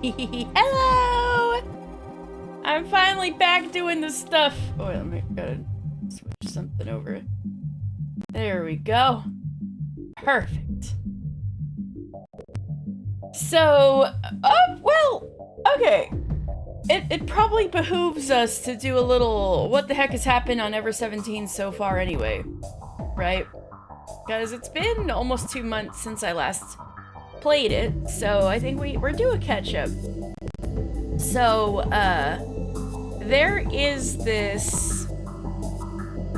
Hello! I'm finally back doing the stuff. Oh, wait, let me gotta switch something over. There we go. Perfect. So, well, okay. It probably behooves us to do a little what the heck has happened on Ever17 so far anyway, right? Because it's been almost 2 months since I last played it, so I think we're due a catch-up. So, there is this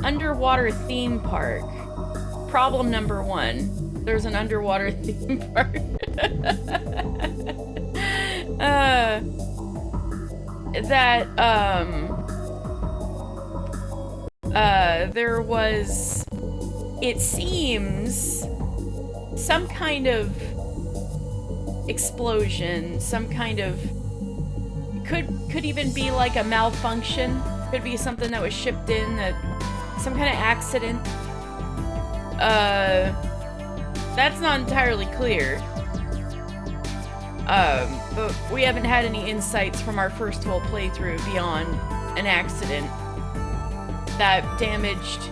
underwater theme park. Problem number 1. There's an underwater theme park. There was, it seems, some kind of explosion, some kind of... Could even be like a malfunction. Could be something that was shipped in, some kind of accident. That's not entirely clear. But we haven't had any insights from our first whole playthrough beyond an accident that damaged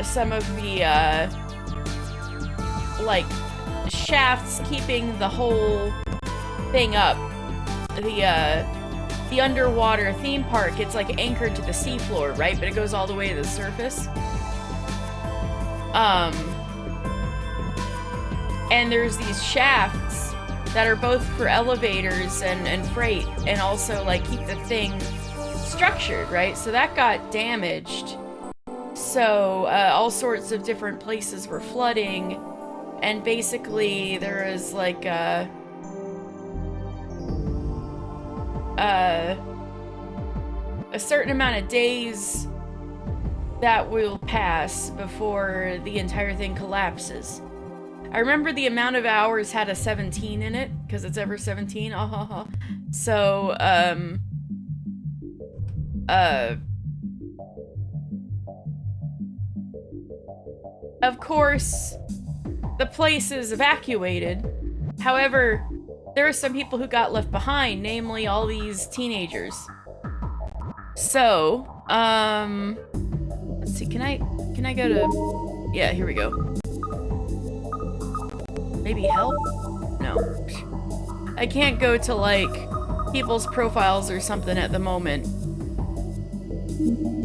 some of the, like, shafts keeping the whole thing up. The underwater theme park, it's like anchored to the seafloor, right? But it goes all the way to the surface. And there's these shafts that are both for elevators and freight, and also like keep the thing structured, right? So that got damaged. So all sorts of different places were flooding, and basically there was like a certain amount of days that will pass before the entire thing collapses. I remember the amount of hours had a 17 in it, because it's Ever17. So, of course, the place is evacuated. However, there are some people who got left behind, namely all these teenagers. So, let's see, can I go to... Yeah, here we go. Maybe help? No. I can't go to, like, people's profiles or something at the moment.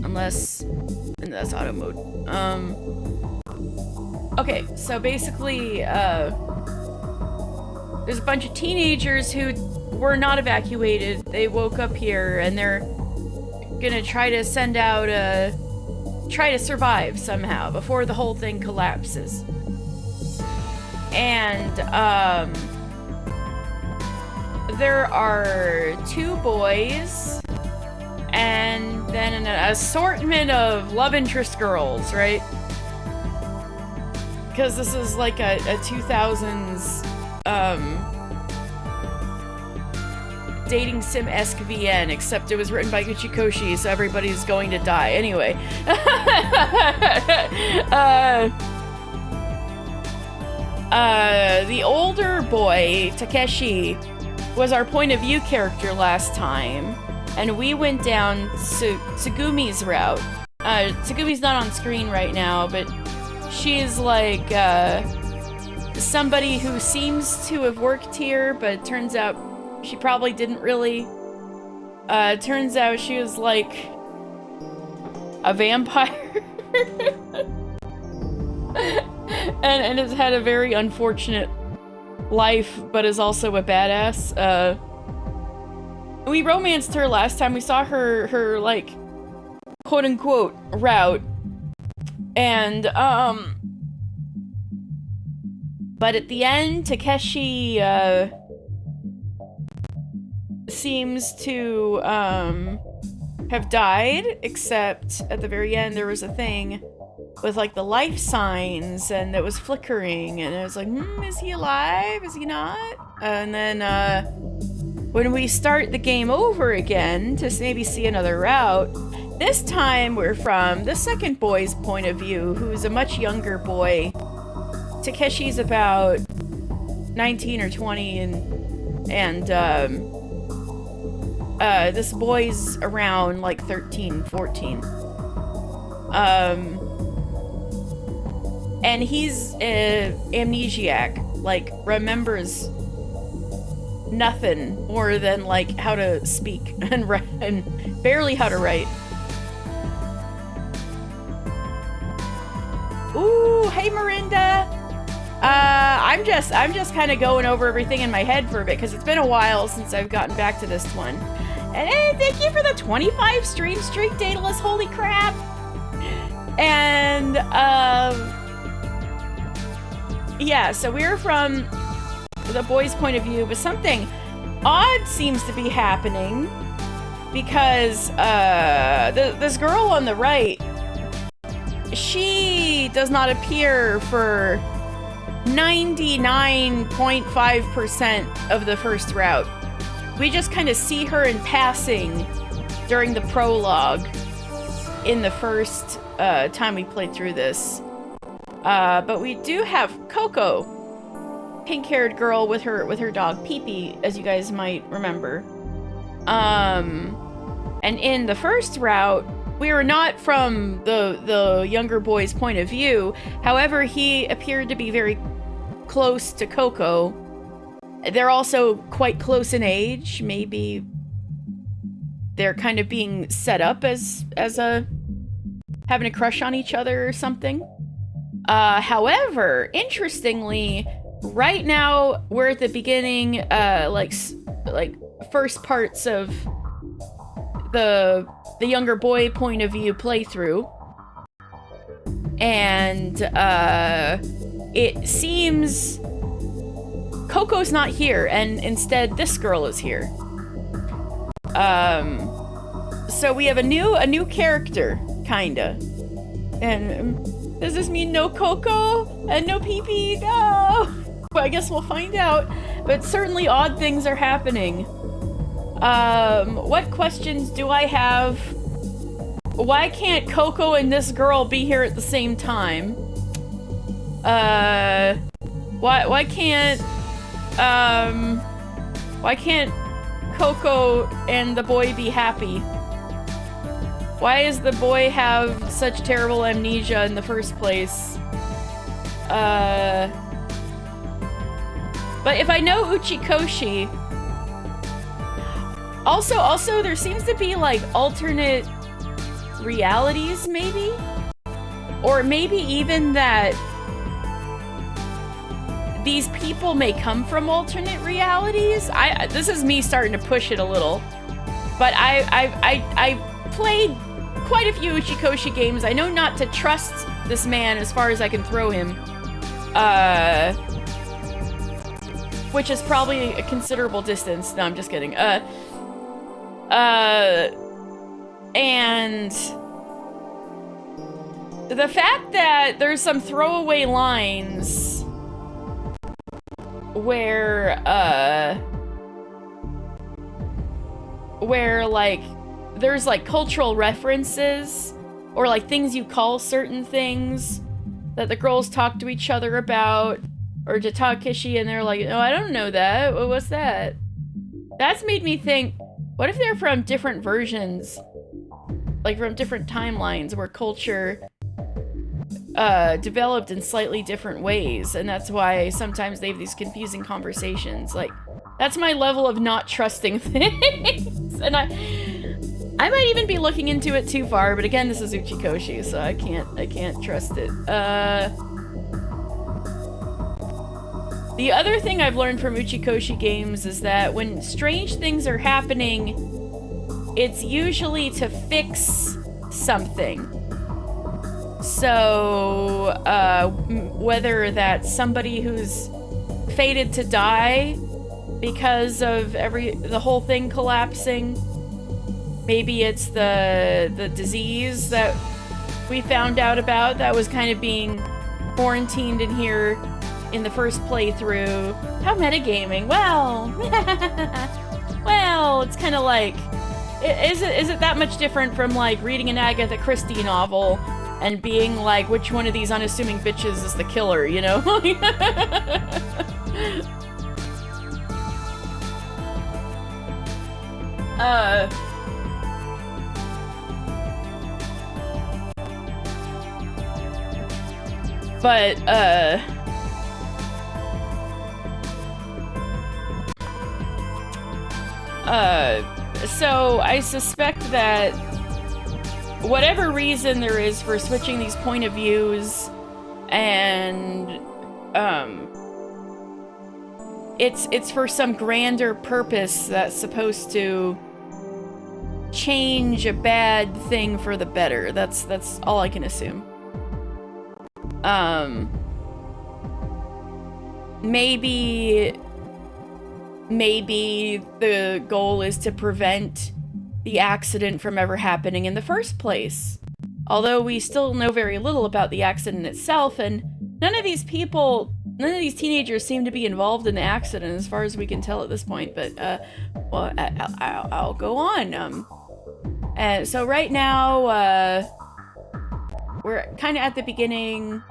Unless... And that's auto mode. Okay, so basically, there's a bunch of teenagers who were not evacuated. They woke up here, and they're gonna try to send out try to survive somehow before the whole thing collapses. And, there are 2 boys, and then an assortment of love interest girls, right? Because this is like a 2000s, dating sim-esque VN, except it was written by Uchikoshi, so everybody's going to die. Anyway. The older boy, Takeshi, was our point of view character last time, and we went down Tsugumi's route. Tsugumi's not on screen right now, but she's like, somebody who seems to have worked here, but turns out she probably didn't really. Turns out she was like a vampire. and has had a very unfortunate life, but is also a badass. We romanced her last time. We saw her like, quote unquote, route. And, but at the end, Takeshi, seems to, have died, except at the very end there was a thing with like the life signs, and it was flickering, and it was like, is he alive? Is he not? And then, when we start the game over again to maybe see another route, this time we're from the second boy's point of view, who's a much younger boy. Takeshi's about 19 or 20, and this boy's around like 13, 14. And he's amnesiac, like remembers nothing more than like how to speak and write, and barely how to write. Ooh, hey Mirinda. I'm just kind of going over everything in my head for a bit, because it's been a while since I've gotten back to this one. And hey, thank you for the 25 stream streak, Daedalus, holy crap! And, yeah, so we're from the boy's point of view, but something odd seems to be happening, because, this girl on the right, she does not appear for 99.5% of the first route. We just kind of see her in passing during the prologue in the first time we played through this. But we do have Coco, pink-haired girl with her dog Pee-Pee, as you guys might remember. And in the first route, we were not from the younger boy's point of view. However, he appeared to be very close to Coco. They're also quite close in age. Maybe they're kind of being set up as having a crush on each other or something. However, interestingly, right now we're at the beginning, like first parts of the younger boy point of view playthrough, and it seems Coco's not here, and instead this girl is here. So we have a new character, kinda. And does this mean no Coco and no Pee-Pee? No! Well, I guess we'll find out. But certainly odd things are happening. What questions do I have? Why can't Coco and this girl be here at the same time? Why can't Coco and the boy be happy? Why does the boy have such terrible amnesia in the first place? But if I know Uchikoshi... Also, there seems to be, like, alternate realities, maybe? Or maybe even that these people may come from alternate realities? This is me starting to push it a little. But I played quite a few Uchikoshi games. I know not to trust this man as far as I can throw him. Which is probably a considerable distance. No, I'm just kidding. And the fact that there's some throwaway lines where like there's like cultural references or like things you call certain things that the girls talk to each other about, or to Takeshi, and they're like, "Oh, I don't know that. What's that?" That's made me think, what if they're from different versions, like from different timelines where culture developed in slightly different ways, and that's why sometimes they have these confusing conversations. Like, that's my level of not trusting things. And I might even be looking into it too far, but again, this is Uchikoshi, so I can't trust it. The other thing I've learned from Uchikoshi games is that when strange things are happening, it's usually to fix something. So, whether that's somebody who's fated to die because of the whole thing collapsing, maybe it's the disease that we found out about that was kind of being quarantined in here in the first playthrough. How metagaming. Well, well, it's kind of like, is it that much different from like reading an Agatha Christie novel and being like, which one of these unassuming bitches is the killer, you know? So I suspect that whatever reason there is for switching these point of views, and it's for some grander purpose that's supposed to change a bad thing for the better. That's all I can assume. Maybe the goal is to prevent the accident from ever happening in the first place. Although we still know very little about the accident itself, and none of these people None of these teenagers seem to be involved in the accident as far as we can tell at this point, but, well, I'll go on. So right now, we're kind of at the beginning.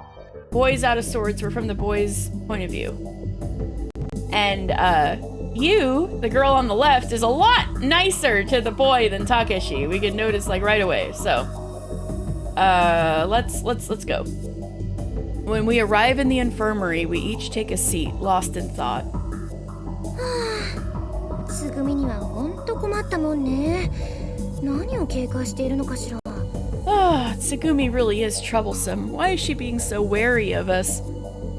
Boys out of sorts. We're from the boys' point of view. And, you, the girl on the left, is a lot nicer to the boy than Takeshi. We can notice, like, right away, so. Let's go. When we arrive in the infirmary, we each take a seat, lost in thought. Tsugumi really is troublesome. Why is she being so wary of us?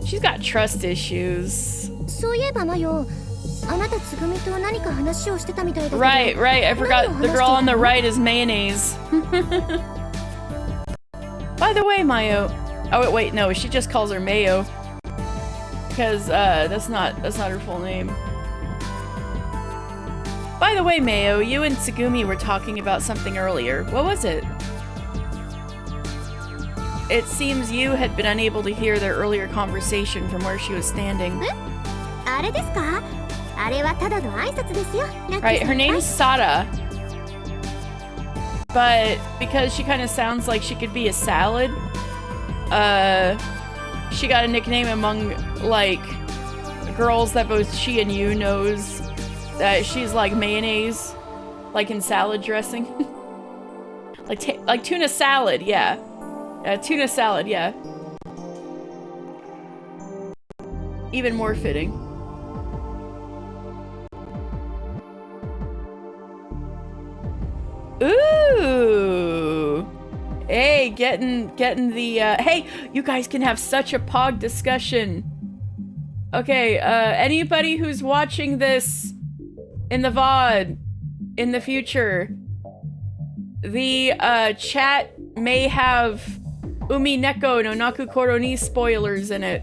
She's got trust issues. Right, I forgot the girl on the right is Mayonnaise. By the way, Mayo. Oh, wait, no, she just calls her Mayo. Because, that's not her full name. By the way, Mayo, you and Tsugumi were talking about something earlier. What was it? It seems you had been unable to hear their earlier conversation from where she was standing. Right, her name's Sada. But because she kind of sounds like she could be a salad, she got a nickname among, like, girls that both she and you knows that she's like mayonnaise, like in salad dressing. like tuna salad, yeah. Tuna salad, yeah. Even more fitting. Ooh! Hey, getting the, hey, you guys can have such a pog discussion. Okay, anybody who's watching this in the VOD in the future, the, chat may have Umi Neko no Nakukoro ni spoilers in it.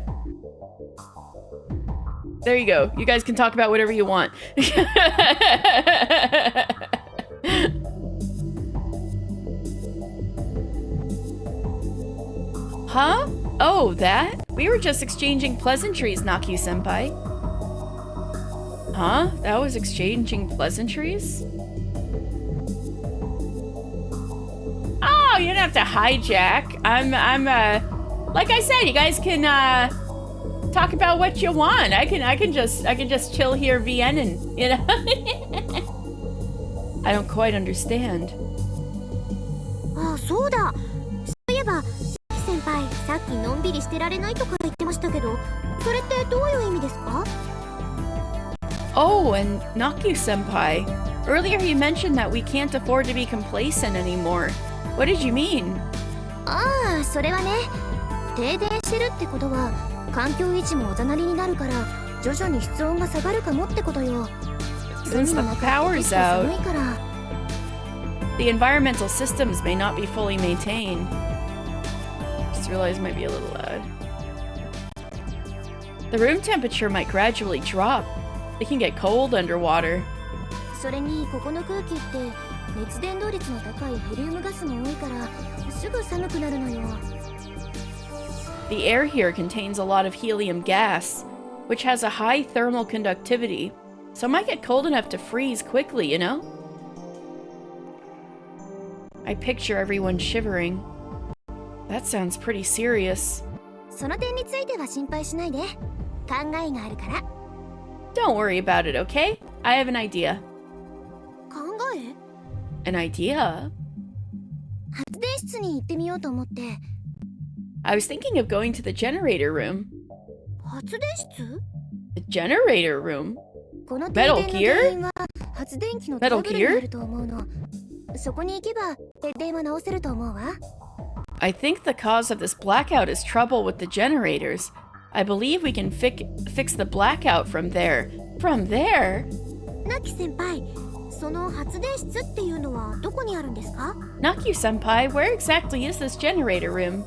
There you go. You guys can talk about whatever you want. Huh? Oh, that? We were just exchanging pleasantries, Naki-senpai. Huh? That was exchanging pleasantries? Oh, you don't have to hijack. I'm like I said, you guys can, talk about what you want. I can just chill here VNing, you know? I don't quite understand. Oh, and Naku-senpai. Earlier you mentioned that we can't afford to be complacent anymore. What did you mean? Since the power's out, the environmental systems may not be fully maintained. Just realized it might be a little loud. The room temperature might gradually drop. It can get cold underwater. The air here contains a lot of helium gas, which has a high thermal conductivity, so it might get cold enough to freeze quickly, you know? I picture everyone shivering. That sounds pretty serious. Don't worry about it, okay? I have an idea. An idea? I was thinking of going to the generator room. The generator room? Metal Gear? Metal Gear? I think the cause of this blackout is trouble with the generators. I believe we can fix the blackout from there. From there? Naku-senpai, where exactly is this generator room?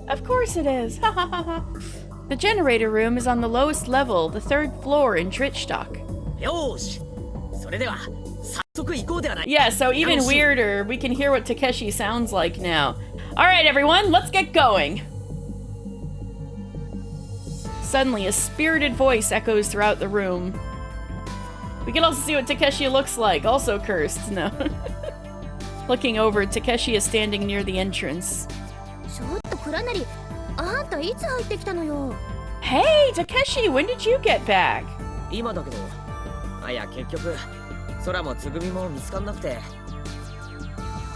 Of course it is. The generator room is on the lowest level, the 3rd floor in Dritstock. Yeah, so even weirder, we can hear what Takeshi sounds like now. Alright everyone, let's get going! Suddenly, a spirited voice echoes throughout the room. We can also see what Takeshi looks like, also cursed, no. Looking over, Takeshi is standing near the entrance. Hey, Takeshi, when did you get back?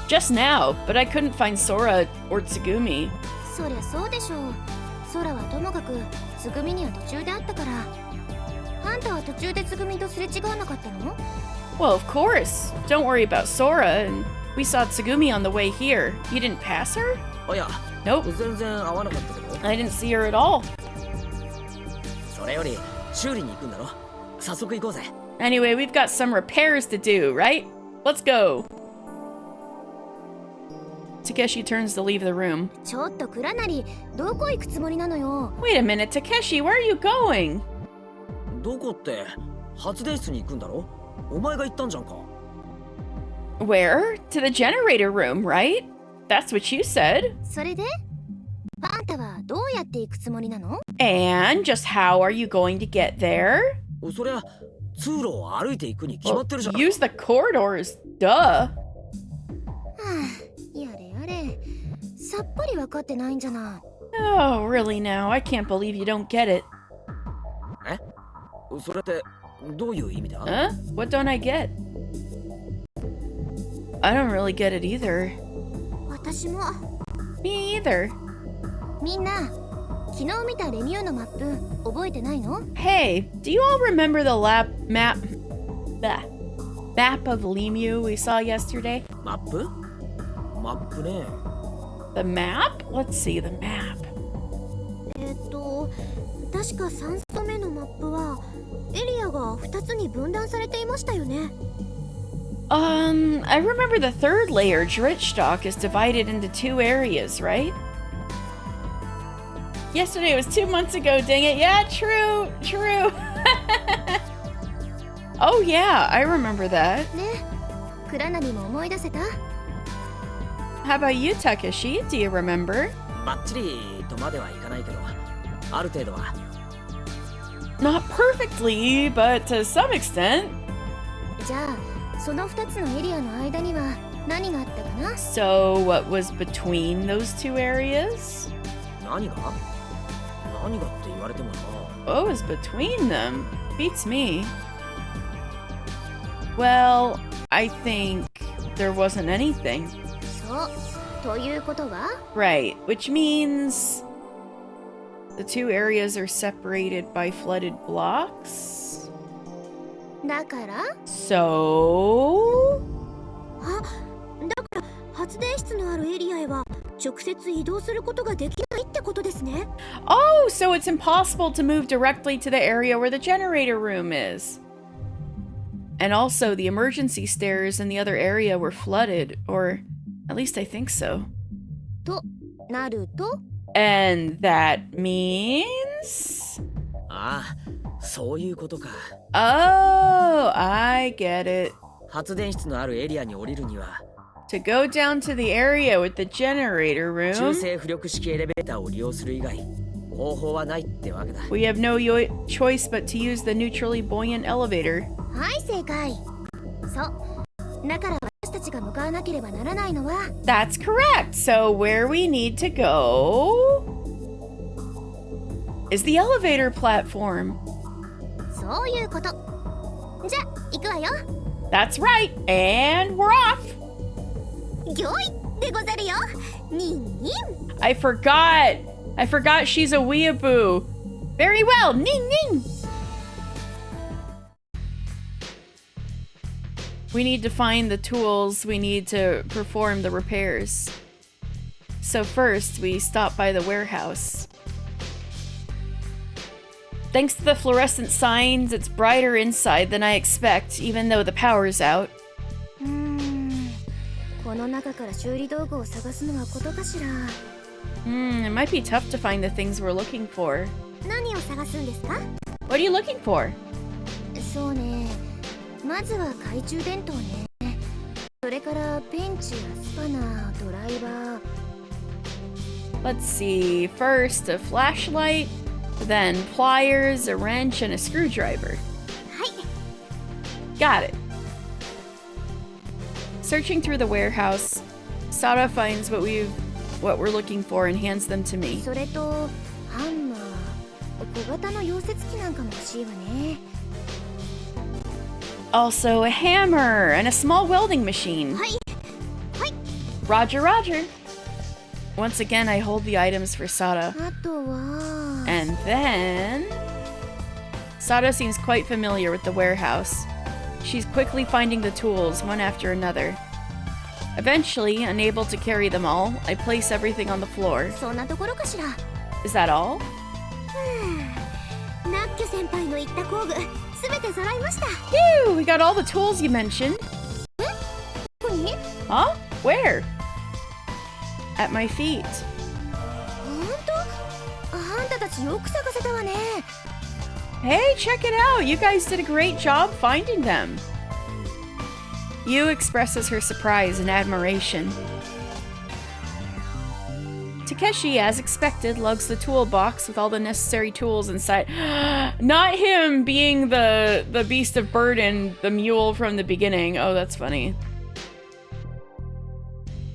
Just now, but I couldn't find Sora or Tsugumi. Well, of course. Don't worry about Sora, and we saw Tsugumi on the way here. You didn't pass her? Nope. I didn't see her at all. Anyway, we've got some repairs to do, right? Let's go. Takeshi turns to leave the room. Wait a minute, Takeshi, where are you going? Where? To the generator room, right? That's what you said. And just how are you going to get there? Well, use the corridors, duh. Oh, really now? I can't believe you don't get it. Huh? What don't I get? I don't really get it either. Me either. Hey, do you all remember the map of Lemu we saw yesterday? The map? Let's see the map. I remember the third layer, Driftstock, is divided into 2 areas, right? Yesterday was 2 months ago, dang it. Yeah, true. Oh yeah, I remember that. How about you, Takeshi? Do you remember? Not perfectly, but to some extent. So, what was between those 2 areas? What was between them? Beats me. Well, I think there wasn't anything. Right, which means the 2 areas are separated by flooded blocks. So... Oh, so it's impossible to move directly to the area where the generator room is. And also, the emergency stairs in the other area were flooded, or at least I think so. And that means... Oh, I get it. To go down to the area with the generator room, we have no choice but to use the neutrally buoyant elevator. That's correct. So where we need to go is the elevator platform. That's right. And we're off. I forgot she's a weeaboo. Very well. Ning ning. We need to find the tools we need to perform the repairs. So first, we stop by the warehouse. Thanks to the fluorescent signs, it's brighter inside than I expect, even though the power's out. It might be tough to find the things we're looking for. What are you looking for? Let's see. First, a flashlight, then pliers, a wrench, and a screwdriver. Got it. Searching through the warehouse, Sada finds what we're looking for and hands them to me. Also, a hammer and a small welding machine. Roger, roger. Once again, I hold the items for Sada. And then... Sada seems quite familiar with the warehouse. She's quickly finding the tools, one after another. Eventually, unable to carry them all, I place everything on the floor. Is that all? Phew! We got all the tools you mentioned. Huh? Where? At my feet. Hey, check it out! You guys did a great job finding them. Yu expresses her surprise and admiration. Takeshi, as expected, lugs the toolbox with all the necessary tools inside. Not him being the beast of burden, the mule from the beginning. Oh, that's funny.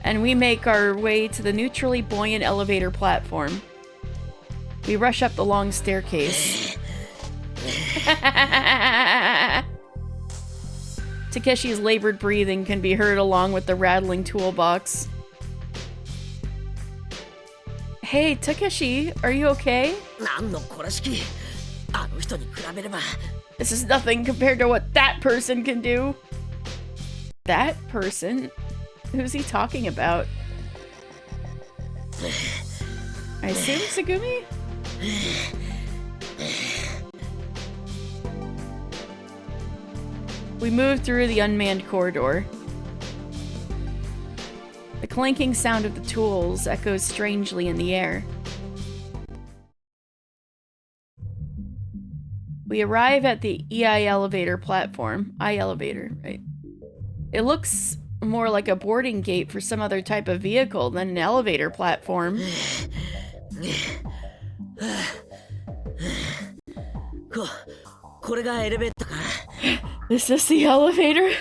And we make our way to the neutrally buoyant elevator platform. We rush up the long staircase. Takeshi's labored breathing can be heard along with the rattling toolbox. Hey, Takeshi, are you okay? This is nothing compared to what that person can do. That person? Who's he talking about? I assume Tsugumi? We move through the unmanned corridor. The clanking sound of the tools echoes strangely in the air. We arrive at the EI elevator platform. I-elevator, right? It looks more like a boarding gate for some other type of vehicle than an elevator platform. Is this the elevator?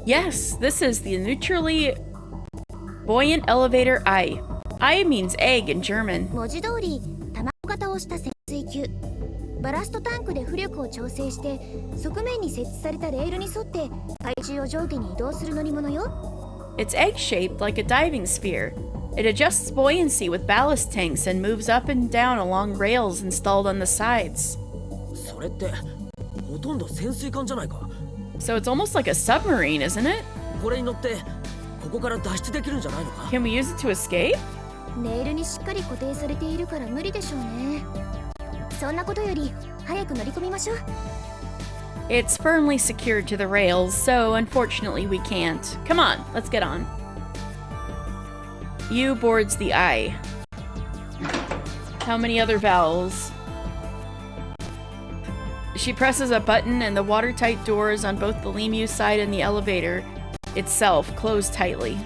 Yes, this is the neutrally buoyant elevator I. I means egg in German. It's egg-shaped like a diving sphere. It adjusts buoyancy with ballast tanks and moves up and down along rails installed on the sides. So it's almost like a submarine, isn't it? Can we use it to escape? It's firmly secured to the rails, so unfortunately we can't. Come on, let's get on. Yu boards the I. How many other vowels? She presses a button and the watertight doors on both the Lemur side and the elevator itself close tightly.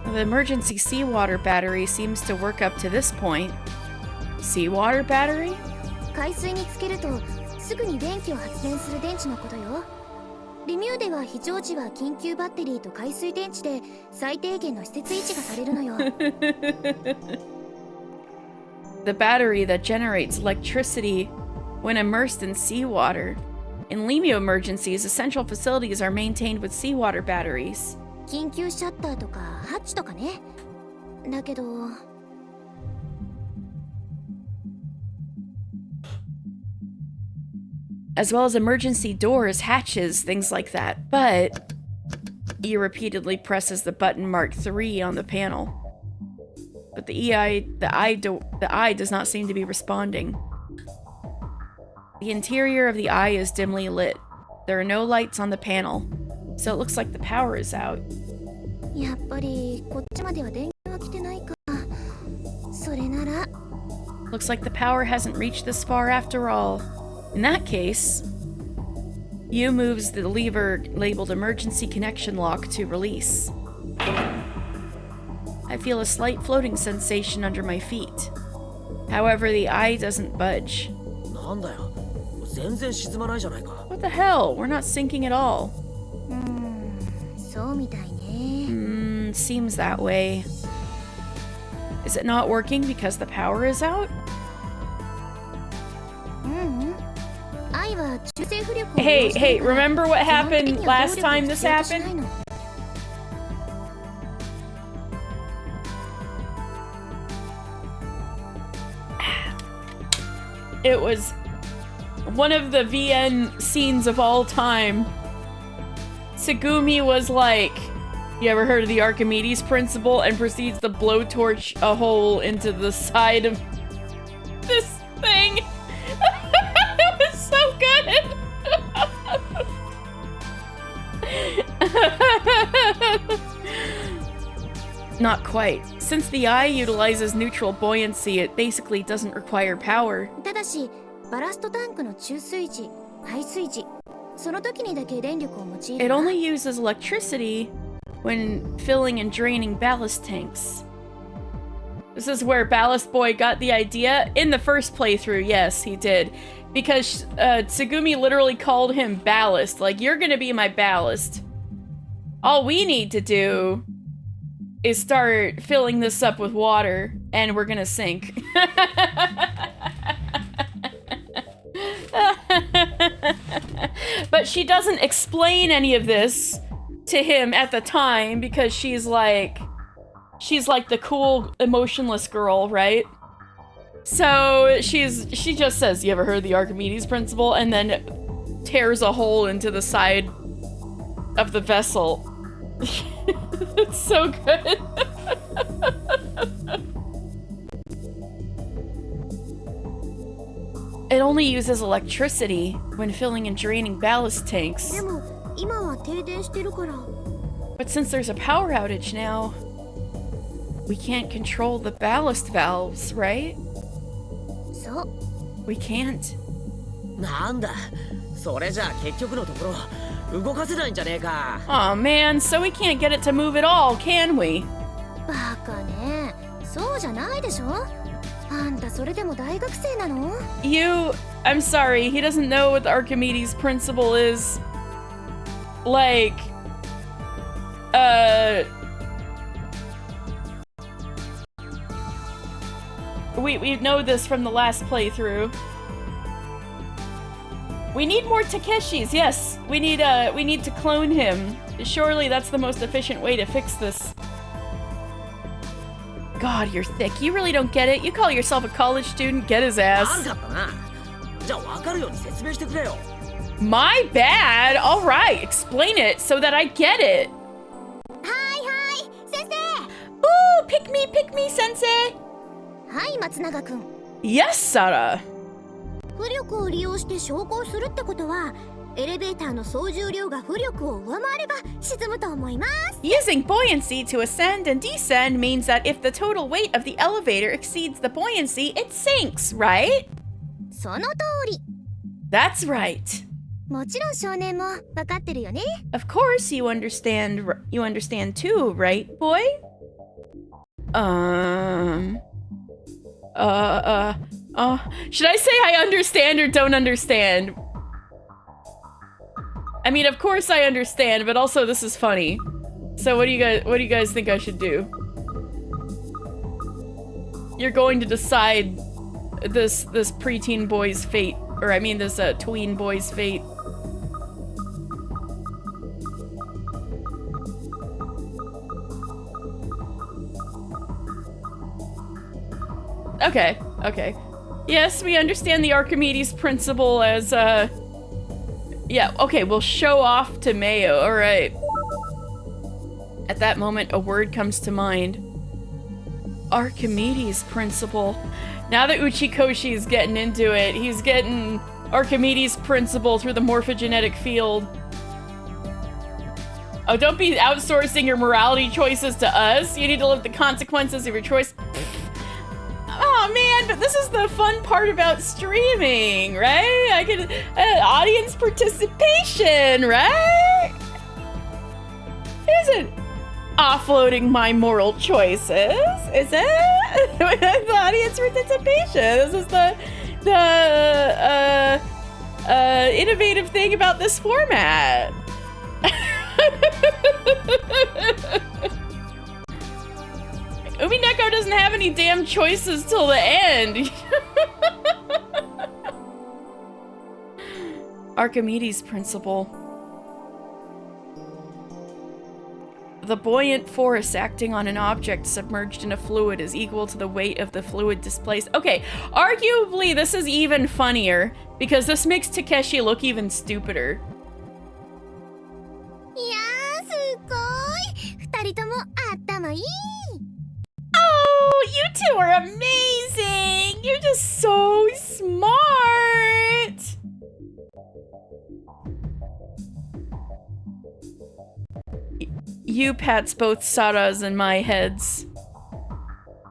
The emergency seawater battery seems to work up to this point. Seawater battery? The battery that generates electricity when immersed in seawater. In Lemur emergencies, essential facilities are maintained with seawater batteries. As well as emergency doors, hatches, things like that. But he repeatedly presses the button marked 3 on the panel. But the eye does not seem to be responding. The interior of the eye is dimly lit. There are no lights on the panel, so it looks like the power is out. Looks like the power hasn't reached this far after all. In that case, Yu moves the lever labeled emergency connection lock to release. I feel a slight floating sensation under my feet. However, the eye doesn't budge. What the hell? We're not sinking at all. Seems that way. Is it not working because the power is out? Hey, remember what happened last time this happened? It was one of the VN scenes of all time. Tsugumi was like, you ever heard of the Archimedes principle? And proceeds to blowtorch a hole into the side of this thing. It was so good. Not quite. Since the eye utilizes neutral buoyancy, it basically doesn't require power. It only uses electricity when filling and draining ballast tanks. This is where Ballast Boy got the idea. In the first playthrough, yes, he did. Because Tsugumi literally called him Ballast. Like, you're gonna be my ballast. All we need to do is start filling this up with water, and we're gonna sink. But she doesn't explain any of this to him at the time because she's like the cool, emotionless girl, right? So she just says, "You ever heard the Archimedes principle?" and then tears a hole into the side of the vessel. It's so good. It only uses electricity when filling and draining ballast tanks. But since there's a power outage now, we can't control the ballast valves, right? We can't. Aw, man, so we can't get it to move at all, can we? I'm sorry, he doesn't know what the Archimedes principle is. Like, we know this from the last playthrough. We need more Takeshis, yes. We need to clone him. Surely that's the most efficient way to fix this. God, you're thick. You really don't get it. You call yourself a college student, get his ass. My bad. All right, explain it so that I get it. Hi, sensei. Ooh, pick me, sensei. Hi, Matsunaga-kun. Yes, Sara. Using buoyancy to ascend and descend means that if the total weight of the elevator exceeds the buoyancy, it sinks, right? That's right. Of course you understand too, right, boy? Should I say I understand or don't understand? I mean, of course I understand, but also this is funny. So what do you guys think I should do? You're going to decide this preteen boy's fate, or I mean this tween boy's fate. Okay. Yes, we understand the Archimedes principle as, yeah, okay, we'll show off to Mayo, alright. At that moment, a word comes to mind. Archimedes principle. Now that Uchikoshi is getting into it, he's getting Archimedes principle through the morphogenetic field. Oh, don't be outsourcing your morality choices to us. You need to live the consequences of your choice. this is the fun part about streaming, right? I can audience participation, right? Isn't offloading my moral choices, is it? The audience participation. This is the innovative thing about this format. Umineko doesn't have any damn choices till the end. Archimedes' principle. The buoyant force acting on an object submerged in a fluid is equal to the weight of the fluid displaced. Okay, arguably this is even funnier because this makes Takeshi look even stupider. Oh, you two are amazing! You're just so smart! You pats both Sara's and my heads.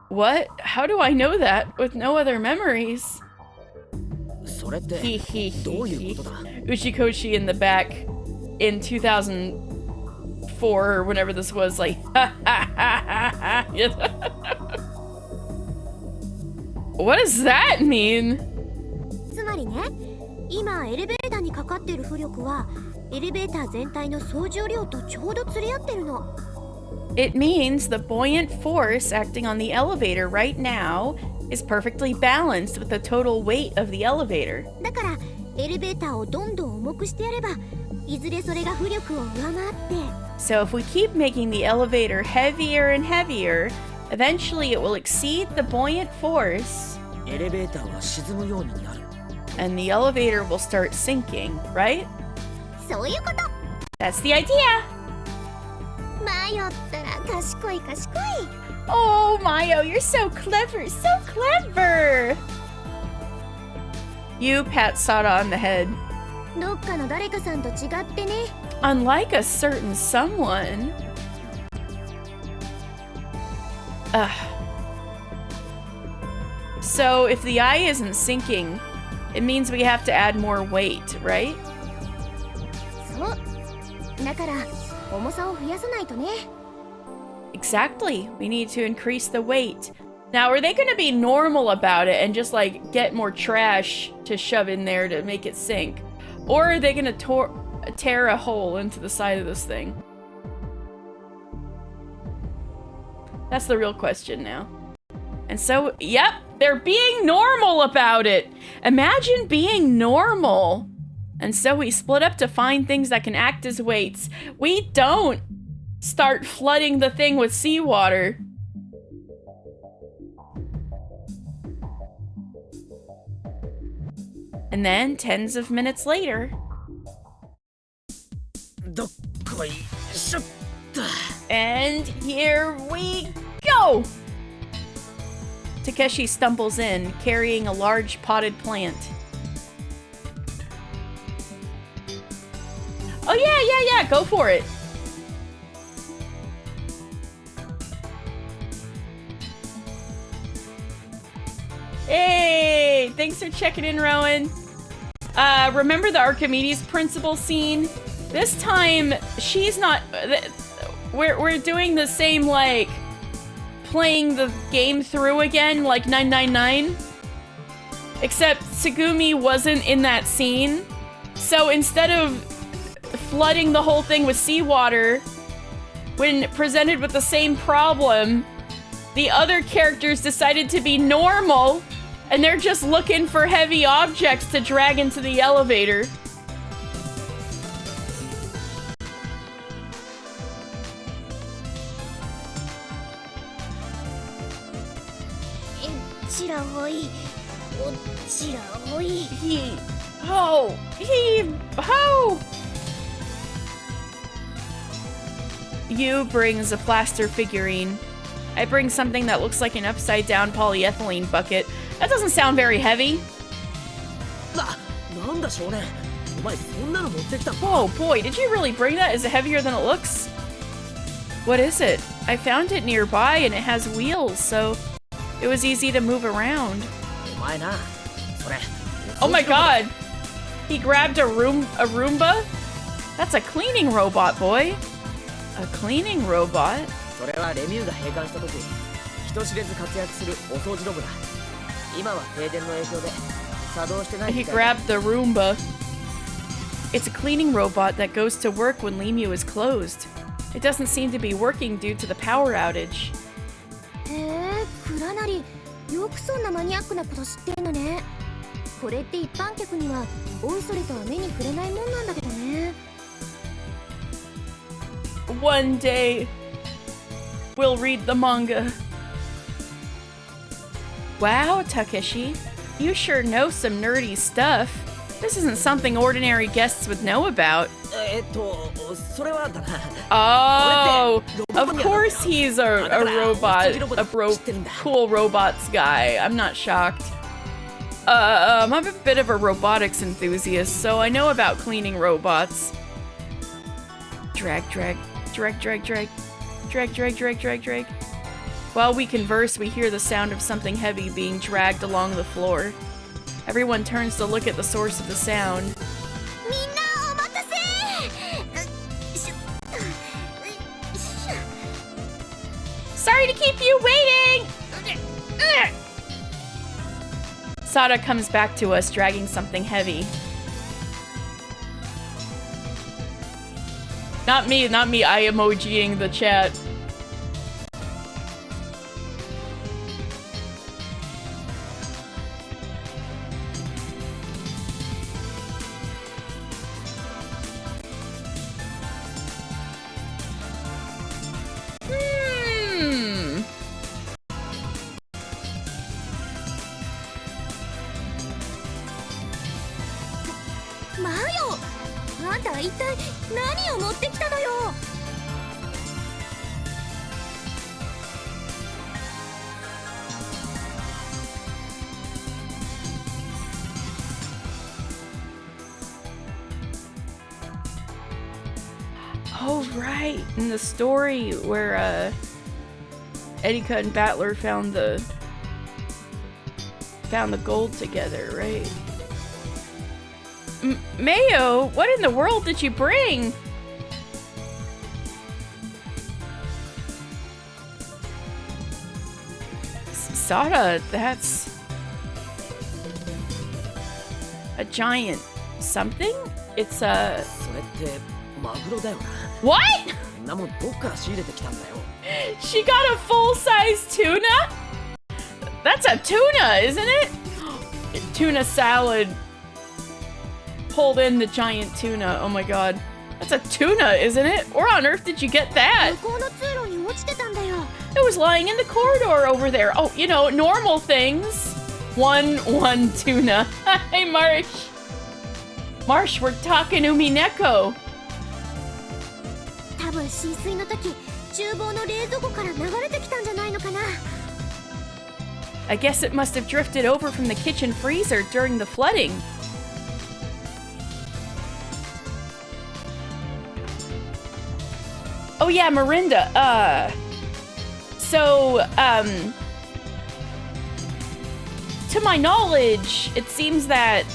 What? How do I know that with no other memories? Uchikoshi in the back in 2004 or whenever this was, like, What does that mean? It means the buoyant force acting on the elevator right now is perfectly balanced with the total weight of the elevator. So if we keep making the elevator heavier and heavier, eventually it will exceed the buoyant force, and the elevator will start sinking, right? That's the idea! Oh, Mayo, you're so clever, so clever! You pat Sara on the head. Unlike a certain someone. So if the eye isn't sinking, it means we have to add more weight, right? Exactly. We need to increase the weight. Now, are they going to be normal about it and just, like, get more trash to shove in there to make it sink? Or are they going to tear a hole into the side of this thing? That's the real question now. And so, yep, they're being normal about it. Imagine being normal. And so we split up to find things that can act as weights. We don't start flooding the thing with seawater. And then, tens of minutes later... And here we go! Takeshi stumbles in, carrying a large potted plant. Oh yeah, go for it! Hey! Thanks for checking in, Rowan. Remember the Archimedes principle scene? This time, she's not... We're doing the same, like, playing the game through again, like 999. Except Tsugumi wasn't in that scene. So instead of flooding the whole thing with seawater, when presented with the same problem, the other characters decided to be normal, and they're just looking for heavy objects to drag into the elevator. You brings a plaster figurine. I bring something that looks like an upside-down polyethylene bucket. That doesn't sound very heavy. Whoa, boy, did you really bring that? Is it heavier than it looks? What is it? I found it nearby and it has wheels, so it was easy to move around. Oh my god! He grabbed a Roomba? That's a cleaning robot, boy. A cleaning robot? He grabbed the Roomba. It's a cleaning robot that goes to work when Lemu is closed. It doesn't seem to be working due to the power outage. One day, we'll read the manga. Wow, Takeshi, you sure know some nerdy stuff. This isn't something ordinary guests would know about. Oh, of course he's a robot, cool robots guy. I'm not shocked. I'm a bit of a robotics enthusiast, so I know about cleaning robots. Drag, drag, drag, drag, drag, drag, drag, drag, drag, drag. While we converse, we hear the sound of something heavy being dragged along the floor. Everyone turns to look at the source of the sound. Sorry to keep you waiting! Sada comes back to us, dragging something heavy. Not me, I emojiing the chat. Oh, right. In the story where Etika and Battler found the gold together, right? Mayo, what in the world did you bring? Sada, that's a giant something? It's a... What? She got a full-size tuna? That's a tuna, isn't it? Tuna salad. Pulled in the giant tuna. Oh my god. That's a tuna, isn't it? Where on earth did you get that? It was lying in the corridor over there. Oh, you know, normal things. One tuna. Hey, Marsh. Marsh, we're talking Umineko. I guess it must have drifted over from the kitchen freezer during the flooding. Oh yeah, Mirinda, to my knowledge, it seems that,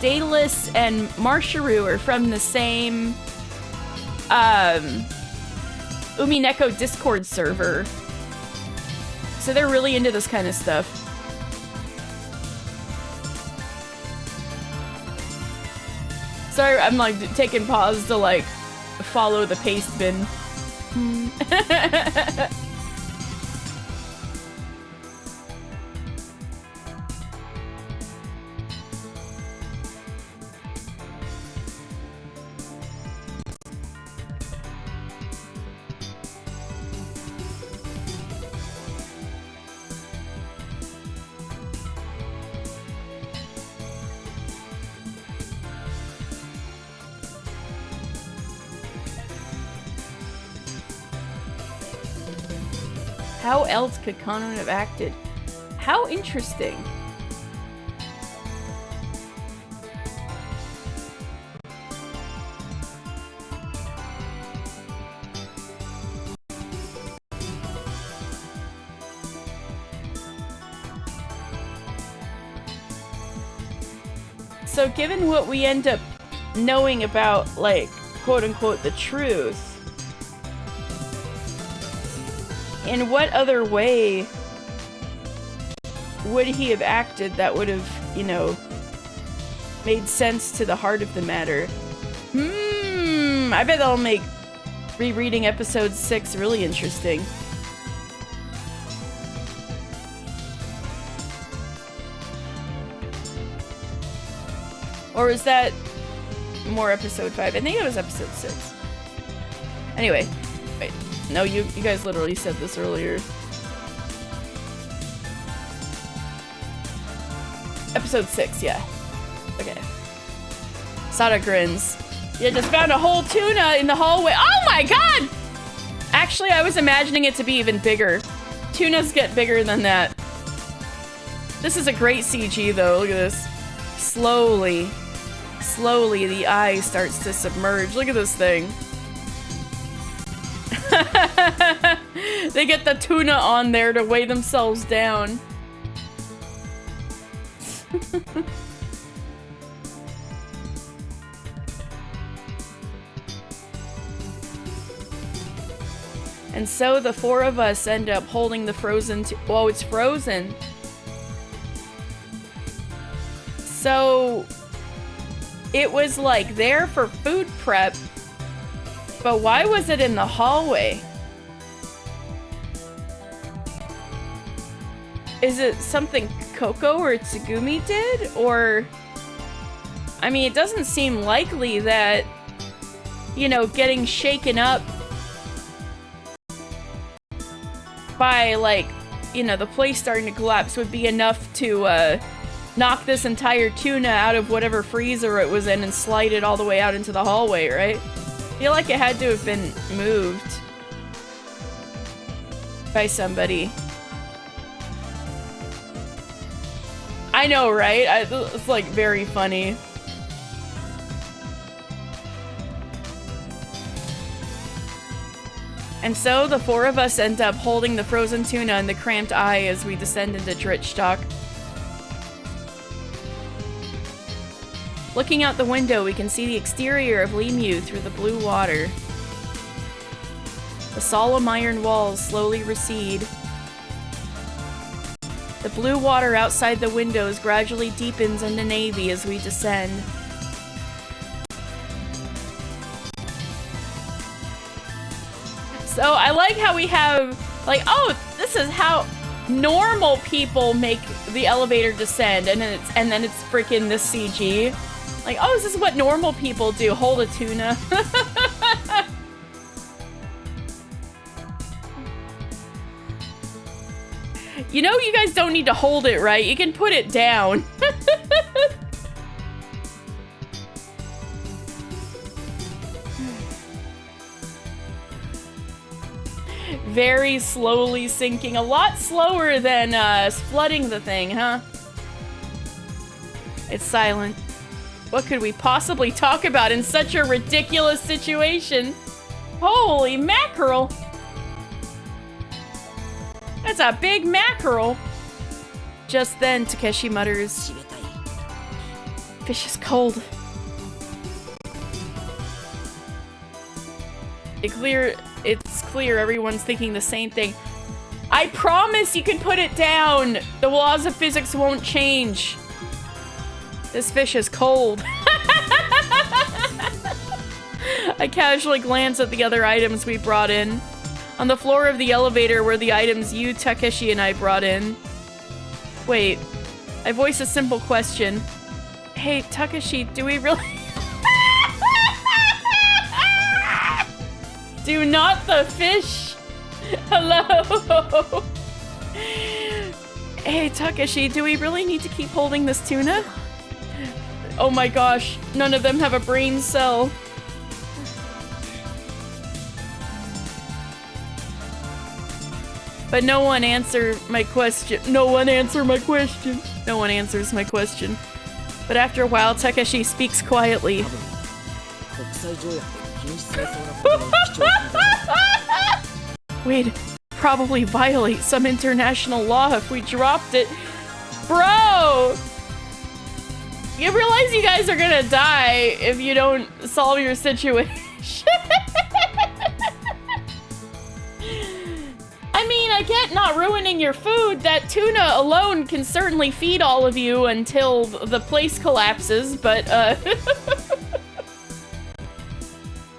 Daedalus and Marsharu are from the same, Umineko Discord server. So they're really into this kind of stuff. Sorry, I'm like taking pause to like follow the paste bin. How else could Kanon have acted? How interesting. So given what we end up knowing about, like, quote-unquote, the truth, in what other way would he have acted that would have, you know, made sense to the heart of the matter? I bet that'll make rereading episode 6 really interesting. Or is that more episode 5? I think it was episode 6. Anyway, wait. No, you guys literally said this earlier. Episode 6, yeah. Okay. Sada grins. Yeah, just found a whole tuna in the hallway. Oh my god! Actually, I was imagining it to be even bigger. Tunas get bigger than that. This is a great CG though, look at this. Slowly, the eye starts to submerge. Look at this thing. They get the tuna on there to weigh themselves down. And so the four of us end up holding the frozen whoa, it's frozen. So it was like there for food prep, but why was it in the hallway? Is it something Coco or Tsugumi did? Or, I mean, it doesn't seem likely that, you know, getting shaken up by, like, you know, the place starting to collapse would be enough to, knock this entire tuna out of whatever freezer it was in and slide it all the way out into the hallway, right? I feel like it had to have been moved by somebody. I know, right? It's like very funny. And so the four of us end up holding the frozen tuna in the cramped eye as we descend into Dritzstock. Looking out the window, we can see the exterior of Lemu through the blue water. The solemn iron walls slowly recede. The blue water outside the windows gradually deepens into navy as we descend. So I like how we have, like, oh, this is how normal people make the elevator descend, and then it's freaking this CG. Like, oh, this is what normal people do. Hold a tuna. You know, you guys don't need to hold it, right? You can put it down. Very slowly sinking. A lot slower than flooding the thing, huh? It's silent. What could we possibly talk about in such a ridiculous situation? Holy mackerel! That's a big mackerel! Just then, Takeshi mutters, "Fish is cold." It's clear everyone's thinking the same thing. I promise you can put it down! The laws of physics won't change. This fish is cold. I casually glance at the other items we brought in. On the floor of the elevator were the items you, Takeshi, and I brought in. Wait. I voice a simple question. Hey, Takeshi, do we really... Do not the fish? Hello? Hey, Takeshi, do we really need to keep holding this tuna? Oh my gosh, none of them have a brain cell. But no one answer my question. No one answer my question. No one answers my question. But after a while, Takeshi speaks quietly. We'd probably violate some international law if we dropped it. Bro! You realize you guys are gonna die if you don't solve your situation. I mean, I get not ruining your food. That tuna alone can certainly feed all of you until the place collapses, but,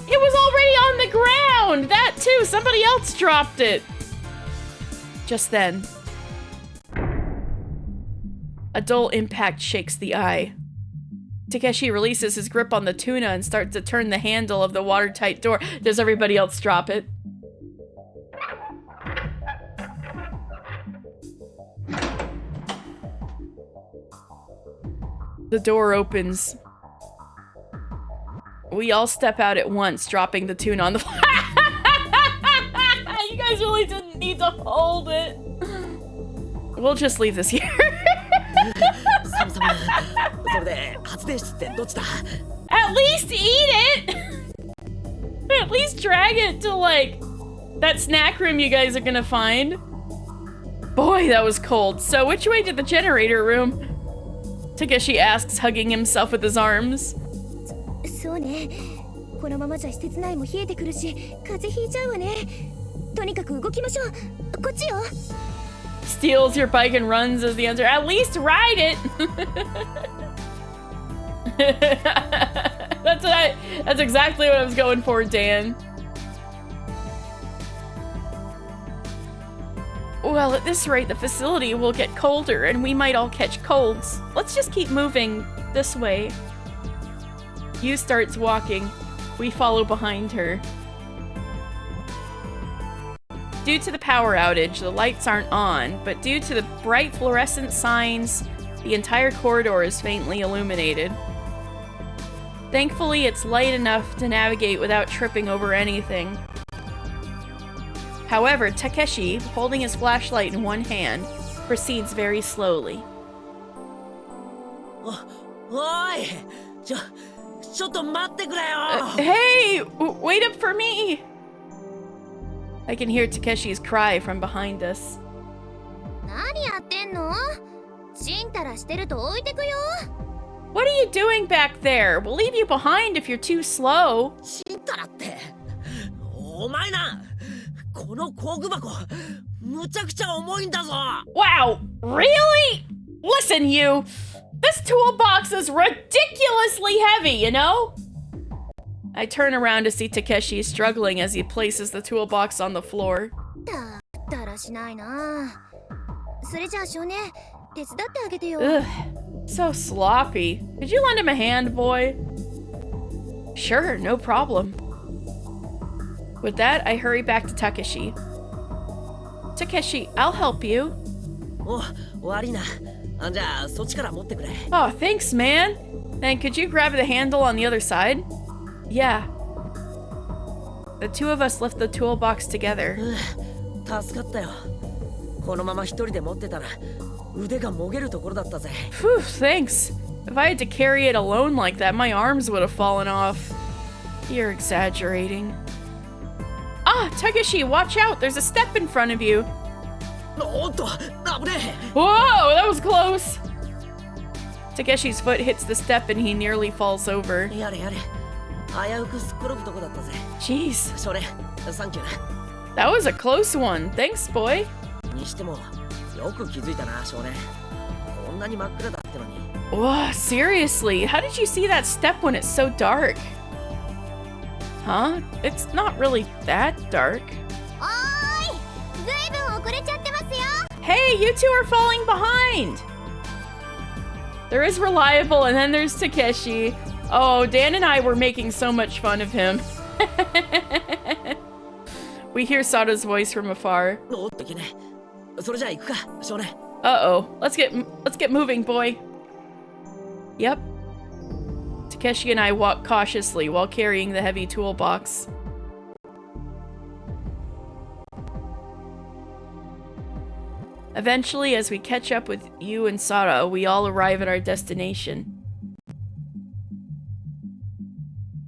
it was already on the ground! That too! Somebody else dropped it! Just then, a dull impact shakes the eye. Takeshi releases his grip on the tuna and starts to turn the handle of the watertight door. Does everybody else drop it? The door opens. We all step out at once, dropping the tuna on the floor. You guys really didn't need to hold it. We'll just leave this here. At least eat it! At least drag it to, like, that snack room you guys are gonna find. Boy, that was cold. So, which way to the generator room? Takeshi asks, hugging himself with his arms. Steals your bike and runs is the answer. At least ride it! That's exactly what I was going for, Dan. Well, at this rate, the facility will get colder and we might all catch colds. Let's just keep moving this way. Yu starts walking. We follow behind her. Due to the power outage, the lights aren't on, but due to the bright fluorescent signs, the entire corridor is faintly illuminated. Thankfully, it's light enough to navigate without tripping over anything. However, Takeshi, holding his flashlight in one hand, proceeds very slowly. Hey! Wait up for me! I can hear Takeshi's cry from behind us. What are you doing back there? We'll leave you behind if you're too slow. Wow, really? Listen, you. This toolbox is ridiculously heavy, you know? I turn around to see Takeshi struggling as he places the toolbox on the floor. Ugh, so sloppy. Could you lend him a hand, boy? Sure, no problem. With that, I hurry back to Takeshi. Takeshi, I'll help you. Oh, thanks, man. Then could you grab the handle on the other side? Yeah. The two of us lift the toolbox together. Phew, thanks. If I had to carry it alone like that, my arms would have fallen off. You're exaggerating. Ah, Takeshi, watch out! There's a step in front of you. Whoa, that was close. Takeshi's foot hits the step and he nearly falls over. Jeez. That was a close one. Thanks, boy. Whoa, seriously, how did you see that step when it's so dark? Huh? It's not really that dark. Hey, you two are falling behind! There is Reliable, and then there's Takeshi. Oh, Dan and I were making so much fun of him. We hear Sada's voice from afar. Uh-oh. Let's get moving, boy. Yep. Takeshi and I walk cautiously while carrying the heavy toolbox. Eventually, as we catch up with Yu and Sada, we all arrive at our destination.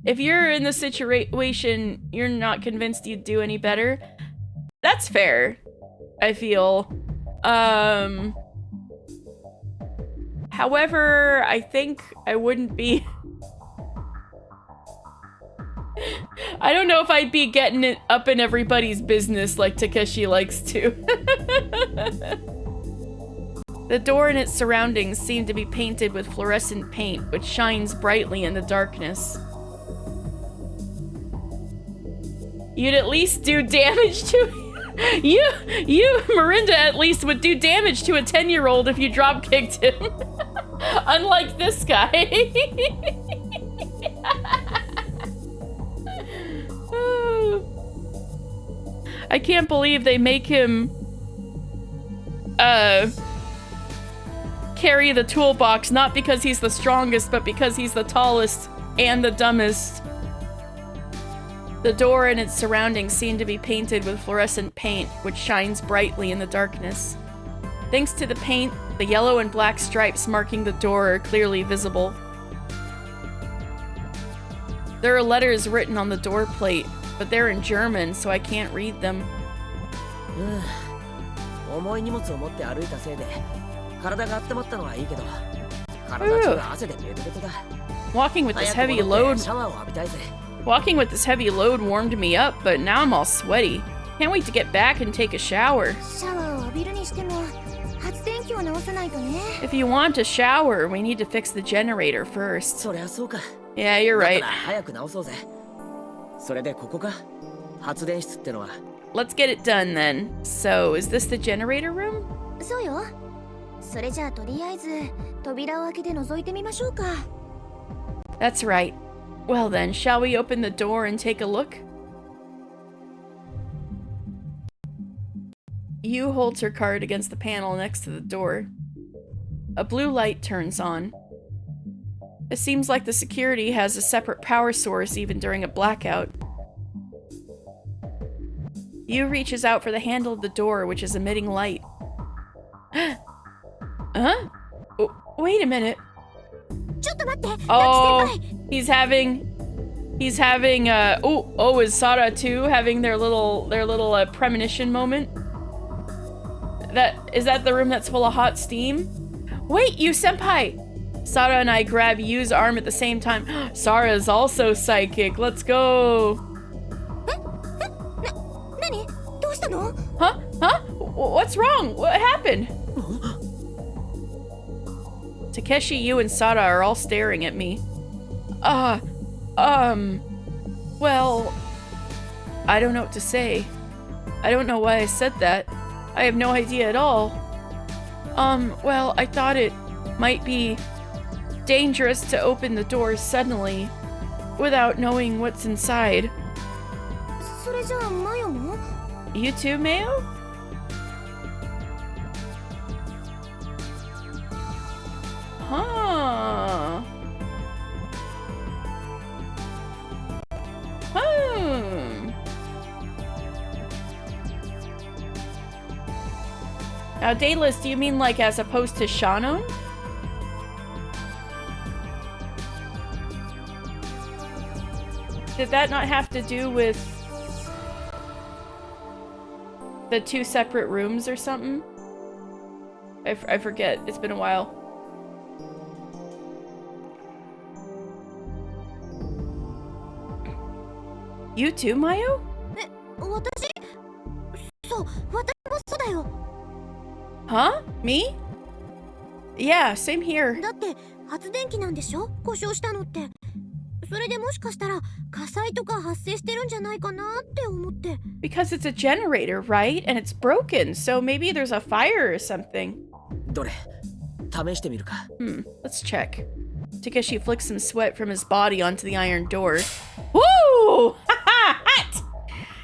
If you're in the situation, you're not convinced you'd do any better, that's fair, I feel. However, I think I wouldn't be... I don't know if I'd be getting it up in everybody's business like Takeshi likes to. The door and its surroundings seem to be painted with fluorescent paint, which shines brightly in the darkness. You'd at least do damage to... You, Marinda, at least would do damage to a 10-year-old if you drop-kicked him. Unlike this guy. I can't believe they make him carry the toolbox, not because he's the strongest, but because he's the tallest and the dumbest. The door and its surroundings seem to be painted with fluorescent paint, which shines brightly in the darkness. Thanks to the paint, the yellow and black stripes marking the door are clearly visible. There are letters written on the door plate, but they're in German, so I can't read them. Walking with this heavy load warmed me up, but now I'm all sweaty. Can't wait to get back and take a shower. If you want to shower, we need to fix the generator first. Yeah, you're right. Let's get it done then. So, is this the generator room? That's right. Well then, shall we open the door and take a look? Yu holds her card against the panel next to the door. A blue light turns on. It seems like the security has a separate power source even during a blackout. Yu reaches out for the handle of the door, which is emitting light. Huh? Oh, wait a minute. Oh, he's having, is Sara too having their little premonition moment? Is that the room that's full of hot steam? Wait, Yu senpai! Sara and I grab Yu's arm at the same time. Sara is also psychic. Let's go. Huh? Huh? What's wrong? What happened? Takeshi, Yu, and Sara are all staring at me. Well, I don't know what to say. I don't know why I said that. I have no idea at all. Well, I thought it might be dangerous to open the doors suddenly without knowing what's inside. You too, Mayo? Huh. Now, Daedalus, do you mean like as opposed to Shannon? Did that not have to do with the two separate rooms or something? I forget. It's been a while. You too, Mayo? Huh? Me? Yeah, same here. Because it's a generator, right? And it's broken, so maybe there's a fire or something. Let's check. Takeshi flicks some sweat from his body onto the iron door. Woo! Hot!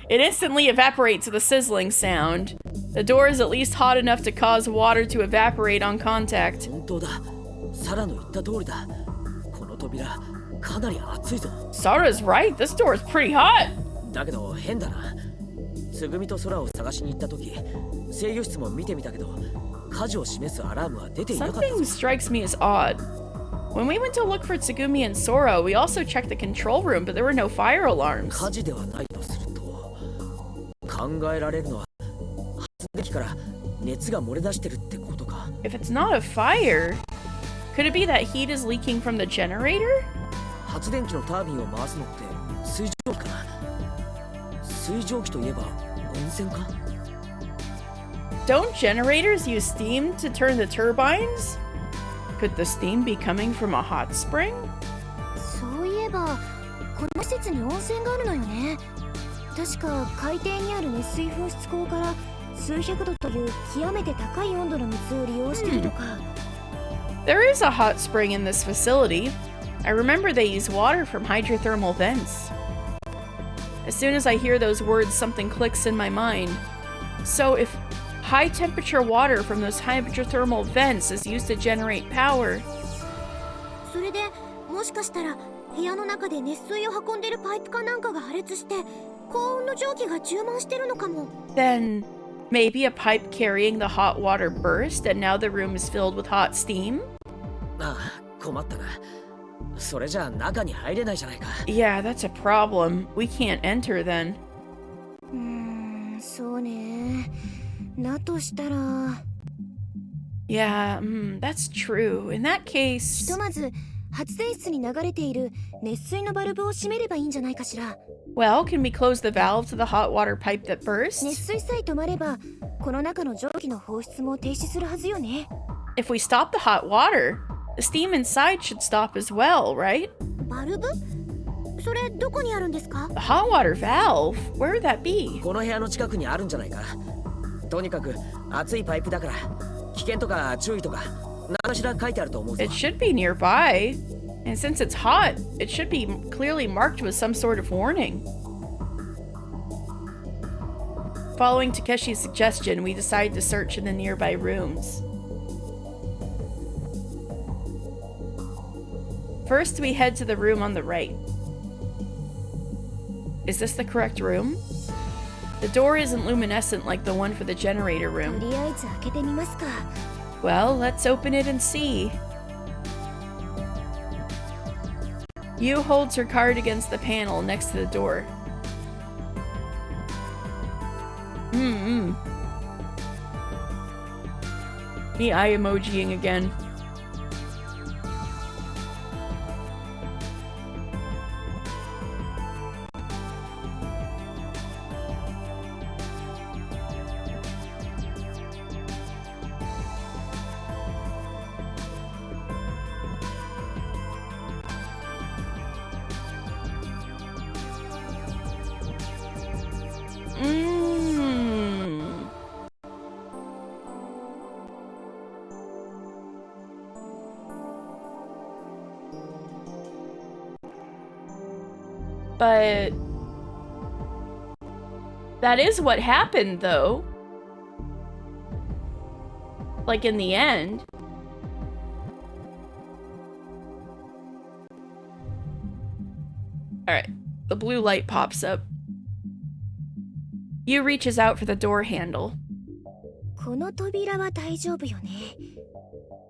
It instantly evaporates with a sizzling sound. The door is at least hot enough to cause water to evaporate on contact. Sara's right, this door is pretty hot. Something strikes me as odd. When we went to look for Tsugumi and Sora, we also checked the control room, but there were no fire alarms. If it's not a fire, Could it be that heat is leaking from the generator? 発電機のタービンを回すのって水蒸気かな。水蒸気といえば温泉か。Don't generators use steam to turn the turbines? Could the steam be coming from a hot spring? そういえばこの施設に温泉があるのよね。確か海底にある熱水噴出口から数百度という極めて高い温度の水を利用しているとか。There is a hot spring in this facility. I remember they use water from hydrothermal vents. As soon as I hear those words, something clicks in my mind. So if high temperature water from those hydrothermal vents is used to generate power. それでもしかしたら部屋の中で熱水を運んでるパイプかなんかが破裂して高温の蒸気が充満してるのかも。Then maybe a pipe carrying the hot water burst and now the room is filled with hot steam? ああ、困ったな。それじゃあ中に入れないじゃないか。Yeah, that's a problem. We can't enter then. そうね。だとしたら Yeah, that's true. In that case... ひとまず発電室に流れている熱水のバルブを閉めればいいんじゃないかしら。Well, can we close the valve to the hot water pipe that burst? 熱水さえ止まればこの中の蒸気の放出も停止するはずよね。If we stop the hot water, the steam inside should stop as well, right? バルブ？それどこにあるんですか？ The hot water valve? Where would that be? この部屋の近くにあるんじゃないか。とにかく熱いパイプだから危険とか注意とか何かしら書いてあると思うぞ。 It should be nearby. And since it's hot, it should be clearly marked with some sort of warning. Following Takeshi's suggestion, we decide to search in the nearby rooms. First, we head to the room on the right. Is this the correct room? The door isn't luminescent like the one for the generator と room. りあえず開けてみますか。 Well, let's open it and see. Yu holds her card against the panel next to the door. Me eye emojiing again. But that is what happened, though. Like, in the end. Alright, the blue light pops up. Yu reaches out for the door handle. この扉は大丈夫よね。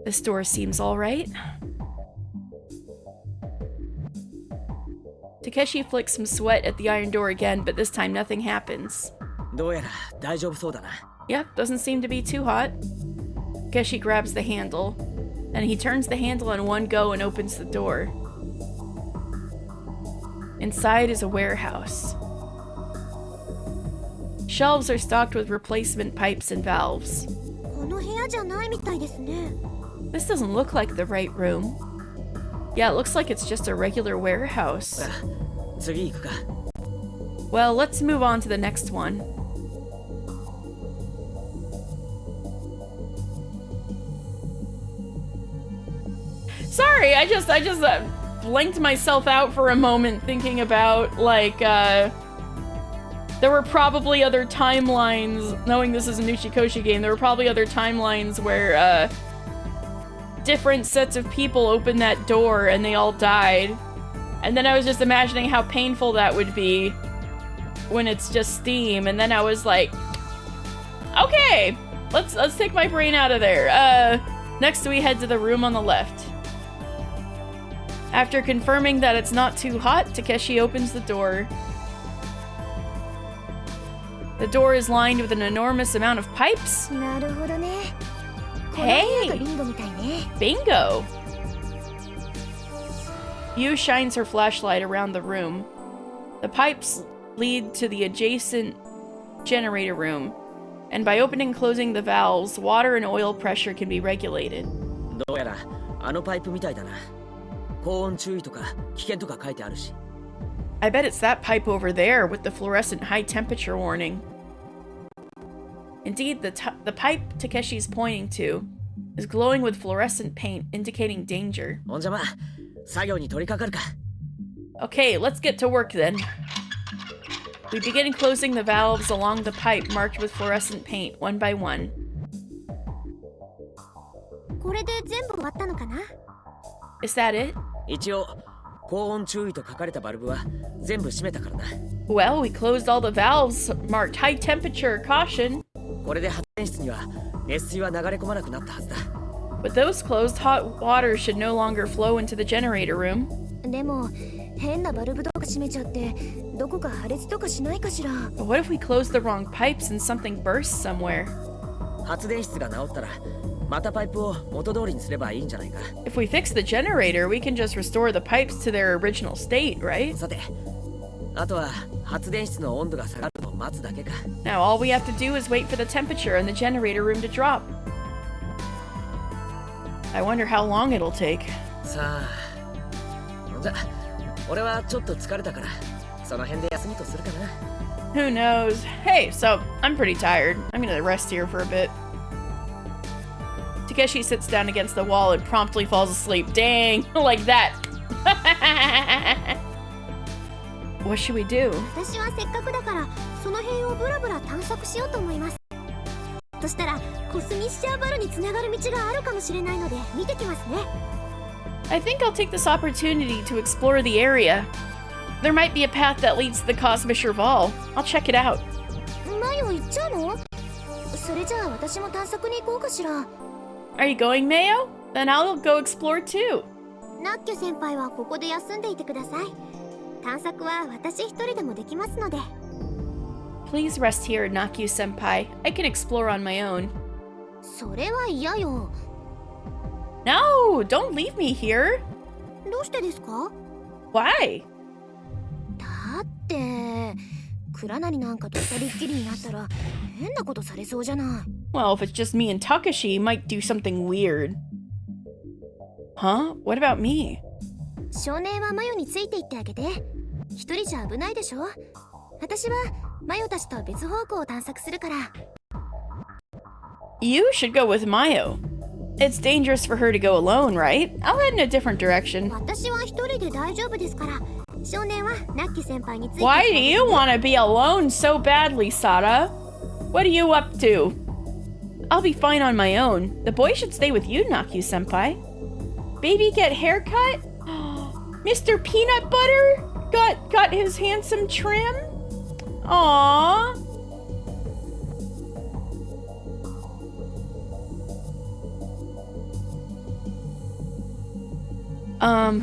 This door seems alright. Takeshi flicks some sweat at the iron door again, but this time nothing happens. どうやら大丈夫そうだな。 Yep, doesn't seem to be too hot. Takeshi grabs the handle, and he turns the handle in one go and opens the door. Inside is a warehouse. Shelves are stocked with replacement pipes and valves. この部屋じゃないみたいですね。 This doesn't look like the right room. Yeah, it looks like it's just a regular warehouse. 次行くか。 Well, let's move on to the next one. Sorry, I just blanked myself out for a moment thinking about, like, there were probably other timelines, knowing this is a Nuchikoshi game, there were probably other timelines where, different sets of people opened that door and they all died. And then I was just imagining how painful that would be when it's just steam, and then I was like, okay, let's take my brain out of there. Next we head to the room on the left. After confirming that it's not too hot, Takeshi opens the door. The door is lined with an enormous amount of pipes. なるほどね。 Hey! ビンゴみたいね。 Bingo! Yu shines her flashlight around the room. The pipes lead to the adjacent generator room, and by opening and closing the valves, water and oil pressure can be regulated. どうやらあのパイプみたいだな。高温注意とか危険とか書いてあるし。I bet it's that pipe over there with the fluorescent high temperature warning. Indeed, the pipe Takeshi's pointing to is glowing with fluorescent paint, indicating danger. ほんじゃまあ、作業に取り掛かるか。Okay, let's get to work then. We begin closing the valves along the pipe marked with fluorescent paint, one by one. これで全部終わったのかな？ Is that it? 一応高温注意と書かれたバルブは全部閉めたからな。Well, we closed all the valves marked high temperature caution. これで発電室には熱水は流れ込まなくなったはずだ。With those closed, hot water should no longer flow into the generator room. でも変なバルブとか閉めちゃってどこか破裂とかしないかしら。 But what if we close the wrong pipes and something bursts somewhere? 発電室が直ったらまたパイプを元通りにすればいいんじゃないか。 If we fix the generator, we can just restore the pipes to their original state, right? さて、あとは発電室の温度が下がるのを待つだけか。 Now all we have to do is wait for the temperature in the generator room to drop. I wonder how long it'll take. さあ、じゃ俺はちょっと疲れたからその辺で休みとするかな。 Who knows? Hey, so I'm pretty tired. I'm gonna rest here for a bit. Takeshi sits down against the wall and promptly falls asleep. Dang, like that. What should we do? 私はせっかくだからその辺をブラブラ探索しようと思います。そしたらコスミッシャーバルにつながる道があるかもしれないので見てきますね。I think I'll take this opportunity to explore the area. There might be a path that leads to the Cosmisher Vol. I'll check it out. マヨ行っちゃうの？それじゃあ私も探索に行こうかしら。Are you going, Mayo? Then I'll go explore too. ナッキュ先輩はここで休んでいてください。探索は私一人でもできますので。Please rest here, Nakyu-senpai. I can explore on my own. それは嫌よ。No, don't leave me here. どうしてですか？ Why? だって倉成なんかと二人っきりになったら変なことされそうじゃない。Well, if it's just me and Takashi, he might do something weird. Huh? What about me? 少年はマヨについて行ってあげて。一人じゃ危ないでしょ。私はマヨたちと別方向を探索するから。You should go with Mayo. It's dangerous for her to go alone, right? I'll head in a different direction. 私は一人で大丈夫ですから。少年はナッキ先輩について。 Why do you want to be alone so badly, Sara? What are you up to? I'll be fine on my own. The boy should stay with you, Nakyu-senpai. Baby get haircut? Mr. Peanut Butter got his handsome trim? Aww.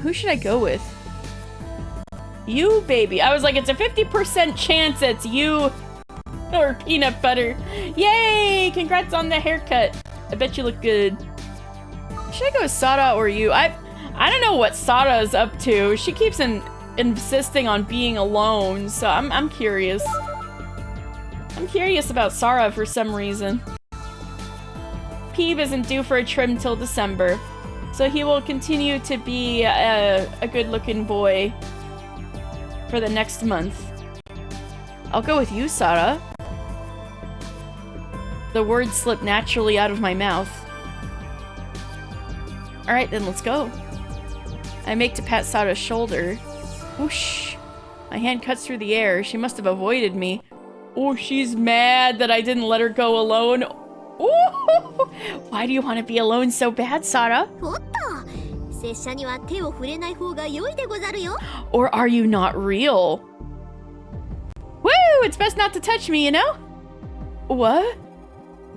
Who should I go with? You, baby. I was like, it's a 50% chance it's you or Peanut Butter. Yay! Congrats on the haircut. I bet you look good. Should I go with Sada or you? I don't know what Sada is up to. She keeps insisting on being alone, so I'm curious. I'm curious about Sara for some reason. Peeve isn't due for a trim till December, so he will continue to be a good-looking boy for the next month. I'll go with you, Sara. The words slip naturally out of my mouth. Alright, then let's go. I make to pat Sara's shoulder. Whoosh. My hand cuts through the air. She must have avoided me. Oh, she's mad that I didn't let her go alone. Ooh! Why do you want to be alone so bad, Sara? おっと、拙者には手を触れない方が良いでござるよ。 Or are you not real? Woo! It's best not to touch me, you know? What?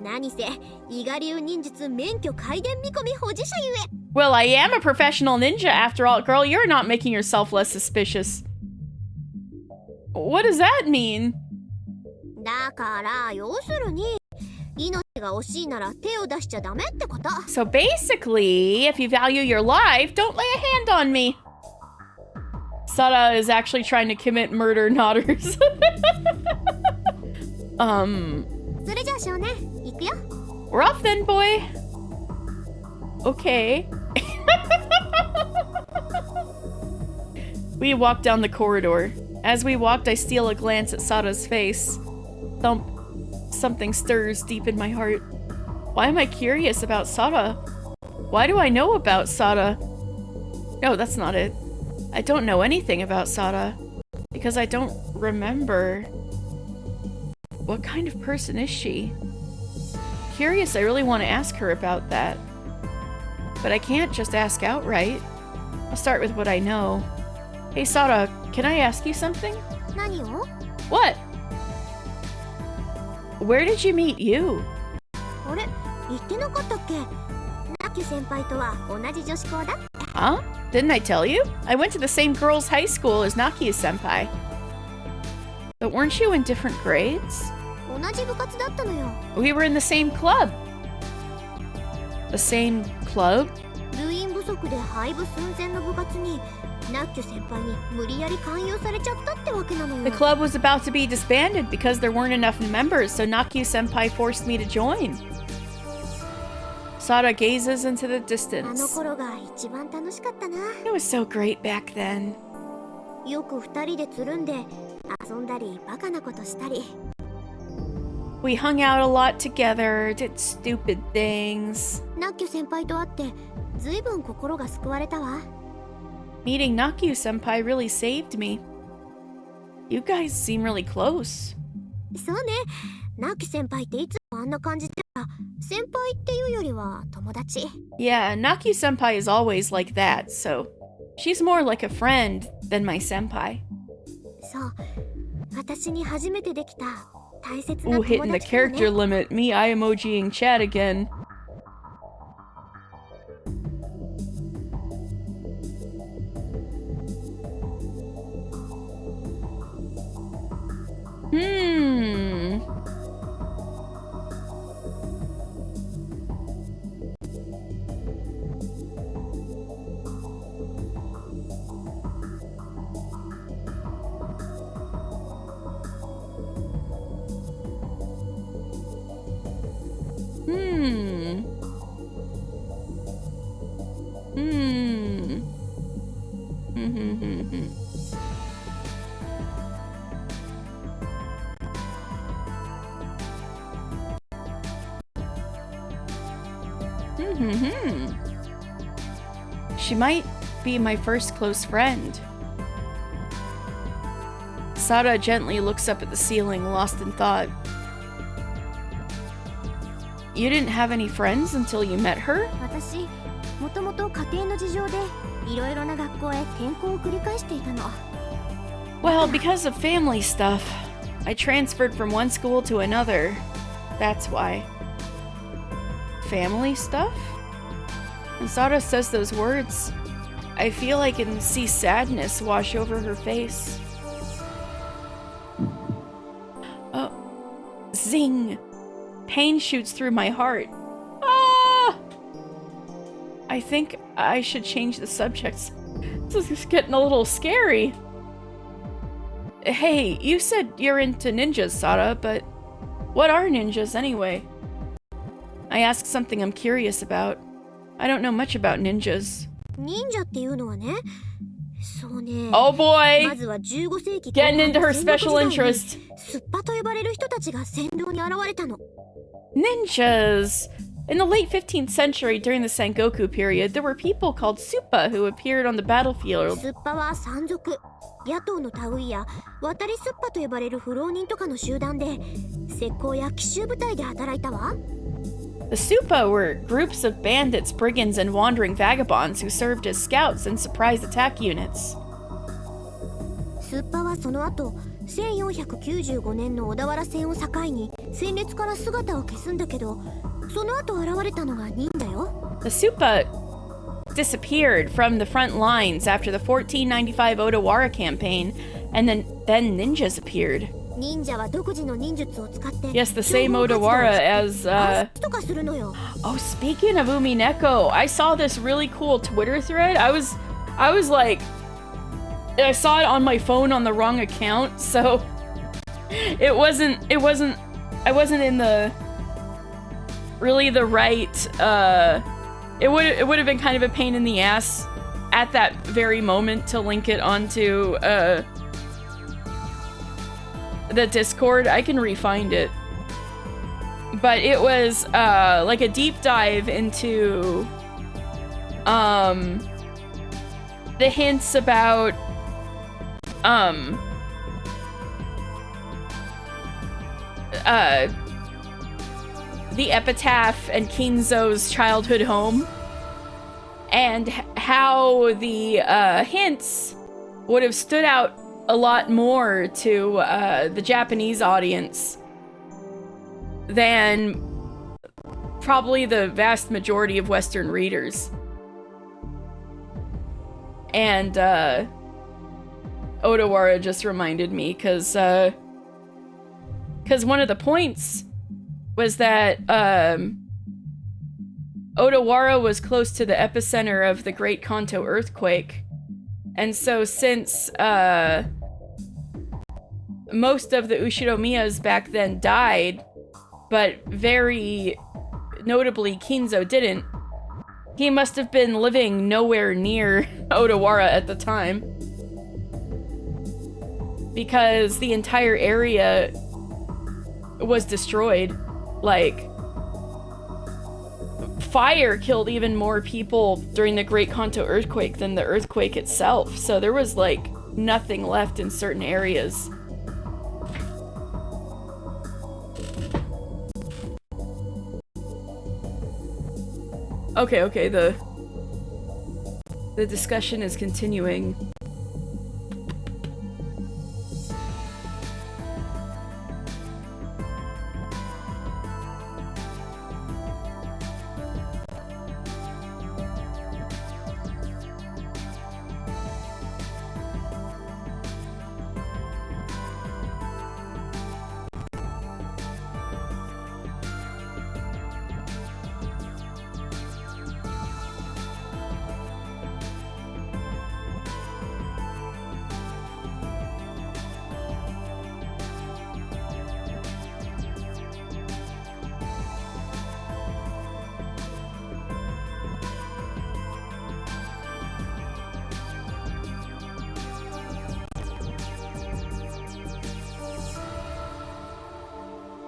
何せ、伊賀流忍術免許開伝見込み保持者ゆえ。 Well, I am a professional ninja after all. Girl, you're not making yourself less suspicious. What does that mean? だから要するに命が惜しいなら手を出しちゃダメってこと。 So basically, if you value your life, don't lay a hand on me. Sada is actually trying to commit murder, nodders. それじゃあ少年行くよ。 We're off then, boy. Okay. We walk down the corridor. As we walked, I steal a glance at Sada's face. Thump. Something stirs deep in my heart. Why am I curious about Sada? Why do I know about Sada? No, that's not it. I don't know anything about Sada. Because I don't remember. What kind of person is she? Curious, I really want to ask her about that. But I can't just ask outright. I'll start with what I know. Hey Sada, can I ask you something? 何を？ What? Where did you meet you? あれ言ってなかったっけ？ナッキュ先輩とは同じ女子校だ。 Huh? Didn't I tell you? I went to the same girls' high school as Nakia-senpai. But weren't you in different grades? 同じ部活だったのよ。 We were in the same club. The same club? 部員不足で廃部寸前の部活にナッキュ先輩に無理やり勧誘されちゃったってわけなのよ。 The club was about to be disbanded because there weren't enough members, so Nakia-senpai forced me to join. Sada gazes into the あの distance. 頃が一番楽しかったな。 It was so great back then. よく二人でつるんで遊んだりバカなことしたり。 We hung out a lot together, did stupid things. ナッキュ先輩と会ってずいぶん心が救われたわ。 Meeting Nakia-senpai really saved me. You guys seem really close. そうね。ナッキュ先輩っていつもあんな感じで先輩っていうよりは友達。 Yeah, Nakia-senpai is always like that, so she's more like a friend than my senpai. そう。私に初めてできた大切な Ooh, 友達だ hitting よ the ね。 character limit. Me I emojiing chat again. She might be my first close friend. Sada gently looks up at the ceiling, lost in thought. You didn't have any friends until you met her? 私、もともと家庭の事情でいろいろな学校へ転校を繰り返していたの。 Well, because of family stuff, I transferred from one school to another. That's why. Family stuff? When Sada says those words, I feel I can see sadness wash over her face. Oh, zing! Pain shoots through my heart. Ah! I think I should change the subjects. This is getting a little scary. Hey, you said you're into ninjas, Sada, but what are ninjas anyway? I asked something I'm curious about. I don't know much about ninjas. 忍者っていうのはね、そうね。 Oh boy! まずは15世紀 Getting into her 戦国時 special 代に interest. スッパと呼ばれる人たちが戦場に現れたの。 Ninjas! In the late 15th century, during the Sengoku period, there were people called Suppa who appeared on the battlefield. スッパは山賊、野党のタウイや渡りスッパと呼ばれる不老人とかの集団で石膏や奇襲部隊で働いたわ。 The Suppa were groups of bandits, brigands, and wandering vagabonds who served as scouts and surprise attack units. スッパはその後1495年の小田原戦を境に戦列から姿を消すんだけど、その後現れたのが忍者よ。 The Suppa disappeared from the front lines after the 1495 Odawara campaign, and then ninjas appeared. 忍者は独自の忍術を使って Yes, the same Odawara as, とかするのよ。 Oh, speaking of Umineko, I saw this really cool Twitter thread. I was like, I saw it on my phone on the wrong account, so I wasn't in the really the right it would have been kind of a pain in the ass at that very moment to link it onto the Discord. I can re-find it. But it was like a deep dive into the hints about the epitaph and Kinzo's childhood home, and how the hints would have stood out a lot more to the Japanese audience than probably the vast majority of Western readers. And Odawara just reminded me, because one of the points was that Odawara was close to the epicenter of the Great Kanto earthquake. And so since most of the Ushinomiyas back then died, but very notably Kinzo didn't, he must have been living nowhere near Odawara at the time, because the entire area was destroyed. Like, fire killed even more people during the Great Kanto earthquake than the earthquake itself, so there was like nothing left in certain areas. Okay, the discussion is continuing.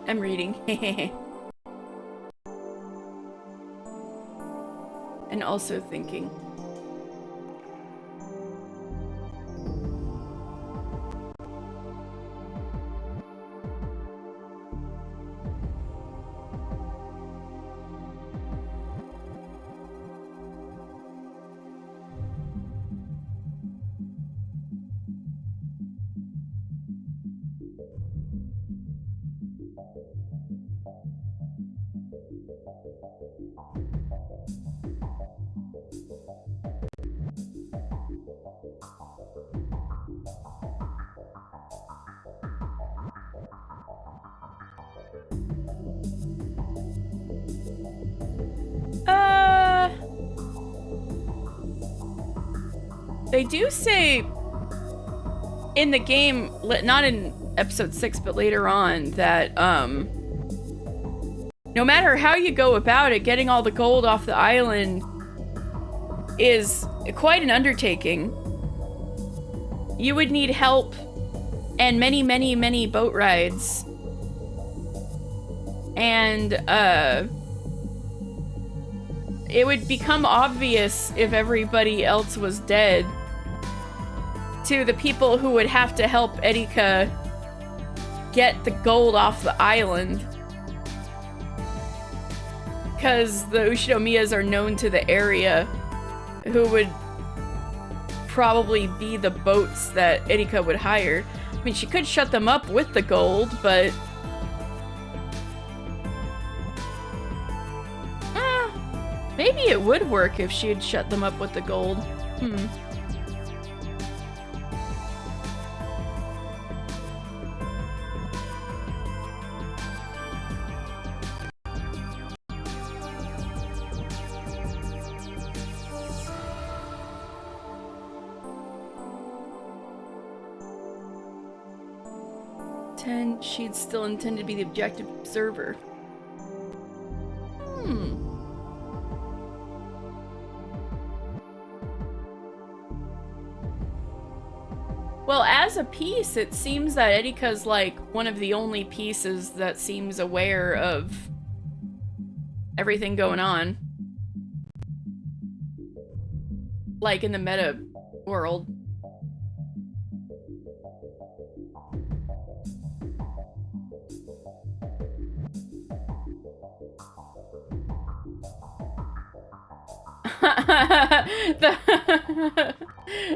I'm reading. And also thinking. They do say in the game, not in episode 6, but later on, that no matter how you go about it, getting all the gold off the island is quite an undertaking. You would need help and many, many, many boat rides. And it would become obvious if everybody else was dead to the people who would have to help Erika get the gold off the island. Because the Ushinomiyas are known to the area, who would probably be the boats that Erika would hire. I mean, she could shut them up with the gold, but maybe it would work if she had shut them up with the gold. pretend she'd still intend to be the objective observer. Well, as a piece, it seems that Erika's like one of the only pieces that seems aware of everything going on. Like in the meta world.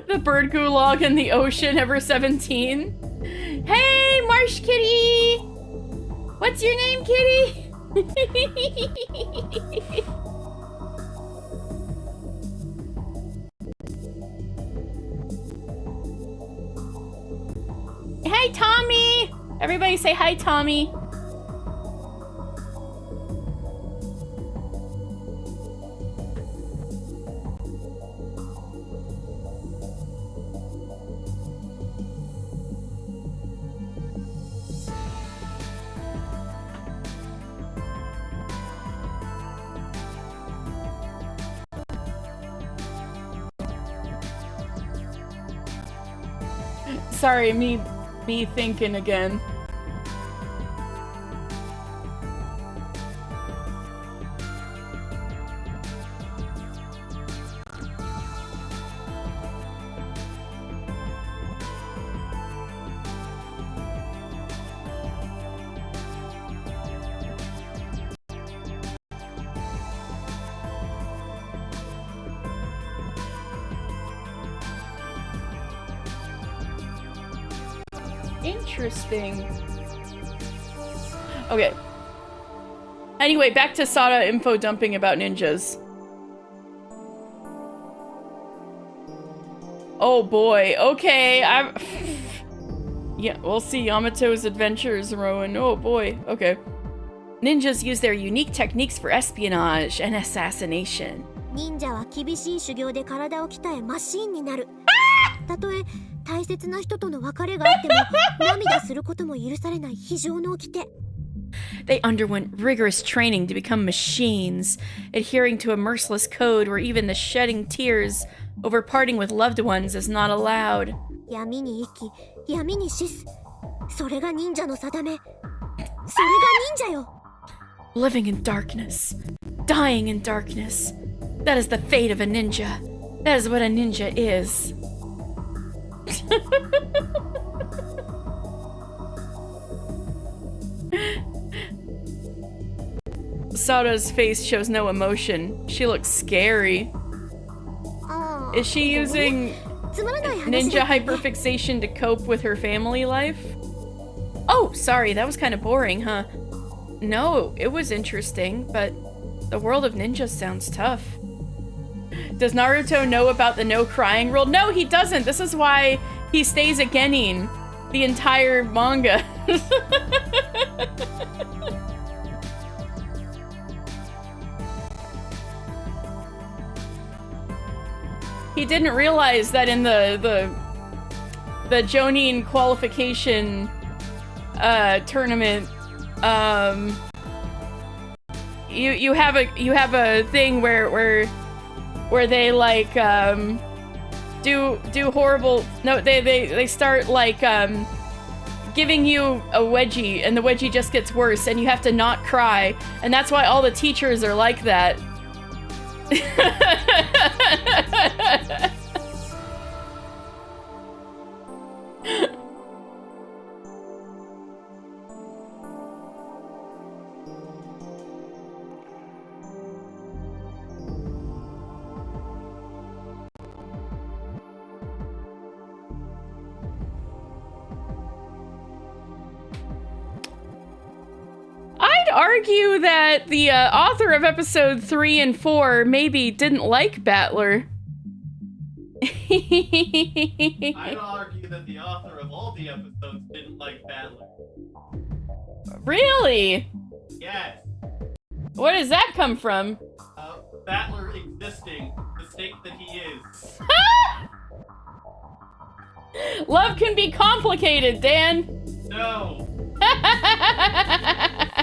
the bird gulag in the ocean, Ever17. Hey, Marsh Kitty! What's your name, Kitty? Hey, Tommy! Everybody say hi, Tommy. Sorry, me thinking again. Interesting. Okay. Anyway, back to Sada info dumping about ninjas. Oh boy. Okay, yeah, we'll see Yamato's adventures, Rowan. Oh boy. Okay. Ninjas use their unique techniques for espionage and assassination. 忍者は厳しい修行で体を鍛えマシーンになる。たとえ大切な人との別れがあっても涙することも許されない非常の掟。They underwent rigorous training to become machines, adhering to a merciless code where even the shedding tears over parting with loved ones is not allowed. 闇に生き、闇に死す。それが忍者の定め。それが忍者よ。Living in darkness, dying in darkness. That is the fate of a ninja. That is what a ninja is. Sada's face shows no emotion. She looks scary. Is she using ninja hyperfixation to cope with her family life? Oh, sorry, that was kind of boring, huh? No, it was interesting, but the world of ninjas sounds tough. Does Naruto know about the no crying rule? No, he doesn't. This is why he stays at Genin the entire manga. He didn't realize that in the Jonin qualification tournament, you have a thing where they like do horrible. No, they start like giving you a wedgie, and the wedgie just gets worse, and you have to not cry, and that's why all the teachers are like that. I'd argue that the author of episode 3 and 4 maybe didn't like Battler. I'd argue that the author of all the episodes didn't like Battler. Really? Yes. Where does that come from? Battler existing, the state that he is. Love can be complicated, Dan. No.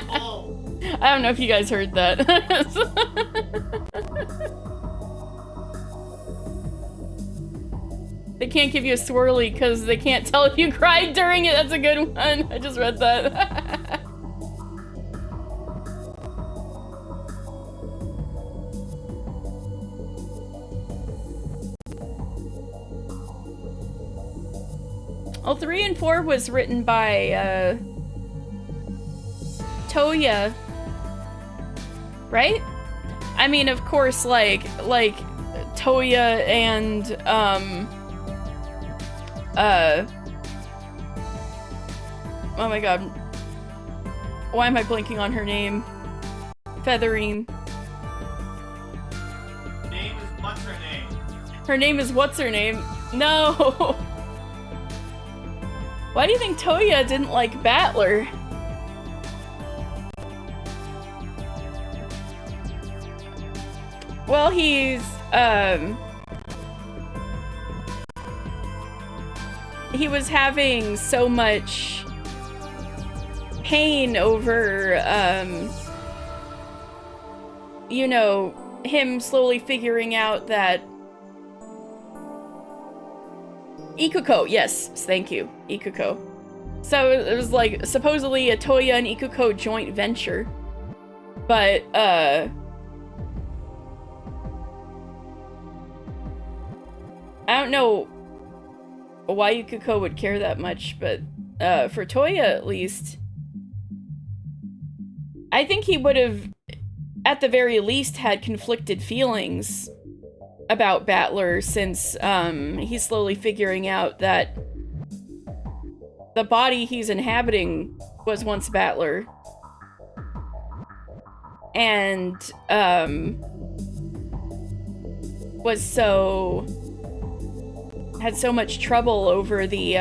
Oh. I don't know if you guys heard that. They can't give you a swirly because they can't tell if you cried during it. That's a good one. I just read that. Well, 3 and 4 was written by, Toya, right? I mean, of course, like Toya and, oh my god. Why am I blanking on her name? Featherine. Name is what's her name? Her name is what's her name? No! Why do you think Toya didn't like Battler? Well, he was having so much pain over, you know, him slowly figuring out that Ikuko, yes, thank you, Ikuko. So it was like supposedly a Toya and Ikuko joint venture, but I don't know why Ikuko would care that much, but for Toya at least, I think he would have, at the very least, had conflicted feelings about Battler, since he's slowly figuring out that the body he's inhabiting was once Battler. And had so much trouble over the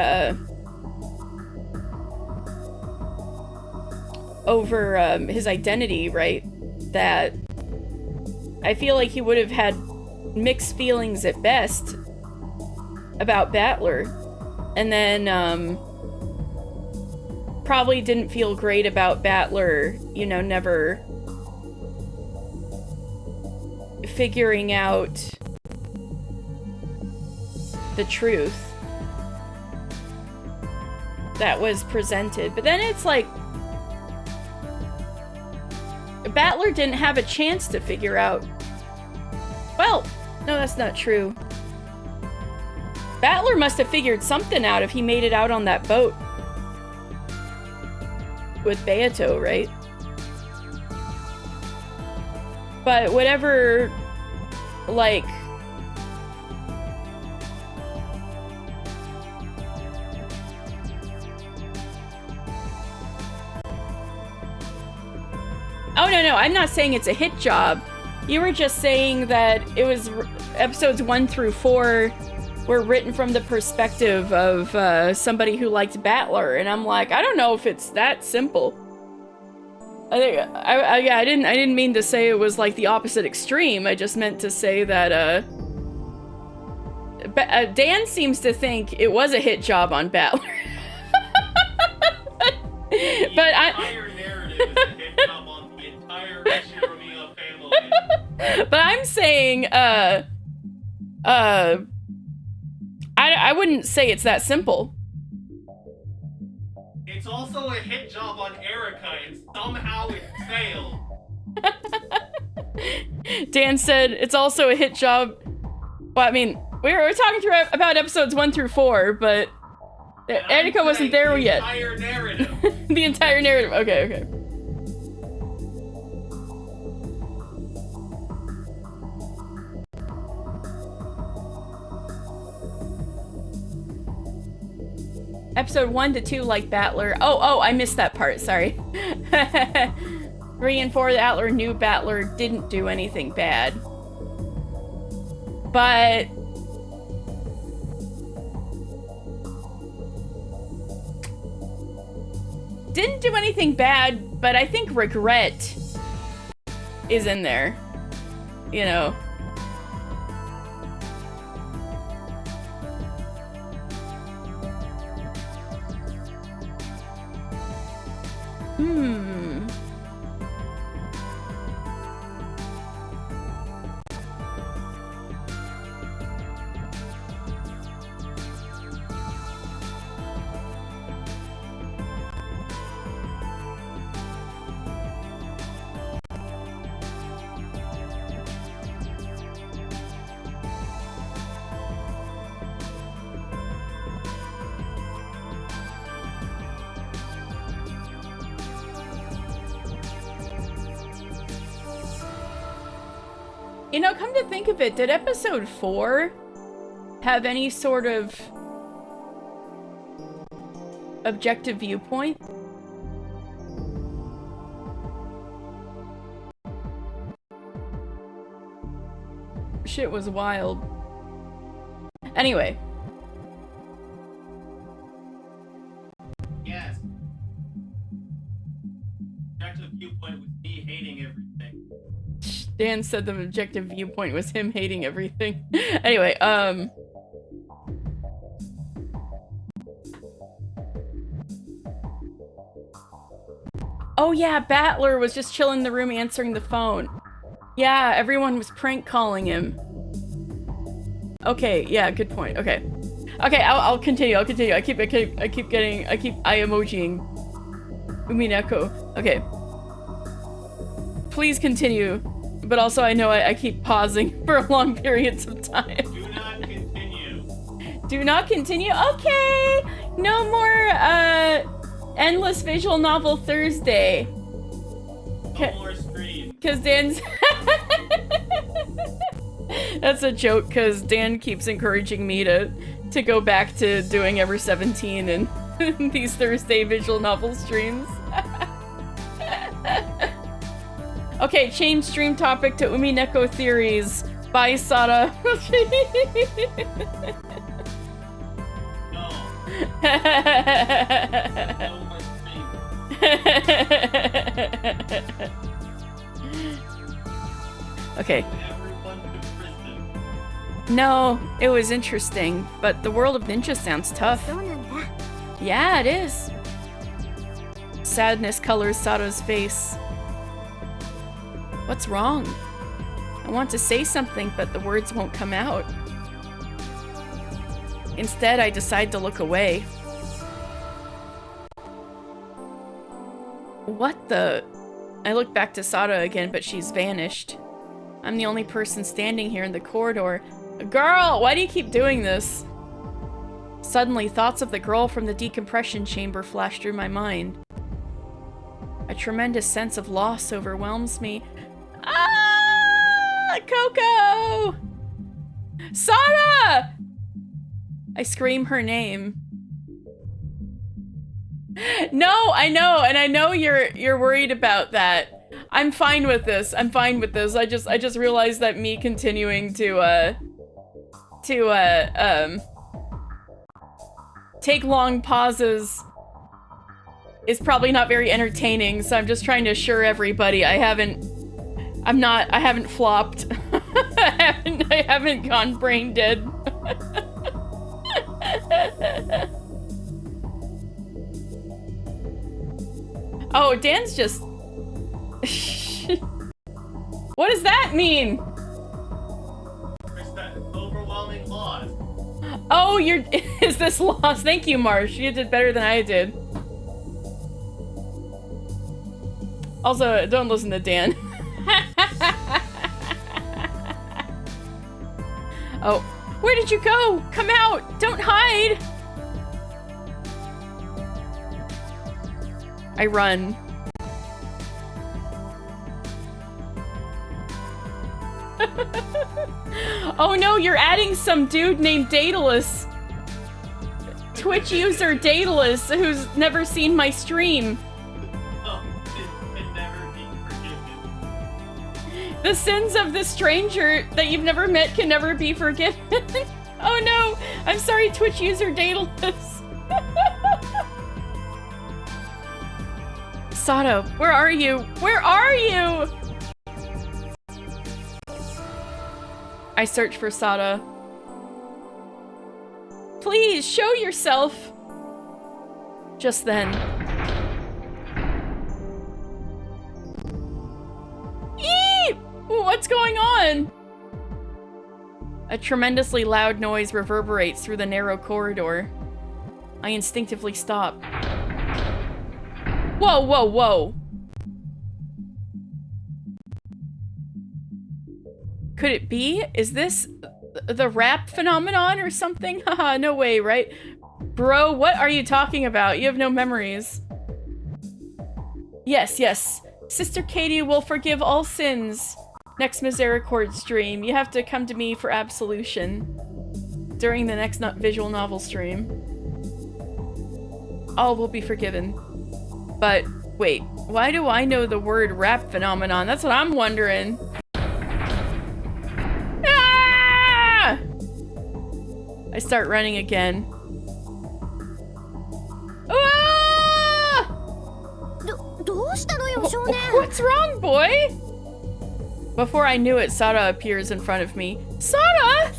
his identity, right? That I feel like he would have had mixed feelings at best about Battler, and then probably didn't feel great about Battler, you know, never figuring out the truth that was presented. But then it's like Battler didn't have a chance to figure out. Well, no, that's not true. Battler must have figured something out if he made it out on that boat with Beato, right? But whatever, like, oh, no, I'm not saying it's a hit job. You were just saying that it was episodes 1 through 4 were written from the perspective of somebody who liked Battler, and I'm like, I don't know if it's that simple. I think I didn't mean to say it was like the opposite extreme. I just meant to say that Dan seems to think it was a hit job on Battler. The But entire narrative is a hit job on the entire Shiromiya family. But I'm saying, I wouldn't say it's that simple. It's also a hit job on Erica, and somehow it failed. Dan said it's also a hit job. Well, I mean, we were talking about episodes 1 through 4, but Erica wasn't there yet. The entire narrative. The entire narrative. Okay. Episode 1 to 2, like Battler. Oh, I missed that part. Sorry. 3 and 4, the Battler knew Battler didn't do anything bad. But didn't do anything bad, but I think regret is in there. You know. Hmm. You know, come to think of it, did episode 4 have any sort of objective viewpoint? Shit was wild. Anyway. Yes. Objective viewpoint was me hating everything. Dan said the objective viewpoint was him hating everything. Anyway, oh yeah, Battler was just chilling in the room answering the phone. Yeah, everyone was prank calling him. Okay, yeah, good point. Okay. Okay, I'll continue. I keep emojiing Umineko. Okay. Please continue. But also I know I keep pausing for long periods of time. Do not continue. Do not continue? Okay! No more, endless visual novel Thursday. No more stream. Cause Dan's... That's a joke, cause Dan keeps encouraging me to go back to doing Ever17 and these Thursday visual novel streams. Okay, change stream topic to Umineko theories. Bye, Sada. No. No more stream. Okay. Everyone to prison. No, it was interesting, but the world of ninja sounds tough. そうなんだ。 Yeah, it is. Sadness colors Sato's face. What's wrong? I want to say something, but the words won't come out. Instead, I decide to look away. What the? I look back to Sato again, but she's vanished. I'm the only person standing here in the corridor. Girl, why do you keep doing this? Suddenly, thoughts of the girl from the decompression chamber flash through my mind. A tremendous sense of loss overwhelms me. Ah! Coco! Sada! I scream her name. No, I know, and I know you're worried about that. I'm fine with this. I'm fine with this. I just realized that me continuing to take long pauses is probably not very entertaining, so I'm just trying to assure everybody I haven't flopped. I haven't gone brain dead. Oh, Dan's just... What does that mean? There's that overwhelming loss. Oh, is this loss? Thank you, Marsh. You did better than I did. Also, don't listen to Dan. Oh, where did you go? Come out! Don't hide! I run. Oh no, you're adding some dude named Daedalus. Twitch user Daedalus, who's never seen my stream. Oh, it can never be forgiven. The sins of the stranger that you've never met can never be forgiven. Oh no, I'm sorry, Twitch user Daedalus. Sato, where are you? Where are you? I search for Sada. Please, show yourself! Just then. What's going on? A tremendously loud noise reverberates through the narrow corridor. I instinctively stop. Whoa, whoa, whoa. Could it be? Is this the rap phenomenon or something? Haha, no way, right? Bro, what are you talking about? You have no memories. Yes, yes. Sister Katie will forgive all sins. Next Misericord stream. You have to come to me for absolution. During the next visual novel stream. All will be forgiven. But, wait. Why do I know the word rap phenomenon? That's what I'm wondering. Ah! I start running again. Ah! What's wrong, boy? Before I knew it, Sara appears in front of me. Sara!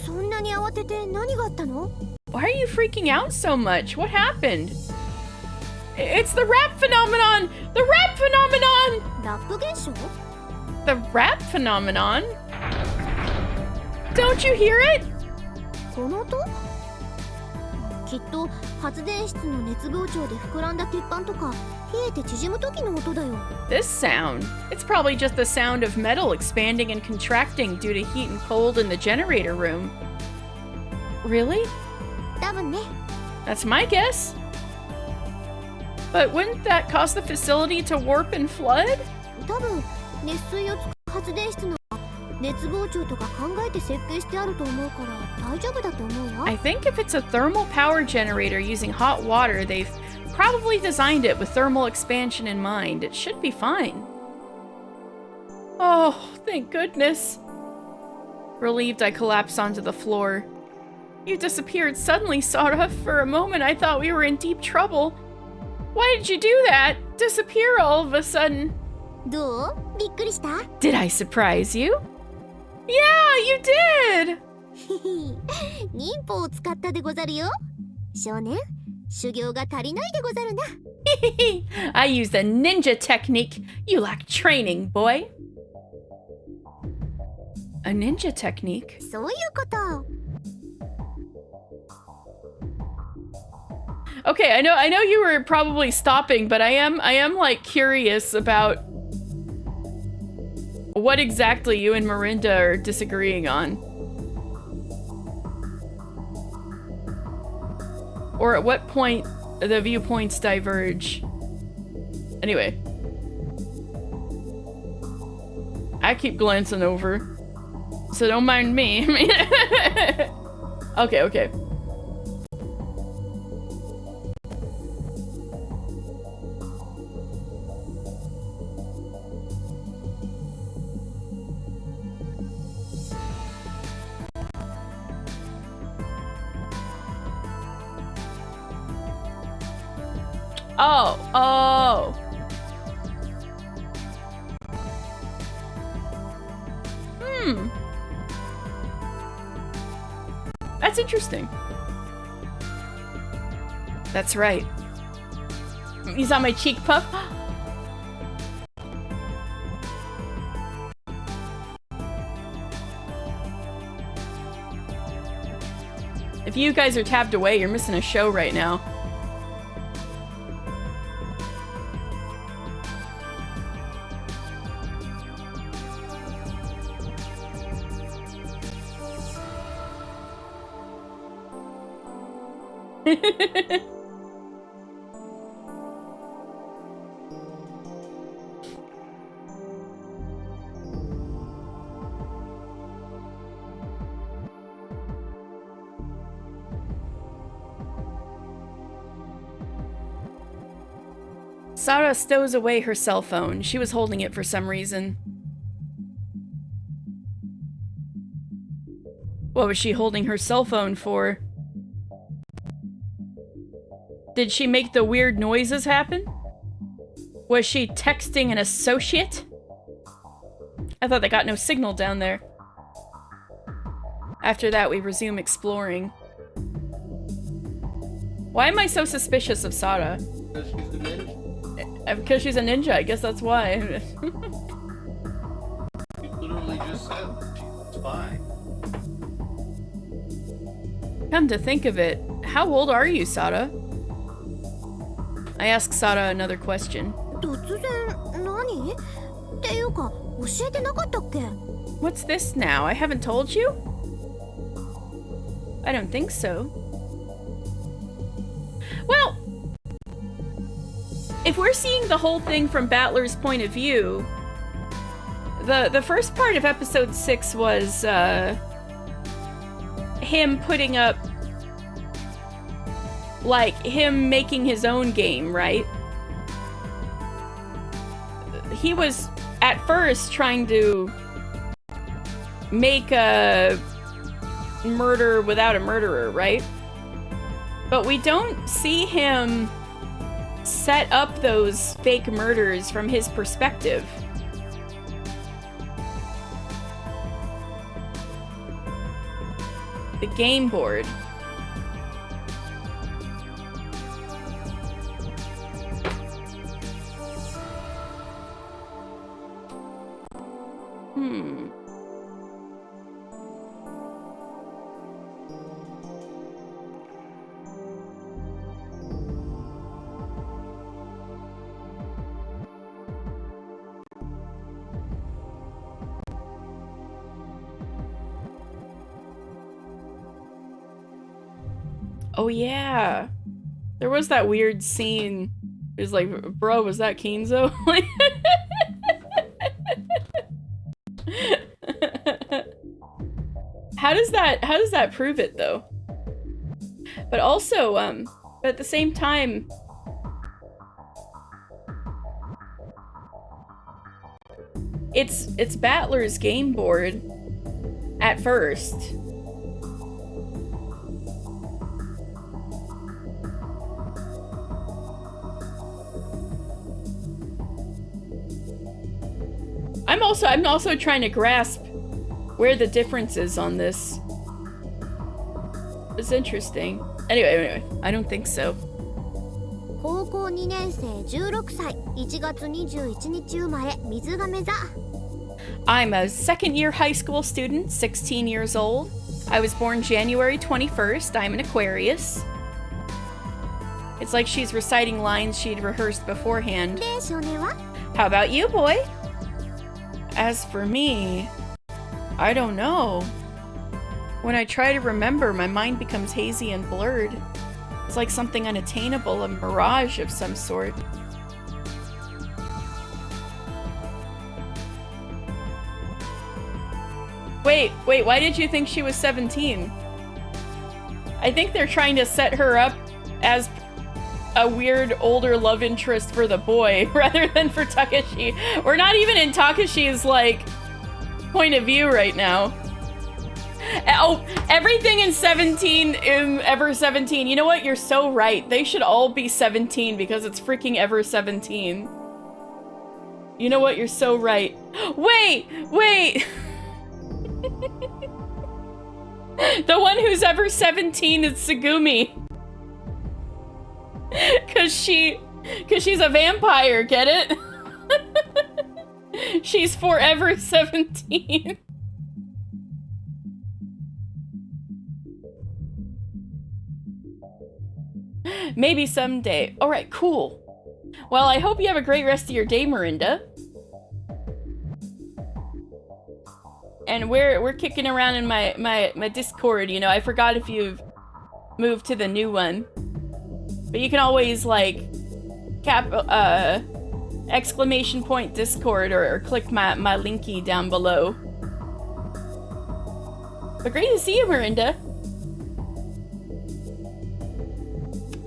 Why are you freaking out so much? What happened? It's the rap phenomenon! The rap phenomenon! The rap phenomenon? Don't you hear it? This sound? It's probably just the sound of metal expanding and contracting due to heat and cold in the generator room. Really? That's my guess. But wouldn't that cause the facility to warp and flood? I think if it's a thermal power generator using hot water, they've probably designed it with thermal expansion in mind. It should be fine. Oh, thank goodness. Relieved, I collapse onto the floor. You disappeared suddenly, Sara. For a moment, I thought we were in deep trouble. Why did you do that? Disappear all of a sudden. Did I surprise you? Yeah, you did! I used a ninja technique. You lack training, boy. A ninja technique? Okay, I know you were probably stopping, but I am like curious about what exactly you and Mirinda are disagreeing on. Or at what point the viewpoints diverge. Anyway. I keep glancing over. So don't mind me. Okay, okay. Oh. That's interesting. That's right. You saw my cheek puff? If you guys are tabbed away, you're missing a show right now. Sara stows away her cell phone. She was holding it for some reason. What was she holding her cell phone for? Did she make the weird noises happen? Was she texting an associate? I thought they got no signal down there. After that, we resume exploring. Why am I so suspicious of Sara? Because she's a ninja. Because she's a ninja, I guess that's why. You literally just by. Come to think of it, how old are you, Sada? I asked Sada another question. 突然何っていうか教えてなかったっけ What's this now? I haven't told you? I don't think so. Well, if we're seeing the whole thing from Battler's point of view, the first part of episode 6 was him putting up, like, him making his own game, right? He was at first trying to make a murder without a murderer, right? But we don't see him set up those fake murders from his perspective. The game board. Oh yeah, there was that weird scene. It was like, bro, was that Kenzo? How does that prove it though? But also, but at the same time, it's Battler's game board at first. I'm also trying to grasp where the difference is on this. It's interesting. Anyway, I don't think so. 高校2年生16歳1月21日生まれ水亀座 I'm a second-year high school student, 16 years old. I was born January 21st. I'm an Aquarius. It's like she's reciting lines she'd rehearsed beforehand. で少年は How about you, boy? As for me, I don't know. When I try to remember, my mind becomes hazy and blurred. It's like something unattainable, a mirage of some sort. Wait, why did you think she was 17? I think they're trying to set her up as a weird older love interest for the boy rather than for Takashi. We're not even in Takashi's, like, point of view right now. Oh, everything in 17 in Ever17. You know what? You're so right. They should all be 17 because it's freaking Ever17. You know what? You're so right. Wait! The one who's Ever17 is Tsugumi. Cause she's a vampire, get it? She's forever 17. Maybe someday. Alright, cool. Well, I hope you have a great rest of your day, Marinda. And we're kicking around in my Discord, you know. I forgot if you've moved to the new one. But you can always, like, exclamation point Discord or click my linky down below. But great to see you, Marinda.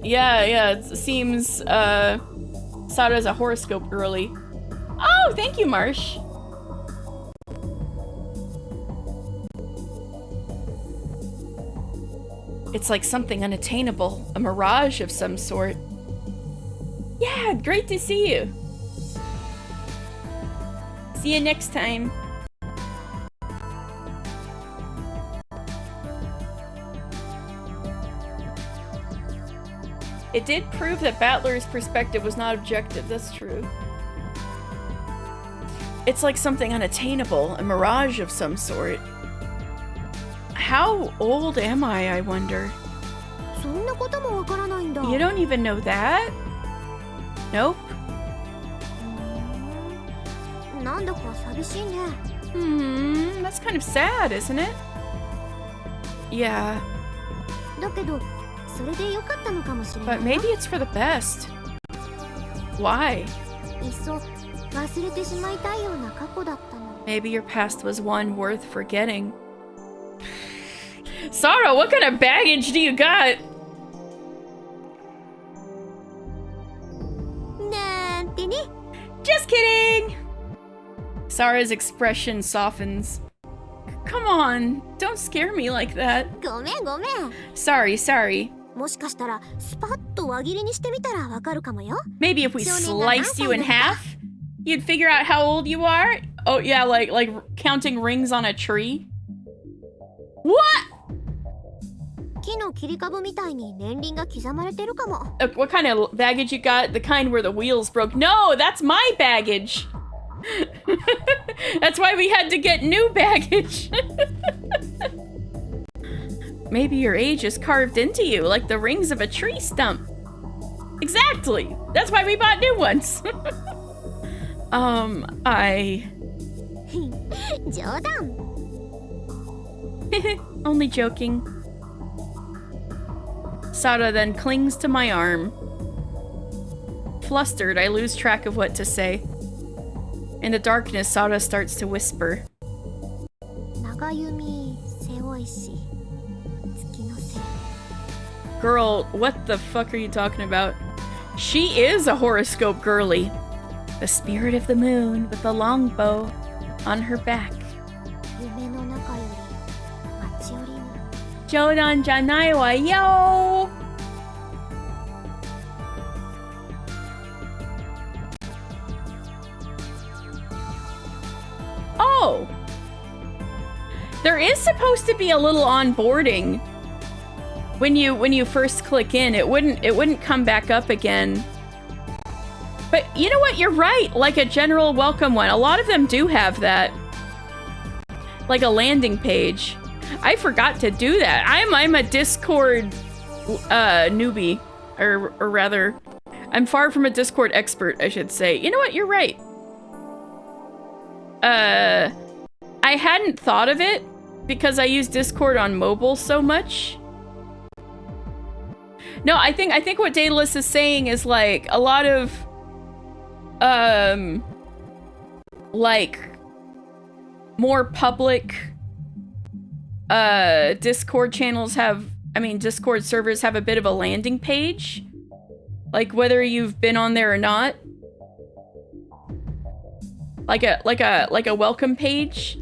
Yeah, it seems, Sada's a horoscope girly. Oh, thank you, Marsh. It's like something unattainable, a mirage of some sort. Yeah, great to see you. See you next time. It did prove that Battler's perspective was not objective, that's true. It's like something unattainable, a mirage of some sort. How old am I wonder? そんなこともわからないんだ。 You don't even know that? Nope. なんだか寂しいね。That's kind of sad, isn't it? Yeah, だけどそれで良かったのかもしれない but maybe it's for the best. Why? いっそ忘れてしまいたいような過去だったの。 Maybe your past was one worth forgetting. Sarah, what kind of baggage do you got? なんてね。 Just kidding! Sarah's expression softens. Come on, don't scare me like that. ごめんごめん。 Sorry, sorry. もしかしたらスパッと輪切りにしてみたらわかるかもよ。 Maybe if we sliced you in half, you'd figure out how old you are? Oh yeah, like counting rings on a tree? What? 木の切り株みたいに年輪が刻まれてるかも。 What kind of baggage you got? The kind where the wheels broke? No, that's my baggage. That's why we had to get new baggage. Maybe your age is carved into you like the rings of a tree stump. Exactly. That's why we bought new ones. I... 冗談。 Only joking. Sada then clings to my arm. Flustered, I lose track of what to say. In the darkness, Sada starts to whisper. 長弓背負いし月のせい。 Girl, what the fuck are you talking about? She is a horoscope girly. The spirit of the moon with the longbow on her back. 夢の中より街寄りの。 Jodan janai wa yo! Oh! There is supposed to be a little onboarding. When you first click in, it wouldn't come back up again. But you know what? You're right. Like a general welcome one. A lot of them do have that. Like a landing page. I forgot to do that. I'm a Discord newbie, or rather, I'm far from a Discord expert, I should say. You know what? You're right. I hadn't thought of it because I use Discord on mobile so much. No, I think what Daedalus is saying is like a lot of like more public Discord channels have, I mean Discord servers have a bit of a landing page, like whether you've been on there or not, like a welcome page.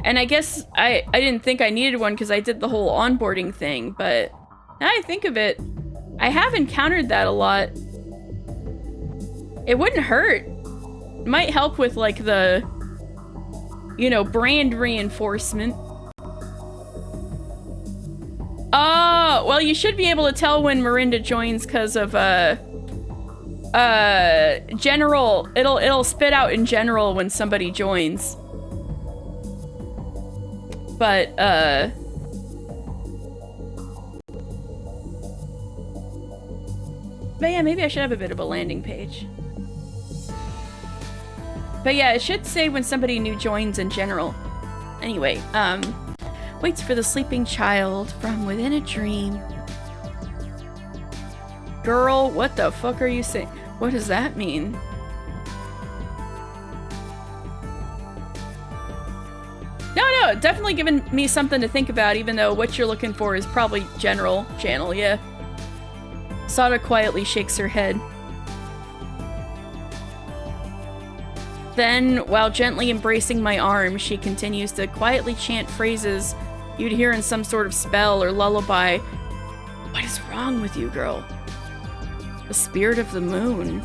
And I guess I didn't think I needed one because I did the whole onboarding thing, but now I think of it, I have encountered that a lot. It wouldn't hurt. It might help with like the, you know, brand reinforcement. Well, you should be able to tell when Mirinda joins because of general, it'll spit out in general when somebody joins. But yeah, maybe I should have a bit of a landing page. But yeah, it should say when somebody new joins in general. Anyway, waits for the sleeping child from within a dream. Girl, what the fuck are you saying? What does that mean? No, definitely giving me something to think about, even though what you're looking for is probably general channel, yeah. Sada quietly shakes her head. Then, while gently embracing my arm, she continues to quietly chant phrases you'd hear in some sort of spell or lullaby. What is wrong with you, girl? The spirit of the moon.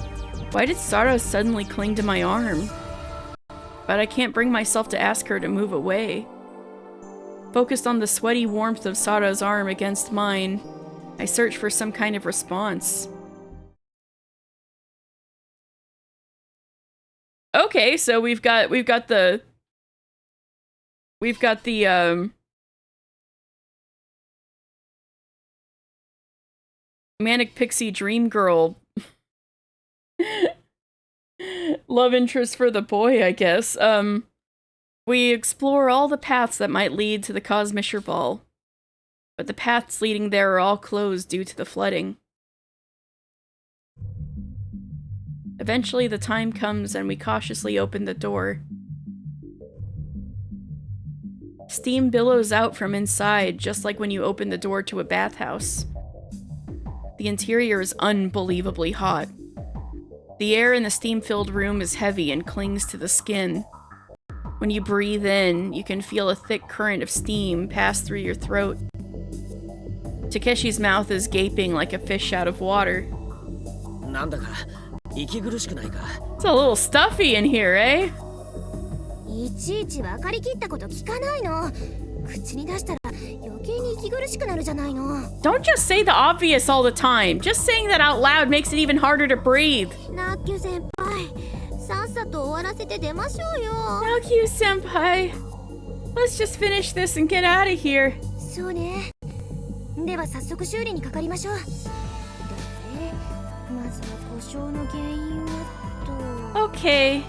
Why did Sada suddenly cling to my arm? But I can't bring myself to ask her to move away. Focused on the sweaty warmth of Sada's arm against mine, I search for some kind of response. Okay, so we've got the we've got the Manic Pixie Dream Girl love interest for the boy, I guess. We explore all the paths that might lead to the Cosmisher Ball, but the paths leading there are all closed due to the flooding. Eventually, the time comes and we cautiously open the door. Steam billows out from inside, just like when you open the door to a bathhouse. The interior is unbelievably hot. The air in the steam-filled room is heavy and clings to the skin. When you breathe in, you can feel a thick current of steam pass through your throat. Takeshi's mouth is gaping like a fish out of water. It's a little stuffy in here, eh? Don't just say the obvious all the time. Just saying that out loud makes it even harder to breathe. Naokyu-senpai, let's just finish this and get out of here. Okay,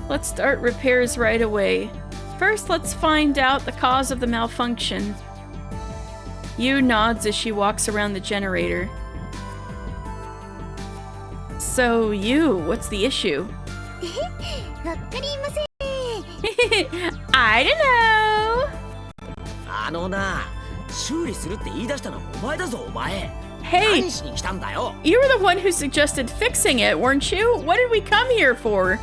let's start repairs right away. First, let's find out the cause of the malfunction. Yu nods as she walks around the generator. So, Yu, what's the issue? I don't know. Hey, you were the one who suggested fixing it, weren't you? What did we come here for?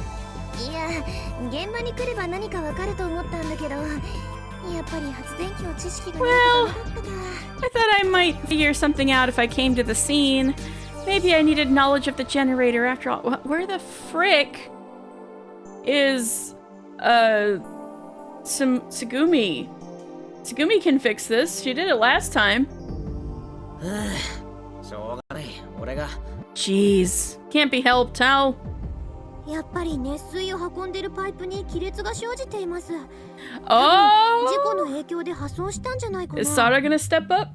Well, I thought I might figure something out if I came to the scene. Maybe I needed knowledge of the generator after all. Where the frick is, Tsugumi? Tsugumi can fix this. She did it last time. Jeez. Can't be helped, Tal. Oh! Is Sara gonna step up?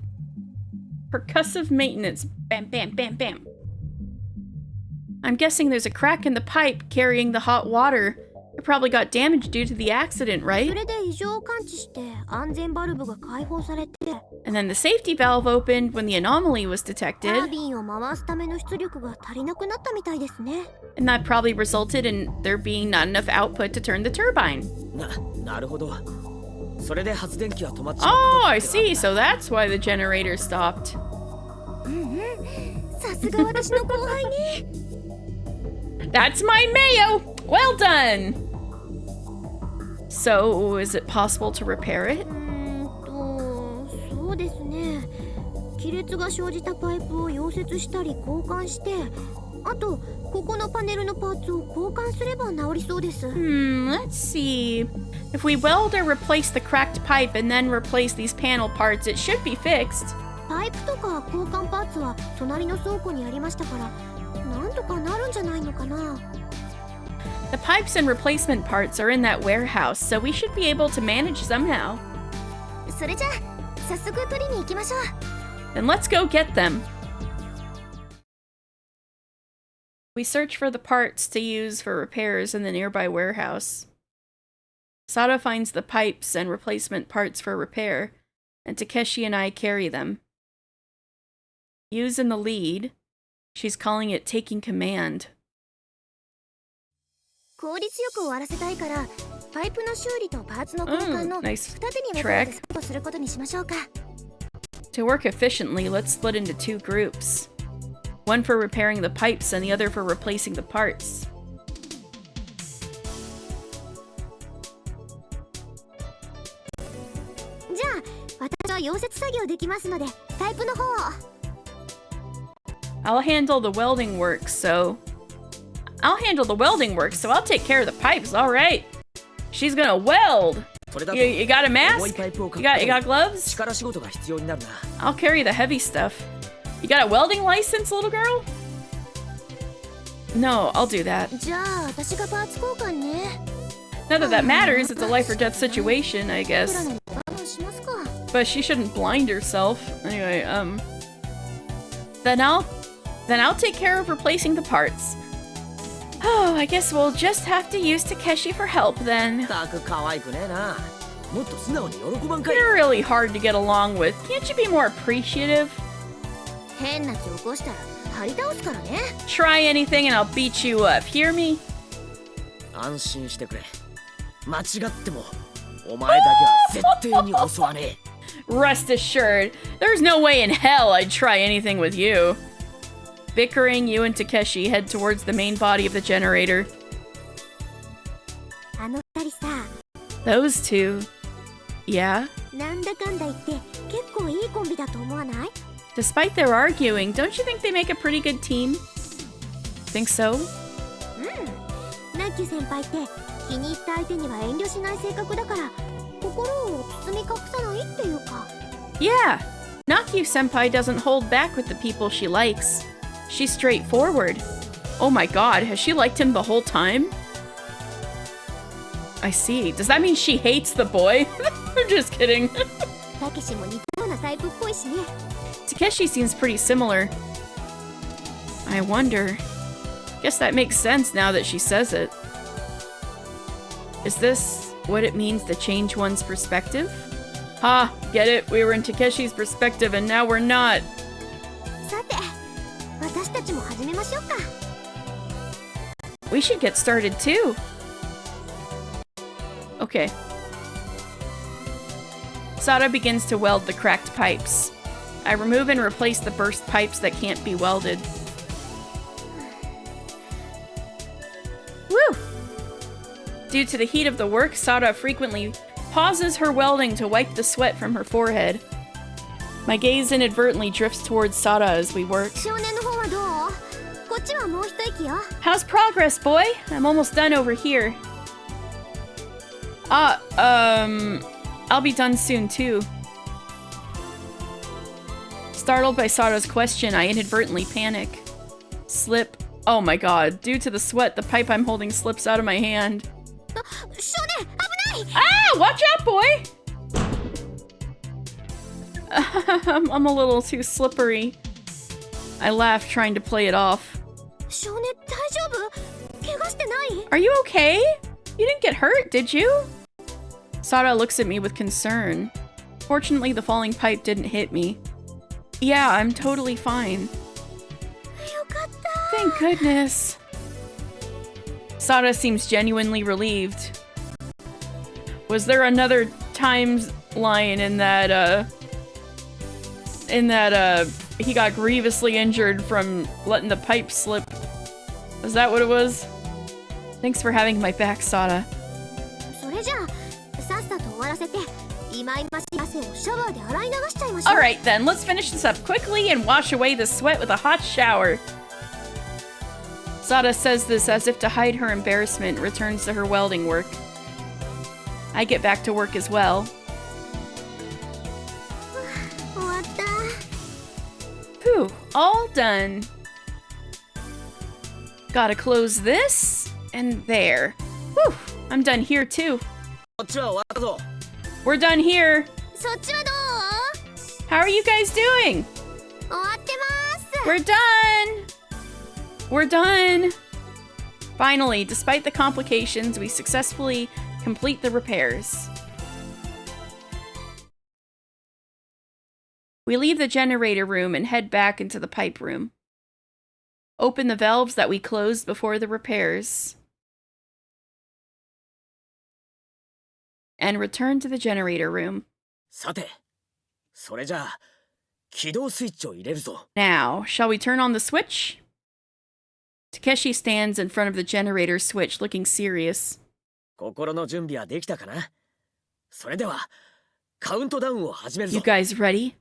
Percussive maintenance. Bam, bam, bam, bam. I'm guessing there's a crack in the pipe carrying the hot water. It probably got damaged due to the accident, right? And then the safety valve opened when the anomaly was detected. And that probably resulted in there being not enough output to turn the turbine. Oh, I see. So that's why the generator stopped. That's my mayo! Well done! So, is it possible to repair it? Let's see. If we weld or replace the cracked pipe and then replace these panel parts, it should be fixed. The pipes and replacement parts are in that warehouse, so we should be able to manage somehow. Then let's go get them. We search for the parts to use for repairs in the nearby warehouse. Sada finds the pipes and replacement parts for repair, and Takeshi and I carry them. Yu's in the lead. She's calling it taking command. Nice track. To work efficiently, let's split into two groups. One for repairing the pipes and the other for replacing the parts. I'll handle the welding work, so I'll take care of the pipes, alright. She's gonna weld. You got a mask? You got gloves? I'll carry the heavy stuff. You got a welding license, little girl? No, I'll do that. Not that that matters, it's a life or death situation, I 僕ら guess. のに我慢しますか。 But she shouldn't blind herself. Anyway, Then I'll take care of replacing the parts. Oh, I guess we'll just have to use Takeshi for help then. たく可愛くねえな。もっと素直に喜ばんかい。 You're really hard to get along with. Can't you be more appreciative? 変な気起こしたら張り倒すからね。 Try anything and I'll beat you up. Hear me? 安心してくれ。間違ってもお前だけは絶対に襲わねえ。 Rest assured, there's no way in hell I'd try anything with you. Bickering, you and Takeshi head towards the main body of the generator. あの二人さ、 Those two. Yeah? なんだかんだ言って結構いいコンビだと思わない？ Despite their arguing, don't you think they make a pretty good team? Think so? ナッキュ先輩って気に入った相手には遠慮しない性格だから心を包み隠さないっていうか。 Yeah. Nakyu-senpai doesn't hold back with the people she likes. She's straightforward. Oh my god, has she liked him the whole time? I see. Does that mean she hates the boy? I'm just kidding. たけしも似たようなタイプっぽいしね。 Takeshi seems pretty similar. I wonder. Guess that makes sense now that she says it. Is this what it means to change one's perspective? Ha, get it? We were in Takeshi's perspective and now we're not. さて、私たちも始めましょうか。 We should get started too. Okay. Sada begins to weld the cracked pipes. I remove and replace the burst pipes that can't be welded. Woo! Due to the heat of the work, Sada frequently pauses her welding to wipe the sweat from her forehead. My gaze inadvertently drifts towards Sada as we work. 少年の方はどう？こっちはもう一息よ。 How's progress, boy? I'm almost done over here. I'll be done soon too. Startled by Sada's question, I inadvertently panic. Slip. Oh my god. Due to the sweat, the pipe I'm holding slips out of my hand. 少年、危ない！ Ah! Watch out, boy! I'm a little too slippery. I laugh, trying to play it off. 少年、大丈夫？怪我してない？ Are you okay? You didn't get hurt, did you? Sada looks at me with concern. Fortunately, the falling pipe didn't hit me. Yeah, I'm totally fine. よかった。 Thank goodness. Sada seems genuinely relieved. Was there another timeline in that he got grievously injured from letting the pipe slip? Is that what it was? Thanks for having my back, Sada. それじゃあ、さっさと終わらせて、いまいましい汗をシャワーで洗い流しちゃいましょう。 Alright then, let's finish this up quickly and wash away the sweat with a hot shower. Sada says this as if to hide her embarrassment, returns to her welding work. I get back to work as well. 終わった。 Phew, all done. Gotta close this, and there. Whew, I'm done here too. こっちは終わったぞ。 We're done here. そっちはどう？ How are you guys doing? 終わってます。 We're done! We're done! Finally, despite the complications, we successfully complete the repairs. We leave the generator room and head back into the pipe room. Open the valves that we closed before the repairs. And return to the generator room. さて、それじゃあ起動スイッチを入れるぞ。 Now, shall we turn on the switch? Takeshi stands in front of the generator switch, looking serious. 心の準備はできたかな？それではカウントダウンを始めるぞ。 You guys ready?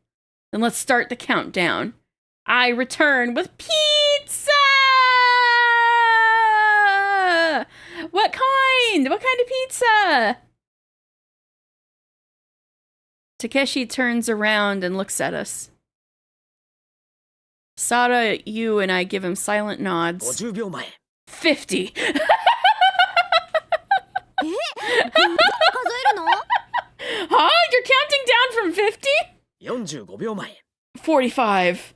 Then let's start the countdown. I return with pizza! What kind? What kind of pizza? Takeshi turns around and looks at us. Sada, you and I give him silent nods. 50秒前。 50. 数えるの？ Huh? You're counting down from 50? 45秒前 45.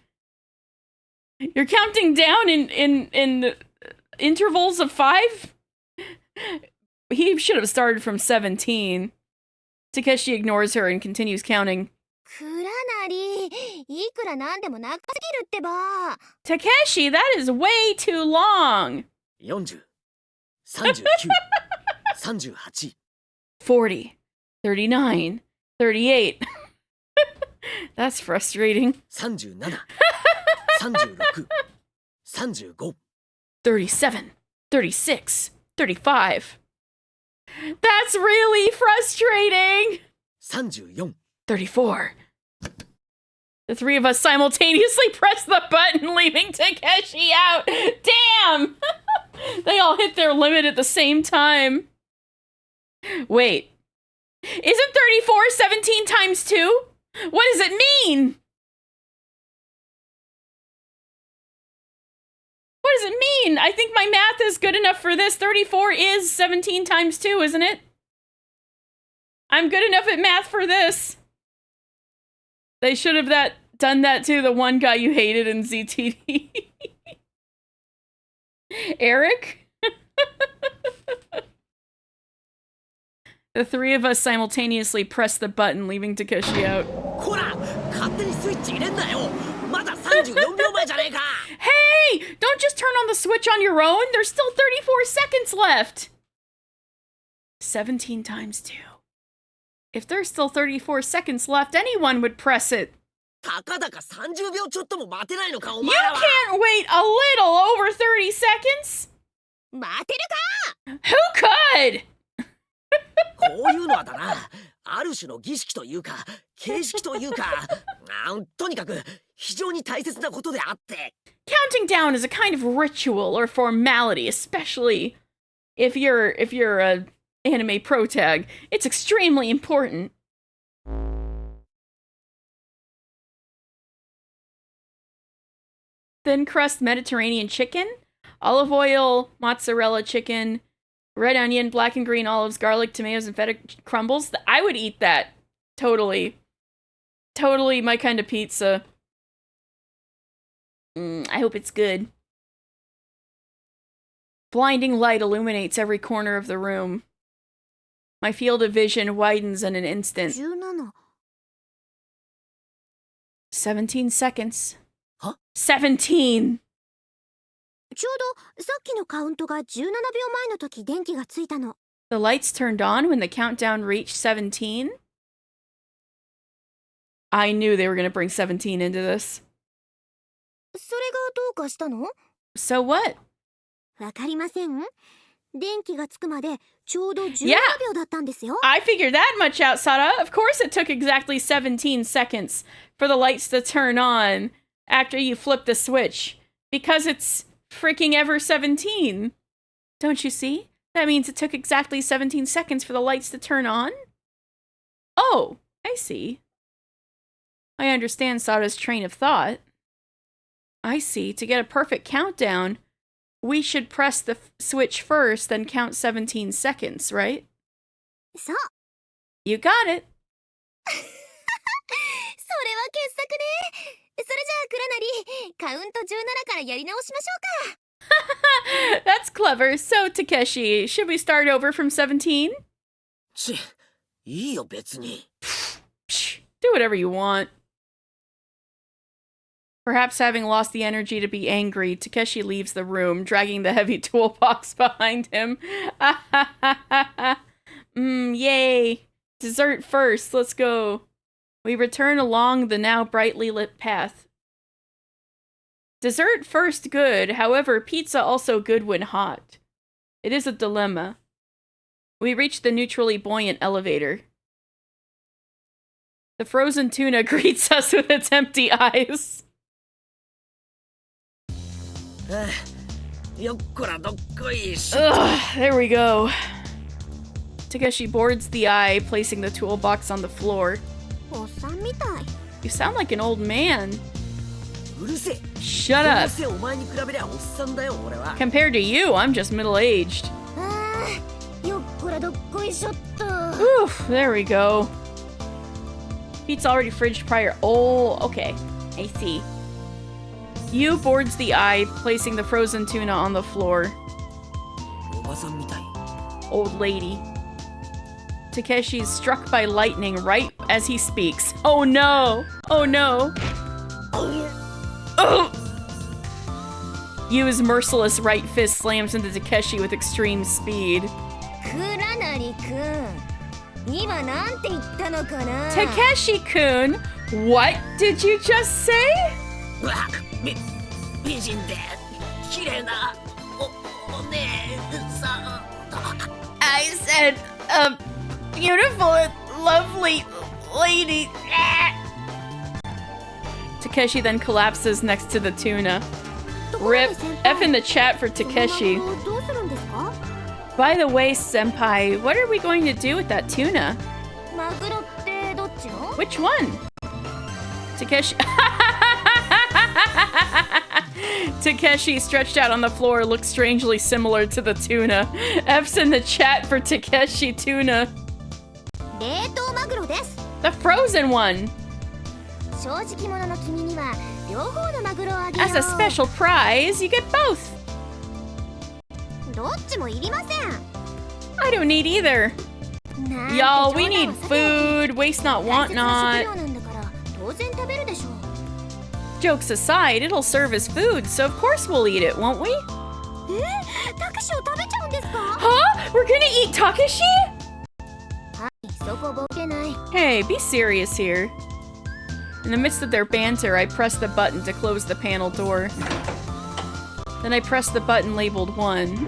You're counting down in intervals of 5? He should have started from 17. Takeshi ignores her and continues counting. くらなり、いくらなんでも長すぎるってば。 Takeshi, that is way too long. 40 39 38 40, 39, 38. That's frustrating. 37 36 35 37, 36, 35. That's really frustrating. 34 34. The three of us simultaneously press the button, leaving Takeshi out. Damn! They all hit their limit at the same time. Wait. Isn't 34 17 times 2? What does it mean? What does it mean? I think my math is good enough for this. 34 is 17 times 2, isn't it? I'm good enough at math for this. They should have done that to the one guy you hated in ZTD. Eric? The three of us simultaneously press the button, leaving Takeshi out. こら勝手にスイッチ入れんなよまだ34秒前じゃねえか Hey! Don't just turn on the switch on your own. There's still 34 seconds left. 17 times 2. If there's still 34 seconds left, anyone would press it. たかだか30秒ちょっとも待てないのかお You 前らは can't wait a little over 30 seconds? 待てるか？ Who could? こういうのはだなある種の儀式というか形式というかとにかく非常に大切なことであって Counting down is a kind of ritual or formality, especially if you're a anime protag. It's extremely important. Thin crust Mediterranean chicken, olive oil, mozzarella chicken, red onion, black and green olives, garlic, tomatoes, and feta crumbles. I would eat that. Totally. Totally my kind of pizza. I hope it's good. Blinding light illuminates every corner of the room. My field of vision widens in an instant. 17。 17 seconds. Huh? 17! ちょうどさっきのカウントが17秒前の時電気がついたの。 The lights turned on when the countdown reached 17? I knew they were going to bring 17 into this. それがどうかしたの？ So what? わかりません。電気がつくまでちょうど17 Yeah. 秒だったんですよ。 I figured that much out, Sara. Of course it took exactly 17 seconds for the lights to turn on after you flip the switch. Because it's freaking Ever17. Don't you see? That means it took exactly 17 seconds for the lights to turn on? Oh, I see. I understand Sara's train of thought. I see. To get a perfect countdown, we should press the switch first, then count 17 seconds, right? そう。 You got it. それは傑作ね。それじゃあクラナリ、カウント17からやり直しましょうか。 That's clever. So, Takeshi, should we start over from 17? ちいいよ別に Psh, do whatever you want. Perhaps having lost the energy to be angry, Takeshi leaves the room, dragging the heavy toolbox behind him. Yay. Dessert first. Let's go. We return along the now brightly lit path. Dessert first good, however, pizza also good when hot. It is a dilemma. We reach the neutrally buoyant elevator. The frozen tuna greets us with its empty eyes. よっこらどっこいし Ugh, there we go. Takeshi boards the eye, placing the toolbox on the floor. おっさんみたい。 You sound like an old man. うるせえ Shut どう up. せお前に比べりゃおっさんだよ俺は Compared to you, I'm just middle-aged. よっこららどっこいしょっと。 Oof, there we go. Meat's already fridged prior. Oh, okay. I see. Yu boards the eye, placing the frozen tuna on the floor. おばさんみたい。 Old lady. Takeshi's struck by lightning right as he speaks. Oh no! Oh no! Oh! Yu's merciless right fist slams into Takeshi with extreme speed. クラナリくん、今なんて言ったのかな。 Takeshi-kun, what did you just say? うわ、美人で綺麗なお姉さん。 I said, a beautiful and lovely lady. Takeshi then collapses next to the tuna. Rip. F in the chat for Takeshi. どうするんですか？ By the way, senpai, what are we going to do with that tuna? マグロってどっちの？ Which one? Takeshi. Takeshi, stretched out on the floor, looks strangely similar to the tuna. F's in the chat for Takeshi tuna. 冷凍マグロです。 The frozen one. 正直者の君には両方のマグロをあげよう。 As a special prize, you get both. どっちもいりません。 I don't need either. なんて Y'all, we 冗談 need はさておき food. Waste not, 大 want 切な not. 食料なんだから当然食べるでしょう。 Jokes aside, it'll serve as food, so of course we'll eat it, won't we? タケシを食べちゃうんですか？ Huh? We're gonna eat Takeshi? はい、そこボケない。 Hey, be serious here. In the midst of their banter, I press the button to close the panel door. Then I press the button labeled 1.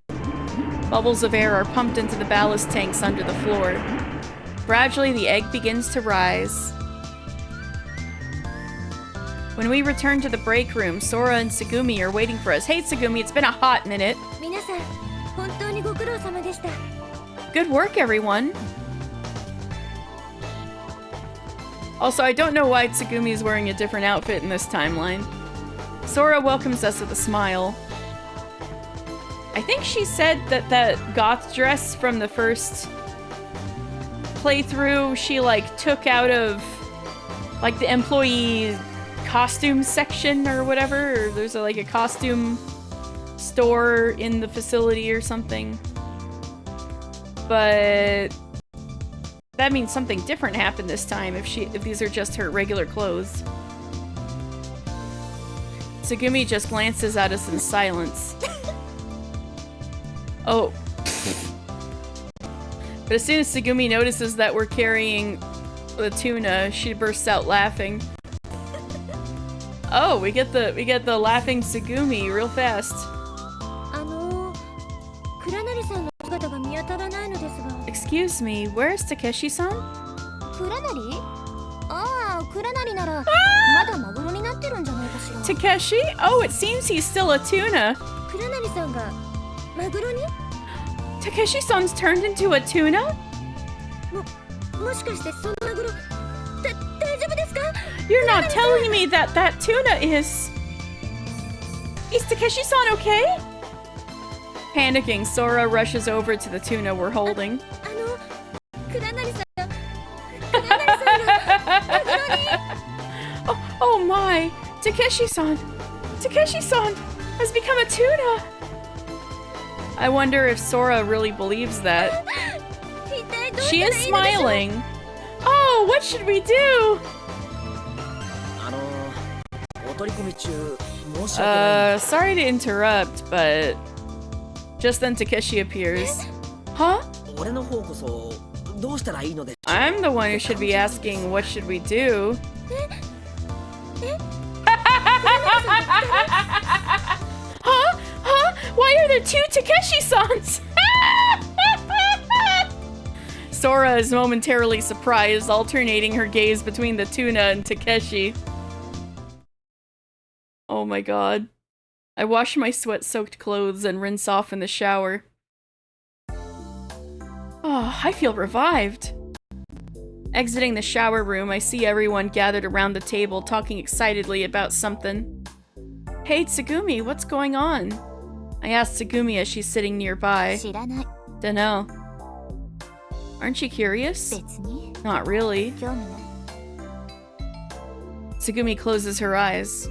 Bubbles of air are pumped into the ballast tanks under the floor. Gradually, the egg begins to rise. When we return to the break room, Sora and Tsugumi are waiting for us. Hey, Tsugumi, it's been a hot minute. 皆さん、本当にご苦労様でした。 Good work, everyone. Also, I don't know why Tsugumi is wearing a different outfit in this timeline. Sora welcomes us with a smile. I think she said that that goth dress from the first playthrough, she like took out of like the employee costume section or whatever, or there's like a costume store in the facility or something. But that means something different happened this time if these are just her regular clothes. Tsugumi just glances at us in silence. Oh. But as soon as Tsugumi notices that we're carrying the tuna, she bursts out laughing. Oh, we get the laughing Tsugumi real fast. クラナリさんの姿が見当たらないのですが。 Excuse me, where's Takeshi-san? クラナリ？ああ、クラナリならまだマグロになってるんじゃないかしら。 Takeshi? Oh, it seems he's still a tuna. クラナリさんがマグロに？ Takeshi-san's turned into a tuna? もしかしてそのマグロ大丈夫ですか？ You're not telling me that that tuna is... Is Takeshi-san okay? Panicking, Sora rushes over to the tuna we're holding. クラナリさんがマグロに。 Oh my! Takeshi-san! Takeshi-san has become a tuna! I wonder if Sora really believes that. 一体どう She したらいいの is でしょう？ smiling. Oh, what should we do? お取り込み中申し訳ない。 Sorry to interrupt, but just then Takeshi appears. Huh? 俺の方こそどうしたらいいのでしょう。 I'm the one who should be asking what should we do. Huh? Huh? Why are there two Takeshi-sans? Sora is momentarily surprised, alternating her gaze between the tuna and Takeshi. Oh my god. I wash my sweat-soaked clothes and rinse off in the shower. Oh, I feel revived. Exiting the shower room, I see everyone gathered around the table talking excitedly about something. Hey, Tsugumi, what's going on? I asked Tsugumi as she's sitting nearby. 知らない。 Dunno. Aren't you curious? 別に Not really. 興味ない。 Tsugumi closes her eyes.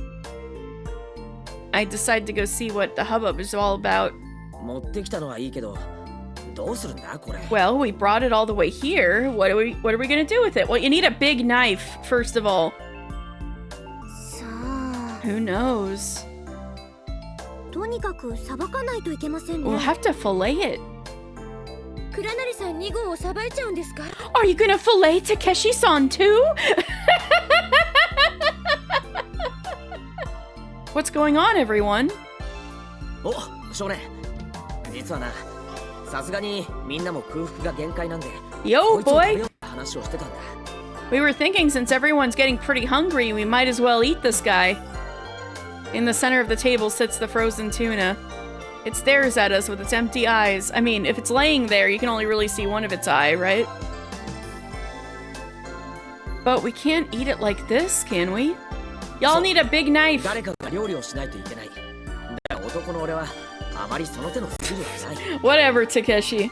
I decide to go see what the hubbub is all about. 持ってきたのはいいけど、どうするんだこれ。 Well, we brought it all the way here. What are we gonna do with it? Well, you need a big knife, first of all. さあ、 Who knows? とにかくさばかないといけませんね。 We'll have to fillet it. 倉成さん2号をさばいちゃうんですか？ Are you gonna fillet Takeshi-san too? What's going on, everyone? お、少年。実はな、さすがにみんなも空腹が限界なんで。 Yo, こいつを食べ boy! ようって話をしてたんだ。 We were thinking since everyone's getting pretty hungry, we might as well eat this guy. In the center of the table sits the frozen tuna. It stares at us with its empty eyes. I mean, if it's laying there, you can only really see one of its eye, right? But we can't eat it like this, can we? Y'all need a big knife. 誰かが料理をしないといけない。だが男の俺はあまりその手のスキルがない。 Whatever, Takeshi.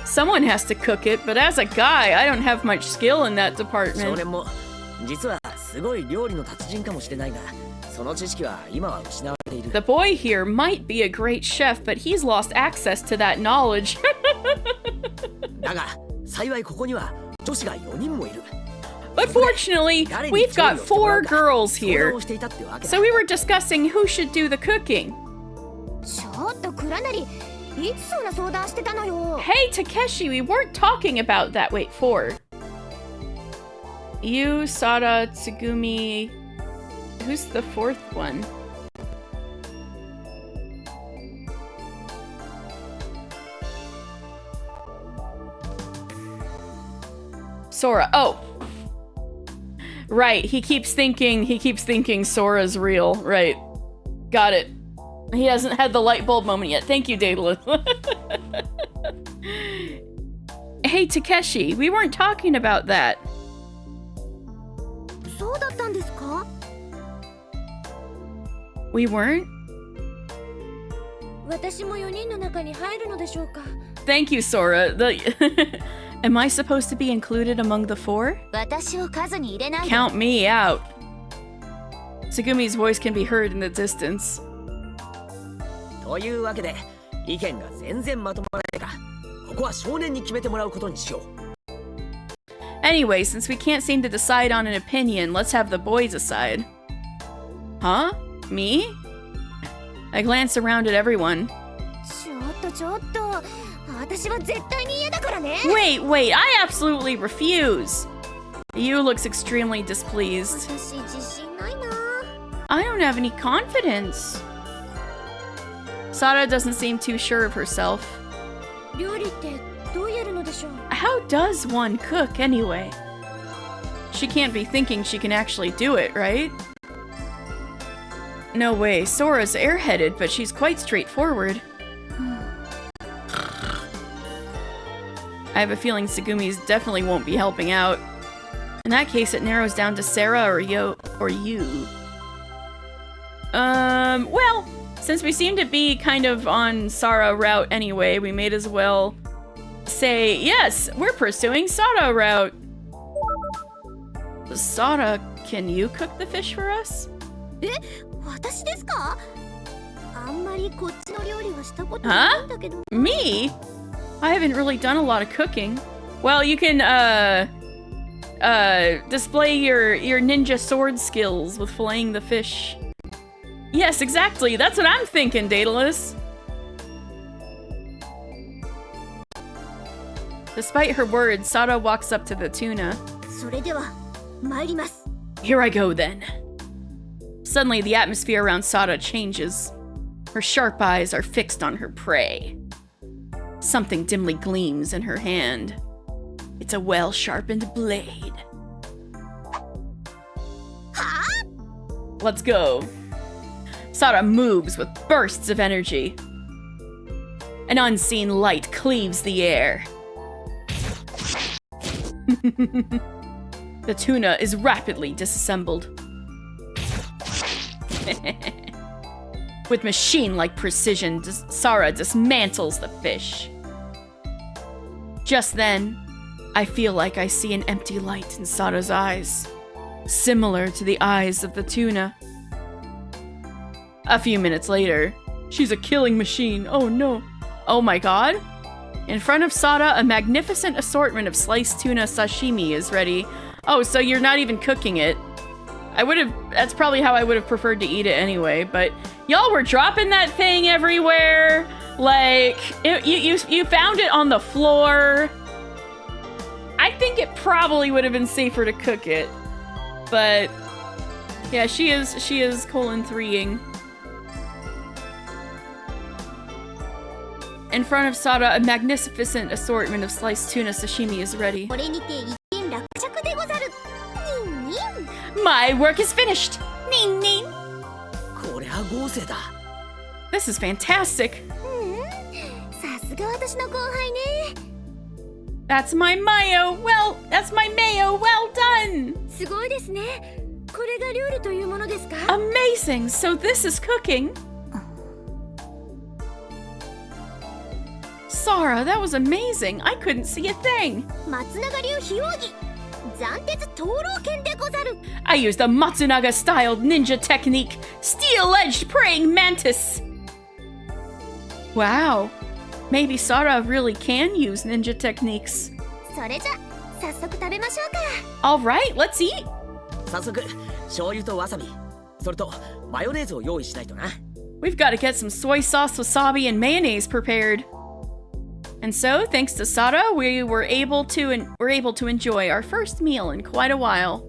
Someone has to cook it, but as a guy, I don't have much skill in that 少 department. 年も実はすごい料理の達人かもしれないが、その知識は今は失われている。 The boy here might be a great chef, but he's lost access to that knowledge. だが幸いここには女子が4人もいる。 But fortunately, we've got 4 girls 相談 here. をしていたってわけだ。 So we were discussing who should do the cooking. ちょっと倉成、いつそんな相談してたのよ。 Hey, Takeshi, we weren't talking about that. Wait, 4. You, Sada, Tsugumi. Who's the 4th one? Sora. Oh. Right, he keeps thinking Sora's real. Right. Got it. He hasn't had the light bulb moment yet. Thank you, Daedalus. Hey, Takeshi, we weren't talking about that. そうだったんですか？ We weren't? 私も4人の中に入るのでしょうか？ Thank you, Sora. Am I supposed to be included among the 4? 私を数に入れないで。 Count me out. Tsugumi's voice can be heard in the distance. というわけで意見が全然まとまらないが、ここは少年に決めてもらうことにしよう。 Anyway, since we can't seem to decide on an opinion, let's have the boys decide. Huh? Me? I glance around at everyone. ちょっと、私は絶対に嫌だからね。 Wait, I absolutely refuse. Yu looks extremely displeased. 私自信ないな。 I don't have any confidence. Sada doesn't seem too sure of herself. 料理ってどうやるのでしょう？ How does one cook anyway? She can't be thinking she can actually do it, right? No way, Sora's airheaded, but she's quite straightforward. I have a feeling Tsugumi's definitely won't be helping out. In that case, it narrows down to Sarah or you. Well, since we seem to be kind of on Sara route anyway, we may as well say, yes, we're pursuing Sara route. Sara, can you cook the fish for us? 私ですか？あんまりこっちの料理はしたことないんだけど。Me? I haven't really done a lot of cooking. Well, you can, display your ninja sword skills with filleting the fish. Yes, exactly. That's what I'm thinking, Daedalus. Despite her words, Sada walks up to the tuna. それでは参ります。 Here I go, then. Suddenly, the atmosphere around Sada changes. Her sharp eyes are fixed on her prey. Something dimly gleams in her hand. It's a well-sharpened blade. Let's go. Sada moves with bursts of energy. An unseen light cleaves the air. The tuna is rapidly disassembled. With machine-like precision, Sara dismantles the fish. Just then, I feel like I see an empty light in Sada's eyes, similar to the eyes of the tuna. A few minutes later, she's a killing machine. Oh no. Oh my god. In front of Sada, a magnificent assortment of sliced tuna sashimi is ready. Oh, so you're not even cooking it. That's probably how I would have preferred to eat it anyway, but y'all were dropping that thing everywhere. Like, you found it on the floor. I think it probably would have been safer to cook it. But yeah, she is colon 3ing. In front of Sada, a magnificent assortment of sliced tuna sashimi is ready. これにて一件落着でござる。ニンニン。 My work is finished! Ning ning! こりゃ豪勢だ。 This is fantastic! さすが私の後輩ね。 That's my mayo! That's my mayo! Well done! すごいですね。これが料理というものですか？ Amazing! So this is cooking? Sara, that was amazing! I couldn't see a thing! 松永流非奥義。斬鉄灯籠剣でござる。 I used the Matsunaga-styled ninja technique, steel-edged praying mantis! Wow. Maybe Sara really can use ninja techniques. それじゃ早速食べましょうか。 Alright, let's eat! 早速醤油とわさび、それとマヨネーズを用意しないとな。 We've got to get some soy sauce, wasabi, and mayonnaise prepared. And so, thanks to Sada, we were able to enjoy our first meal in quite a while.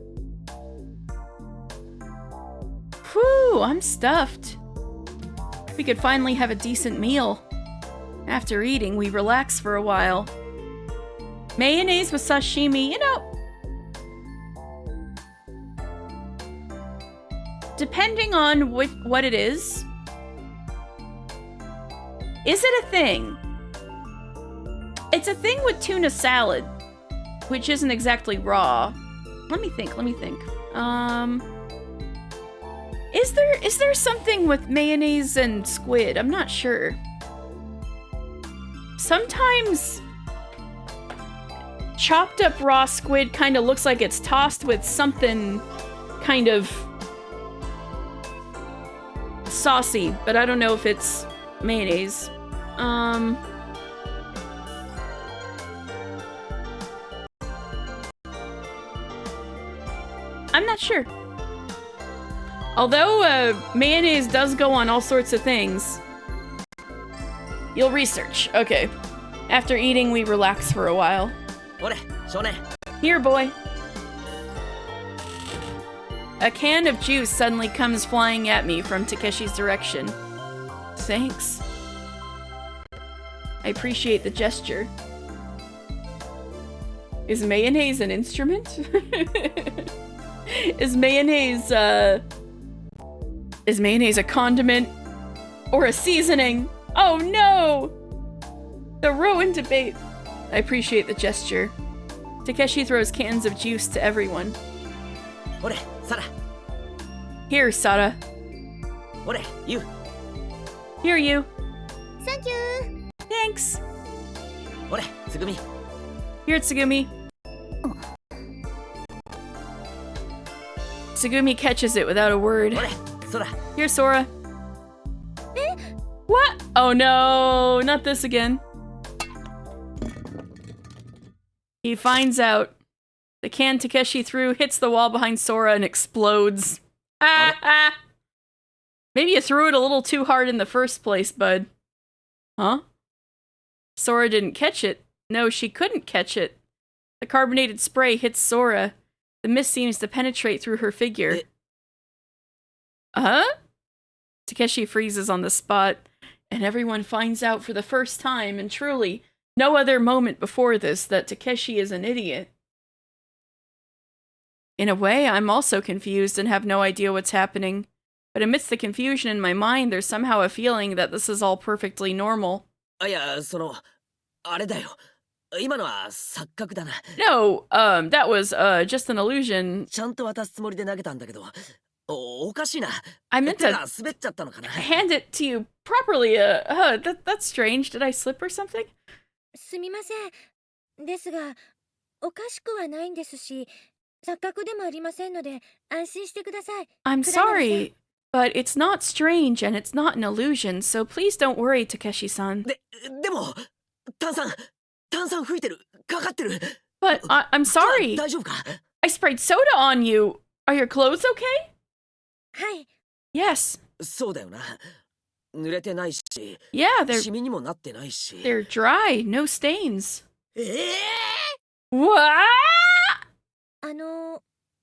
Whew, I'm stuffed. We could finally have a decent meal. After eating, we relax for a while. Mayonnaise with sashimi, you know. Depending on what it is it a thing? It's a thing with tuna salad, which isn't exactly raw. Let me think. Is there something with mayonnaise and squid? I'm not sure. Sometimes chopped up raw squid kind of looks like it's tossed with something kind of saucy, but I don't know if it's mayonnaise. I'm not sure. Although mayonnaise does go on all sorts of things. You'll research. Okay. After eating, we relax for a while. ほれ、少年。 Here, boy. A can of juice suddenly comes flying at me from Takeshi's direction. Thanks. I appreciate the gesture. Is mayonnaise an instrument? Is mayonnaise a condiment? Or a seasoning? Oh no! The ruined debate. I appreciate the gesture. Takeshi throws cans of juice to everyone. ほれ、サラ。 Here, Sada. ほれ、ユウ。 Here, you. サンキュー。 Thanks. ほれ、つぐみ。 Here, Tsugumi. Tsugumi catches it without a word. ほれ、そら。 Here, Sora. What? Oh no, not this again. He finds out. The can Takeshi threw hits the wall behind Sora and explodes. Ah, ah. Maybe you threw it a little too hard in the first place, bud. Huh? Sora didn't catch it. No, she couldn't catch it. The carbonated spray hits Sora. The mist seems to penetrate through her figure. Huh? Takeshi freezes on the spot, and everyone finds out for the first time, and truly, no other moment before this, that Takeshi is an idiot. In a way, I'm also confused and have no idea what's happening. But amidst the confusion in my mind, there's somehow a feeling that this is all perfectly normal. いや、あれだよ。今のは錯覚だな。 No, that was, just an illusion. ちゃんと渡すつもりで投げたんだけど、おかしいな。 I meant 手 to が滑っちゃったのかな。 hand it to you properly, that's strange. Did I slip or something? すみません。ですが、おかしくはないんですし、錯覚でもありませんので、安心してください。 I'm sorry, but it's not strange and it's not an illusion, so please don't worry, Takeshi-san. でも炭酸吹いてる、かかってる。 But I'm sorry. 大丈夫か？ I sprayed soda on you. Are your clothes okay? はい。 Yes. そうだよな。濡れてないし、 Yeah, they're シミにもなってないし。 they're dry, no stains. ええ What?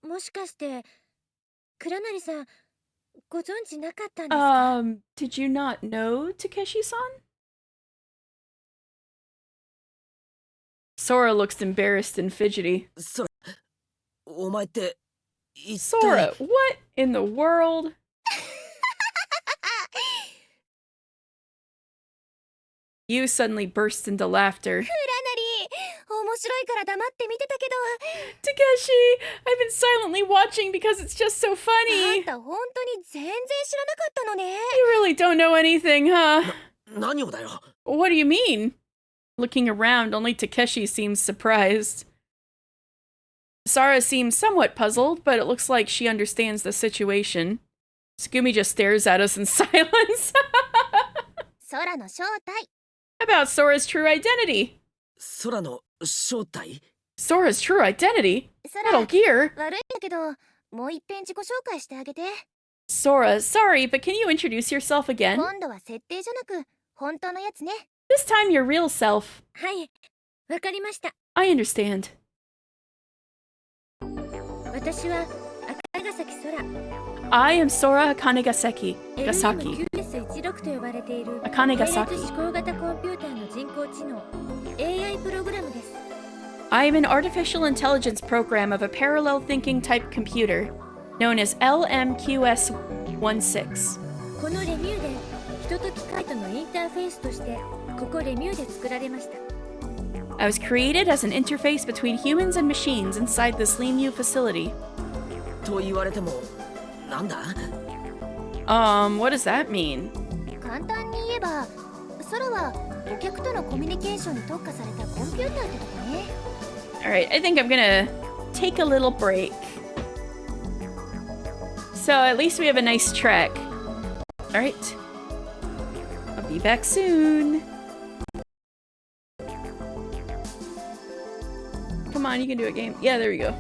もしかして、倉成さん、ご存知なかったんですか？ Did you not know, Takeshi-san? Sora looks embarrassed and fidgety. そら、お前って一体 Sora, what in the world? You suddenly burst into laughter. 倉成、面白いから黙って見てたけど、 Takeshi, I've been silently watching because it's just so あ funny. んた本当に全然知らなかったのね。 You really don't know anything, huh? 何をだよ。 What do you mean? Looking around, only Takeshi seems surprised. Sora seems somewhat puzzled, but it looks like she understands the situation. Tsugumi just stares at us in silence. 空の正体。 About Sora's true identity. 空の正体？ Sora's true identity? Metal 空、 Gear? 悪いんだけど、もう一遍自己紹介してあげて。 Sora, sorry, but can you introduce yourself again? 今度は設定じゃなく、本当のやつね。 This time your real self. はい、わかりました。 I understand. 私は赤ヶ崎空。 I am Sora Akanegaseki. Gasaki. LM9S16 と呼ばれている Akanegasaki. 並列思考型コンピューターの人工知能 AI プログラムです。 I am an artificial intelligence program of a parallel thinking type computer known as LMQS16. このレミューで人と機械とのインターフェースとしてここレミューで作られました。 I was created as an interface between humans and machines inside this Limu facility. と言われても、なんだ？ What does that mean? 簡単に言えば、空はお客とのコミュニケーションに特化されたコンピューターってとこね。 Alright, I think I'm gonna take a little break. So at least we have a nice track. Alright. I'll be back soon. Come on, you can do a game. Yeah, there we go.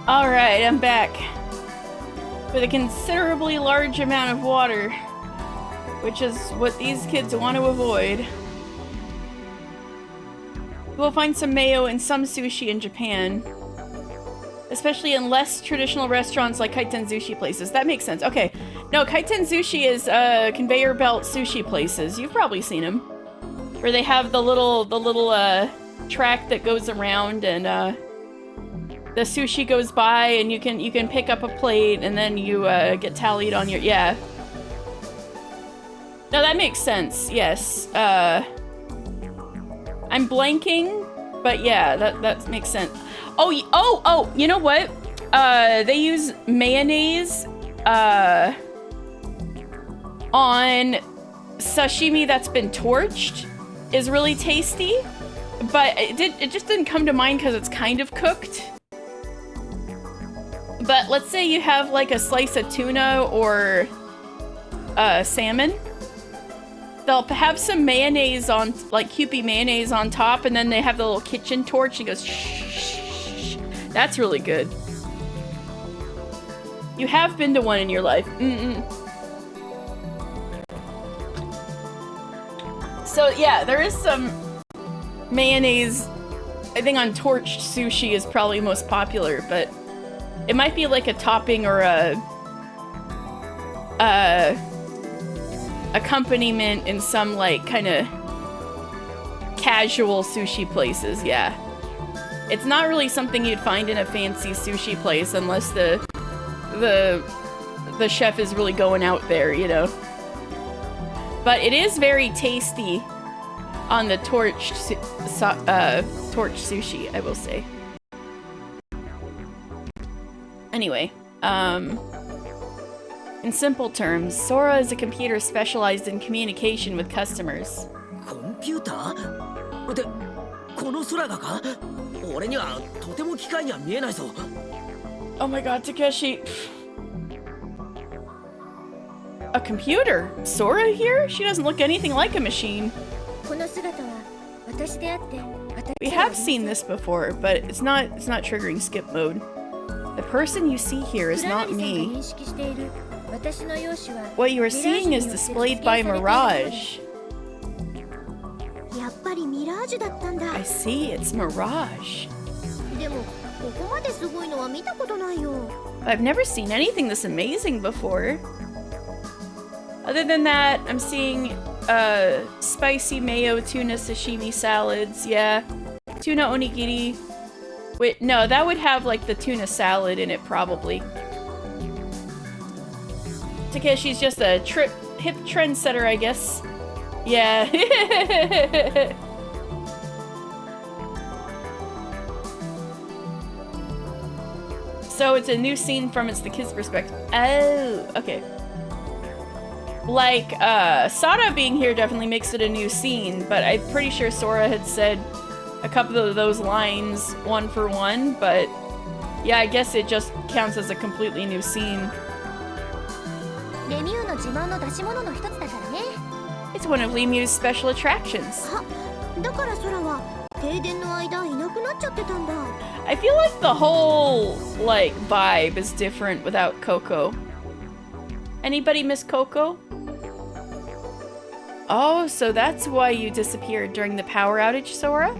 Alright, I'm back. With a considerably large amount of water. Which is what these kids want to avoid. We'll find some mayo and some sushi in Japan. Especially in less traditional restaurants like kaiten sushi places. That makes sense. Okay. No, kaiten sushi is conveyor belt sushi places. You've probably seen them. Where they have the little track that goes around and the sushi goes by and you can pick up a plate and then you get tallied on your No, that makes sense. Yes. I'm blanking, but yeah, that makes sense. Oh, you know what? They use mayonnaise on sashimi that's been torched. Is really tasty, but it just didn't come to mind because it's kind of cooked. But let's say you have like a slice of tuna or salmon. They'll have some mayonnaise on, like Kewpie mayonnaise on top, and then they have the little kitchen torch and goes shh. That's really good. You have been to one in your life. So yeah, there is some mayonnaise. I think on torched sushi is probably most popular, but it might be like a topping or a accompaniment in some like kind of casual sushi places. Yeah, it's not really something you'd find in a fancy sushi place unless the chef is really going out there, you know. But it is very tasty on the torched sushi, I will say. Anyway, in simple terms, Sora is a computer specialized in communication with customers. Computer? で、この空がか? 俺にはとても機械には見えないぞ。 Oh my god, Takeshi. A computer? Sora here? She doesn't look anything like a machine. We have seen this before, but it's not triggering skip mode. The person you see here is not me. What you are seeing is displayed by Mirage. I see, it's Mirage. I've never seen anything this amazing before. Other than that, I'm seeing spicy mayo tuna sashimi salads. Yeah, tuna onigiri. Wait, no, that would have like the tuna salad in it probably. Takeshi's just a hip trendsetter, I guess. Yeah. So it's a new scene from It's the Kid's perspective. Oh, okay. Like, Sada being here definitely makes it a new scene, but I'm pretty sure Sora had said a couple of those lines one for one, but yeah, I guess it just counts as a completely new scene. It's one of Lemieux's special attractions. I feel like the whole, like, vibe is different without Coco. Anybody miss Coco? Oh, so that's why you disappeared during the power outage, Sora?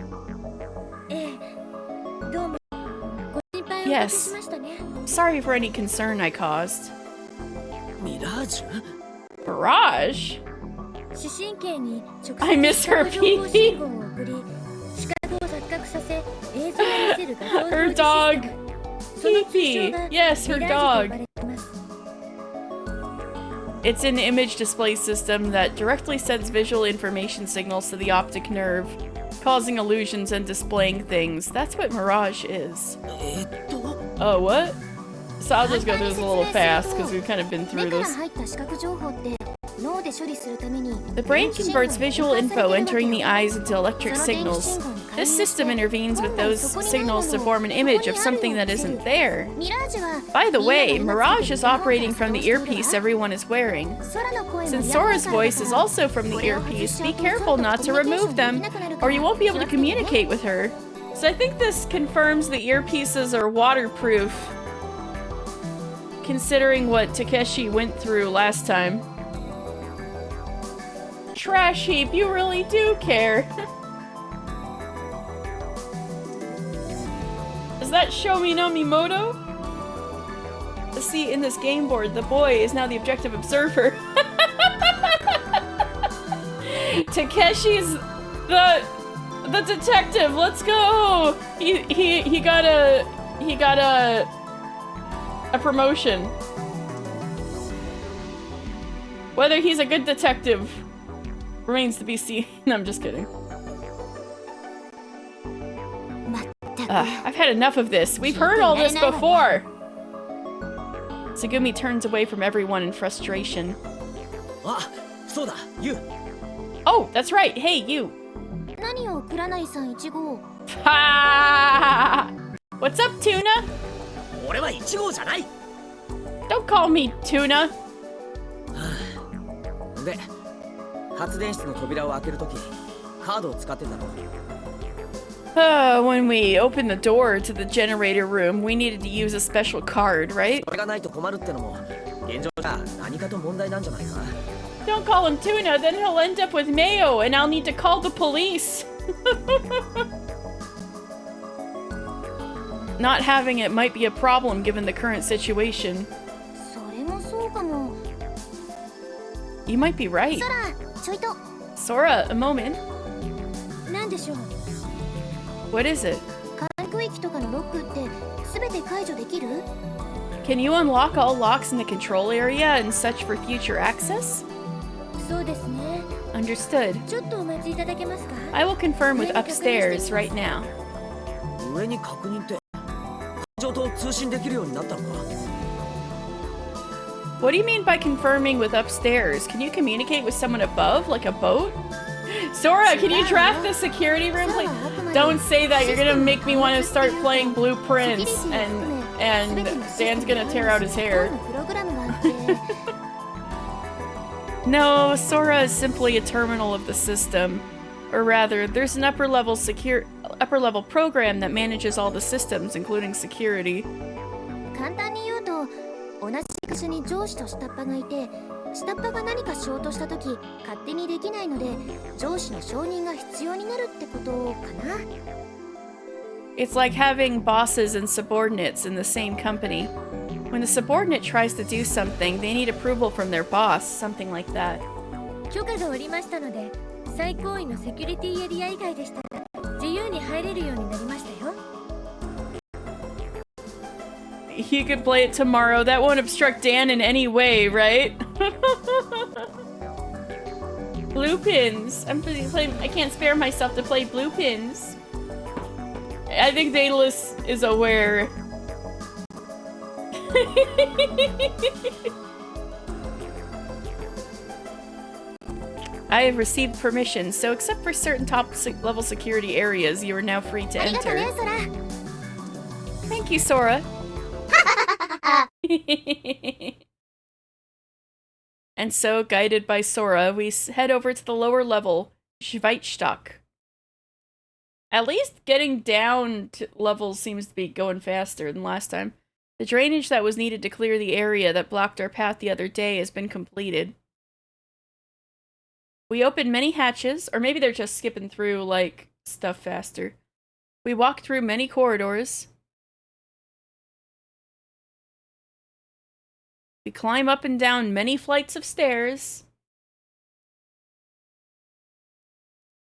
Yes. Sorry for any concern I caused. Mirage? Mirage? I miss her pee-pee. Her dog. Pee-pee. Yes, her dog. It's an image display system that directly sends visual information signals to the optic nerve, causing illusions and displaying things. That's what Mirage is. Oh, what? So I'll just go through this a little fast because we've kind of been through this. The brain converts visual info entering the eyes into electric signals. This system intervenes with those signals to form an image of something that isn't there. By the way, Mirage is operating from the earpiece everyone is wearing. Since Sora's voice is also from the earpiece, be careful not to remove them, or you won't be able to communicate with her. So I think this confirms the earpieces are waterproof, considering what Takeshi went through last time. Trash heap, you really do care. Is that Shomi no Mimoto? See, in this game board, the boy is now the objective observer. Takeshi's the detective. Let's go. He got a promotion. Whether he's a good detective remains to be seen. I'm just kidding. I've had enough of this. We've heard all this before. Tsugumi turns away from everyone in frustration. Oh, that's right. Hey, you. Ha! What's up, Tuna? Don't call me Tuna. When we opened the door to the generator room, we needed to use a special card, right? Don't call him Tuna, then he'll end up with Mayo, and I'll need to call the police. Not having it might be a problem given the current situation. You might be right. Sora, a moment. What is it? Can you unlock all locks in the control area and such for future access? Understood. I will confirm with upstairs right now. What do you mean by confirming with upstairs? Can you communicate with someone above, like a boat? Sora, can you draft the security room, please? Don't say that. You're gonna make me want to start playing Blueprints, and Dan's gonna tear out his hair. No, Sora is simply a terminal of the system. Or rather, there's an upper level program that manages all the systems, including security. It's like having bosses and subordinates in the same company. When the subordinate tries to do something, they need approval from their boss, something like that. You could play it tomorrow. That won't obstruct Dan in any way, right? Blue pins. I can't spare myself to play blue pins. I think Daedalus is aware. I have received permission, so except for certain top-level security areas, you are now free to enter. Thank you, Sora. And so, guided by Sora, we head over to the lower level, Schweizstock. At least getting down to levels seems to be going faster than last time. The drainage that was needed to clear the area that blocked our path the other day has been completed. We opened many hatches, or maybe they're just skipping through, like, stuff faster. We walked through many corridors. We climb up and down many flights of stairs.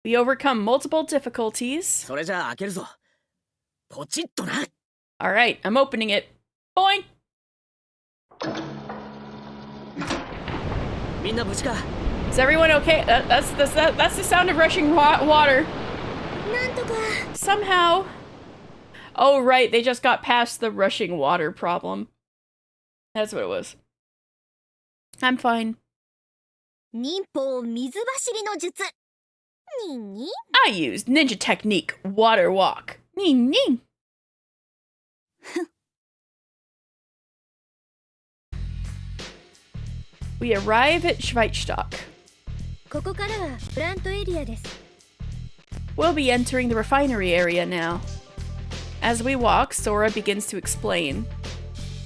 We overcome multiple difficulties. Alright, I'm opening it. Boing! Is everyone okay? That's the sound of rushing water. Somehow. Oh, right, they just got past the rushing water problem. That's what it was. I'm fine. I used ninja technique, water walk. Ning ning. We arrive at Schweizstock. We'll be entering the refinery area now. As we walk, Sora begins to explain.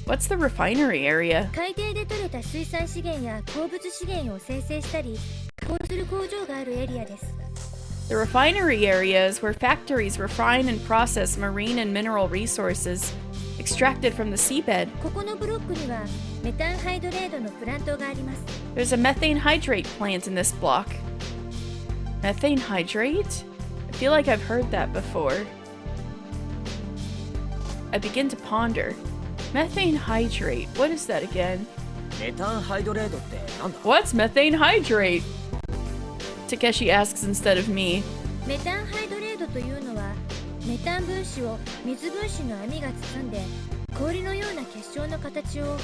What's the refinery area? 海底で採れた水産資源や鉱物資源を生成したり加工する工場があるエリアです。 The refinery area is where factories refine and process marine and mineral resources extracted from the seabed. ここのブロックにはメタンハイドレートのプラントがあります。 There's a methane hydrate plant in this block. Methane hydrate? I feel like I've heard that before. I begin to ponder. Methane hydrate. What is that again? メタンハイドレートってなんだ？ What's methane hydrate? Takeshi asks instead of me. メタンハイドレートというのはメタン分子を水分子の網が包んで氷のような結晶の形を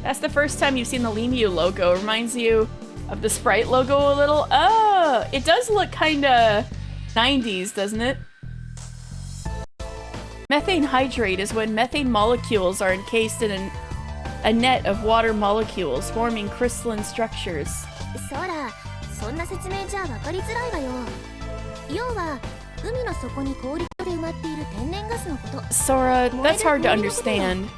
That's the first time you've seen the Lemu logo. Reminds you of the Sprite logo a little. Oh, it does look kinda 90s, doesn't it? Methane hydrate is when methane molecules are encased in a net of water molecules, forming crystalline structures. そら、そんな説明じゃ分かりづらいわよ。要は海の底に氷で埋まっている天然ガスのこと。 Sora, that's hard to understand.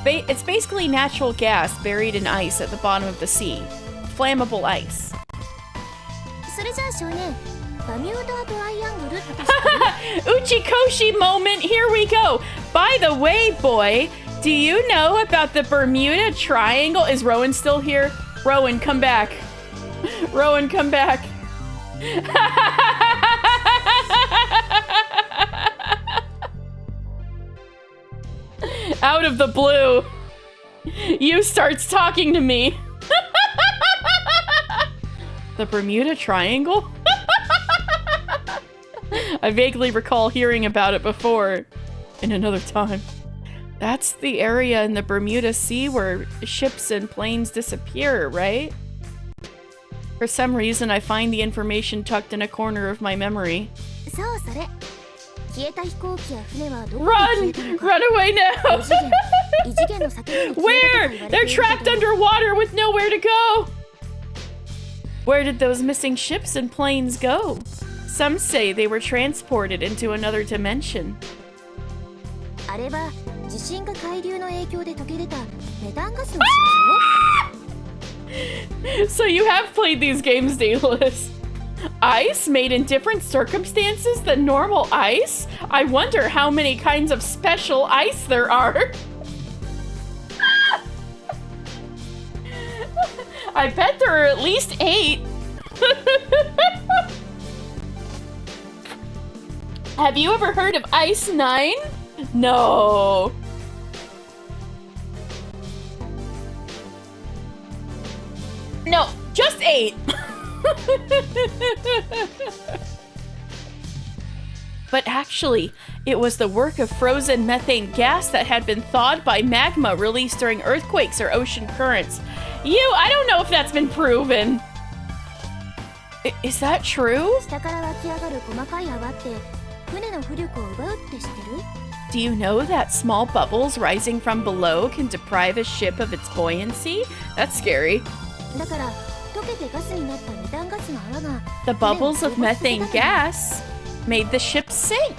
It's basically natural gas buried in ice at the bottom of the sea. Flammable ice. それじゃあ少年、バミューダトライアングルって知ってる？ Uchikoshi moment, here we go. By the way, boy, do you know about the Bermuda Triangle? Is Rowan still here? Rowan, come back. Rowan, come back. Out of the blue, you starts talking to me. The Bermuda Triangle? I vaguely recall hearing about it before, in another time. That's the area in the Bermuda Sea where ships and planes disappear, right? For some reason, I find the information tucked in a corner of my memory. そうそれ。消えた飛行機や船はどこに Run! 消えたのか。 Run away now! 異次元の叫びに消えたとか Where? 言われてい They're るけど trapped underwater with nowhere to go! Where did those missing ships and planes go? Some say they were transported into another dimension. あれは地震が海流の影響で溶け出たメタンガスの仕 So you have played these games, Daedalus. Ice made in different circumstances than normal ice? I wonder how many kinds of special ice there are. I bet there are at least 8. Have you ever heard of Ice 9? No. No, just 8. But actually, it was the work of frozen methane gas that had been thawed by magma released during earthquakes or ocean currents. I don't know if that's been proven. Is that true? 下から湧き上がる細かい泡って船の浮力を奪うって知ってる？ Do you know that small bubbles rising from below can deprive a ship of its buoyancy? That's scary. だから溶けてガスになったメタンガスの泡が The bubbles of methane gas made the ship sink.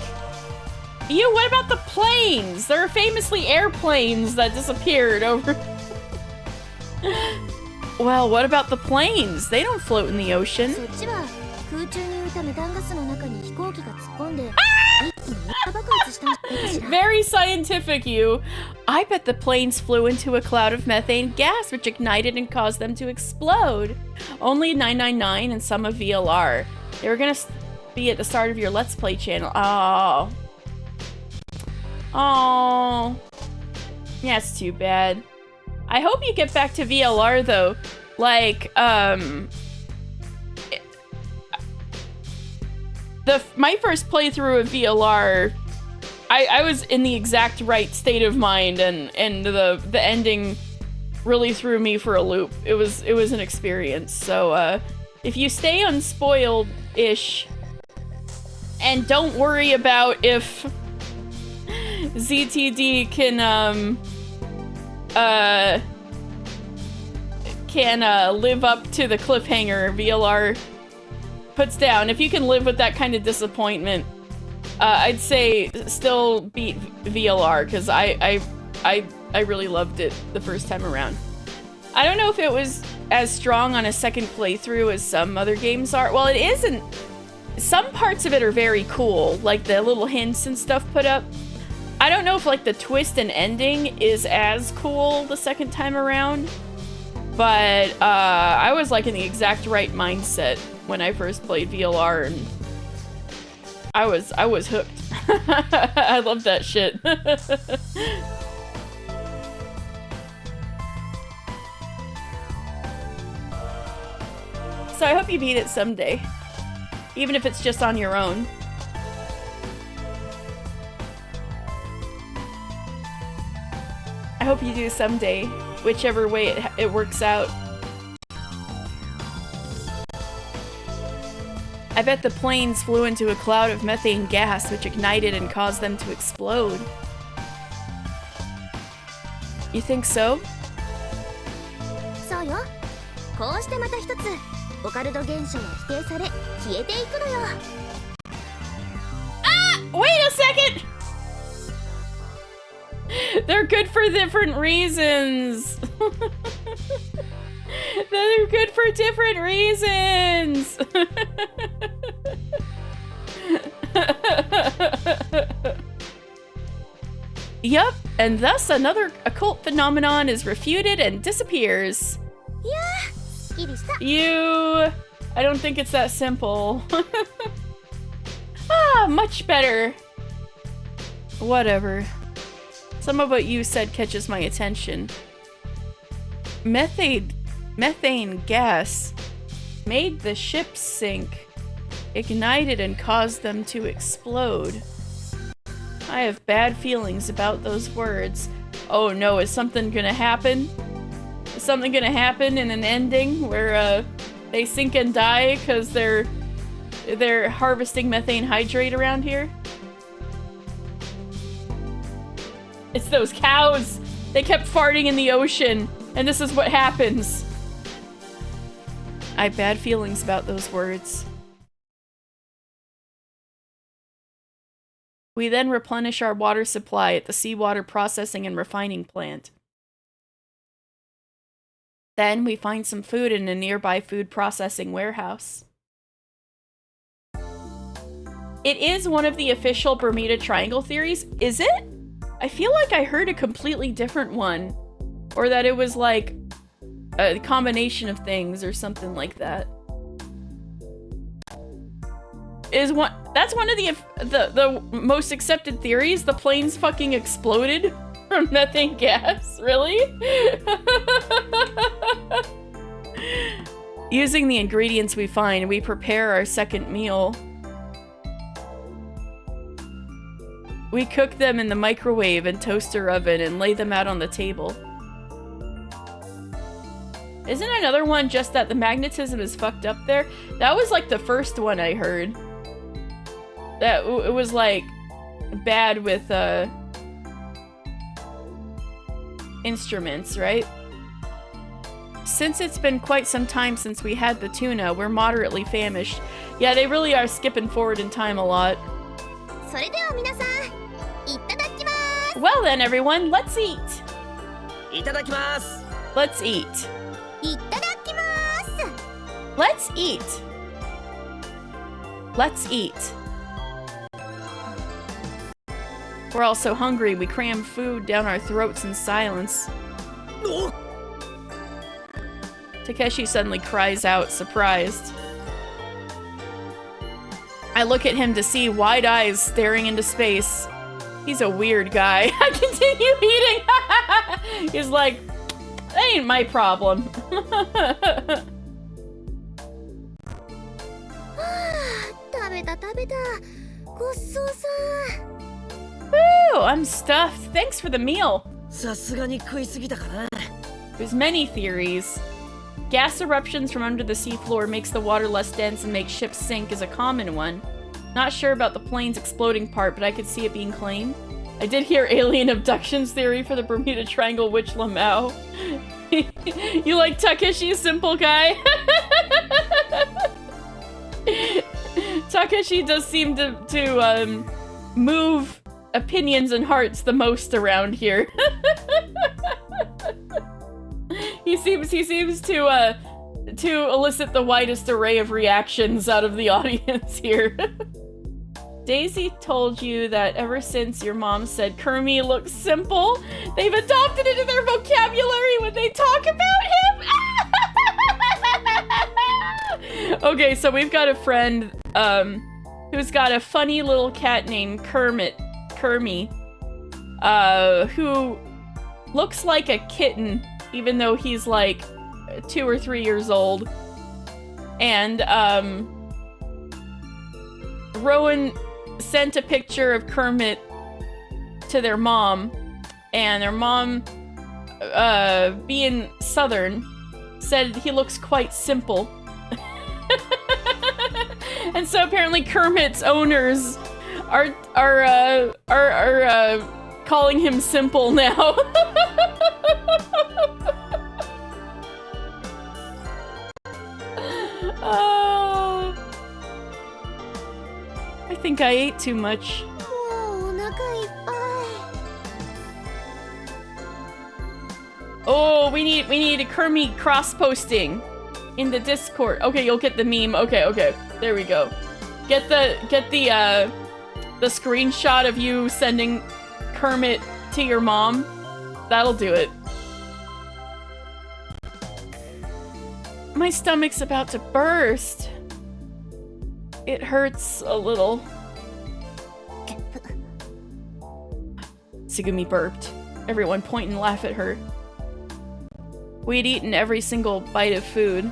What about the planes? There are famously airplanes that disappeared over... Well, what about the planes? They don't float in the ocean. そっちは空中に浮いたメタンガスの中に飛行機が突っ込んで一気に熱爆発したんじゃないかしら。 Very scientific, you. I bet the planes flew into a cloud of methane gas, which ignited and caused them to explode. Only 999 and some of VLR. They were gonna be at the start of your Let's Play channel. Oh. Oh. Yeah, it's too bad. I hope you get back to VLR, though. Like, my first playthrough of VLR, I was in the exact right state of mind, and the ending really threw me for a loop. It was an experience. So if you stay unspoiled-ish, and don't worry about if ZTD can live up to the cliffhanger. VLR puts down. If you can live with that kind of disappointment, I'd say still beat VLR, because I really loved it the first time around. I don't know if it was as strong on a second playthrough as some other games are. Well, it isn't. Some parts of it are very cool, like the little hints and stuff put up. I don't know if like the twist and ending is as cool the second time around, but I was like in the exact right mindset when I first played VLR, and I was hooked. I love that shit. So I hope you beat it someday, even if it's just on your own. I hope you do someday, whichever way it works out. I bet the planes flew into a cloud of methane gas, which ignited and caused them to explode. You think so? そうよ。こうしてまた一つオカルト現象は否定され消えていくのよ。 Wait a second! They're good for different reasons. They're good for different reasons. Yup, and thus another occult phenomenon is refuted and disappears. いやー、すっきりした。 You... I don't think it's that simple. Ah, much better. Whatever. Some of what you said catches my attention. Methane gas made the ships sink, ignited and caused them to explode. I have bad feelings about those words. Oh no, is something gonna happen? Is something gonna happen in an ending where they sink and die because they're harvesting methane hydrate around here? It's those cows! They kept farting in the ocean, and this is what happens. I have bad feelings about those words. We then replenish our water supply at the seawater processing and refining plant. Then we find some food in a nearby food processing warehouse. It is one of the official Bermuda Triangle theories, is it? I feel like I heard a completely different one. Or that it was like a combination of things or something like that. That's one of the most accepted theories? The planes fucking exploded from methane gas? Really? Using the ingredients we find, we prepare our second meal. We cook them in the microwave and toaster oven and lay them out on the table. Isn't another one just that the magnetism is fucked up there? That was like the first one I heard. That it was like bad with instruments, right? Since it's been quite some time since we had the tuna, we're moderately famished. Yeah, they really are skipping forward in time a lot. それでは皆さん、いただきます。 Well then, everyone, let's eat. いただきます。 Let's eat. いただきます。 Let's eat. Let's eat. We're all so hungry, we cram food down our throats in silence. Oh. Takeshi suddenly cries out, surprised. I look at him to see wide eyes staring into space. He's a weird guy. I continue eating. He's like, that ain't my problem. 食べた食べた。ごちそうさん。 Woo! I'm stuffed. Thanks for the meal. さすがに食いすぎたかな。 There's many theories. Gas eruptions from under the seafloor makes the water less dense and makes ships sink is a common one. Not sure about the plane's exploding part, but I could see it being claimed. I did hear alien abductions theory for the Bermuda Triangle Witch Lamau. You like Takeshi's simple guy? Takeshi does seem to move opinions and hearts the most around here. he seems to elicit the widest array of reactions out of the audience here. Daisy told you that ever since your mom said Kermie looks simple, they've adopted it in their vocabulary when they talk about him. Okay, so we've got a friend who's got a funny little cat named Kermie, who looks like a kitten, even though he's like 2 or 3 years old. And Rowan sent a picture of Kermit to their mom, and their mom, being Southern, said he looks quite simple. And so apparently Kermit's owners are calling him simple now. I think I ate too much. Oh, we need a Kermit cross-posting in the Discord. Okay, you'll get the meme. Okay. There we go. Get the screenshot of you sending Kermit to your mom. That'll do it. My stomach's about to burst. It hurts a little. Tsugumi burped. Everyone point and laugh at her. We'd eaten every single bite of food.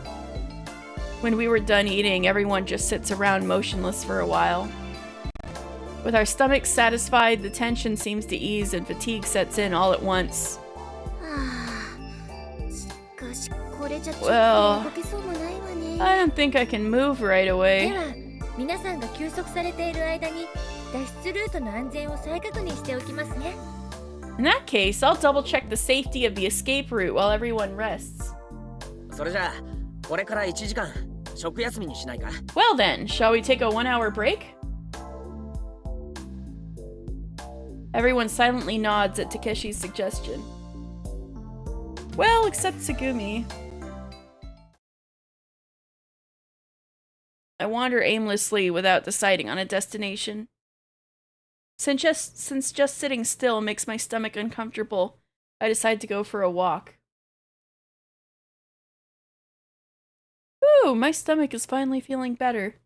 When we were done eating, everyone just sits around motionless for a while. With our stomachs satisfied, the tension seems to ease and fatigue sets in all at once. Well, I don't think I can move right away. In that case, I'll double check the safety of the escape route while everyone rests. Well then, shall we take a 1-hour break? Everyone silently nods at Takeshi's suggestion. Well, except Tsugumi. I wander aimlessly without deciding on a destination. Since just sitting still makes my stomach uncomfortable, I decide to go for a walk. Ooh, my stomach is finally feeling better.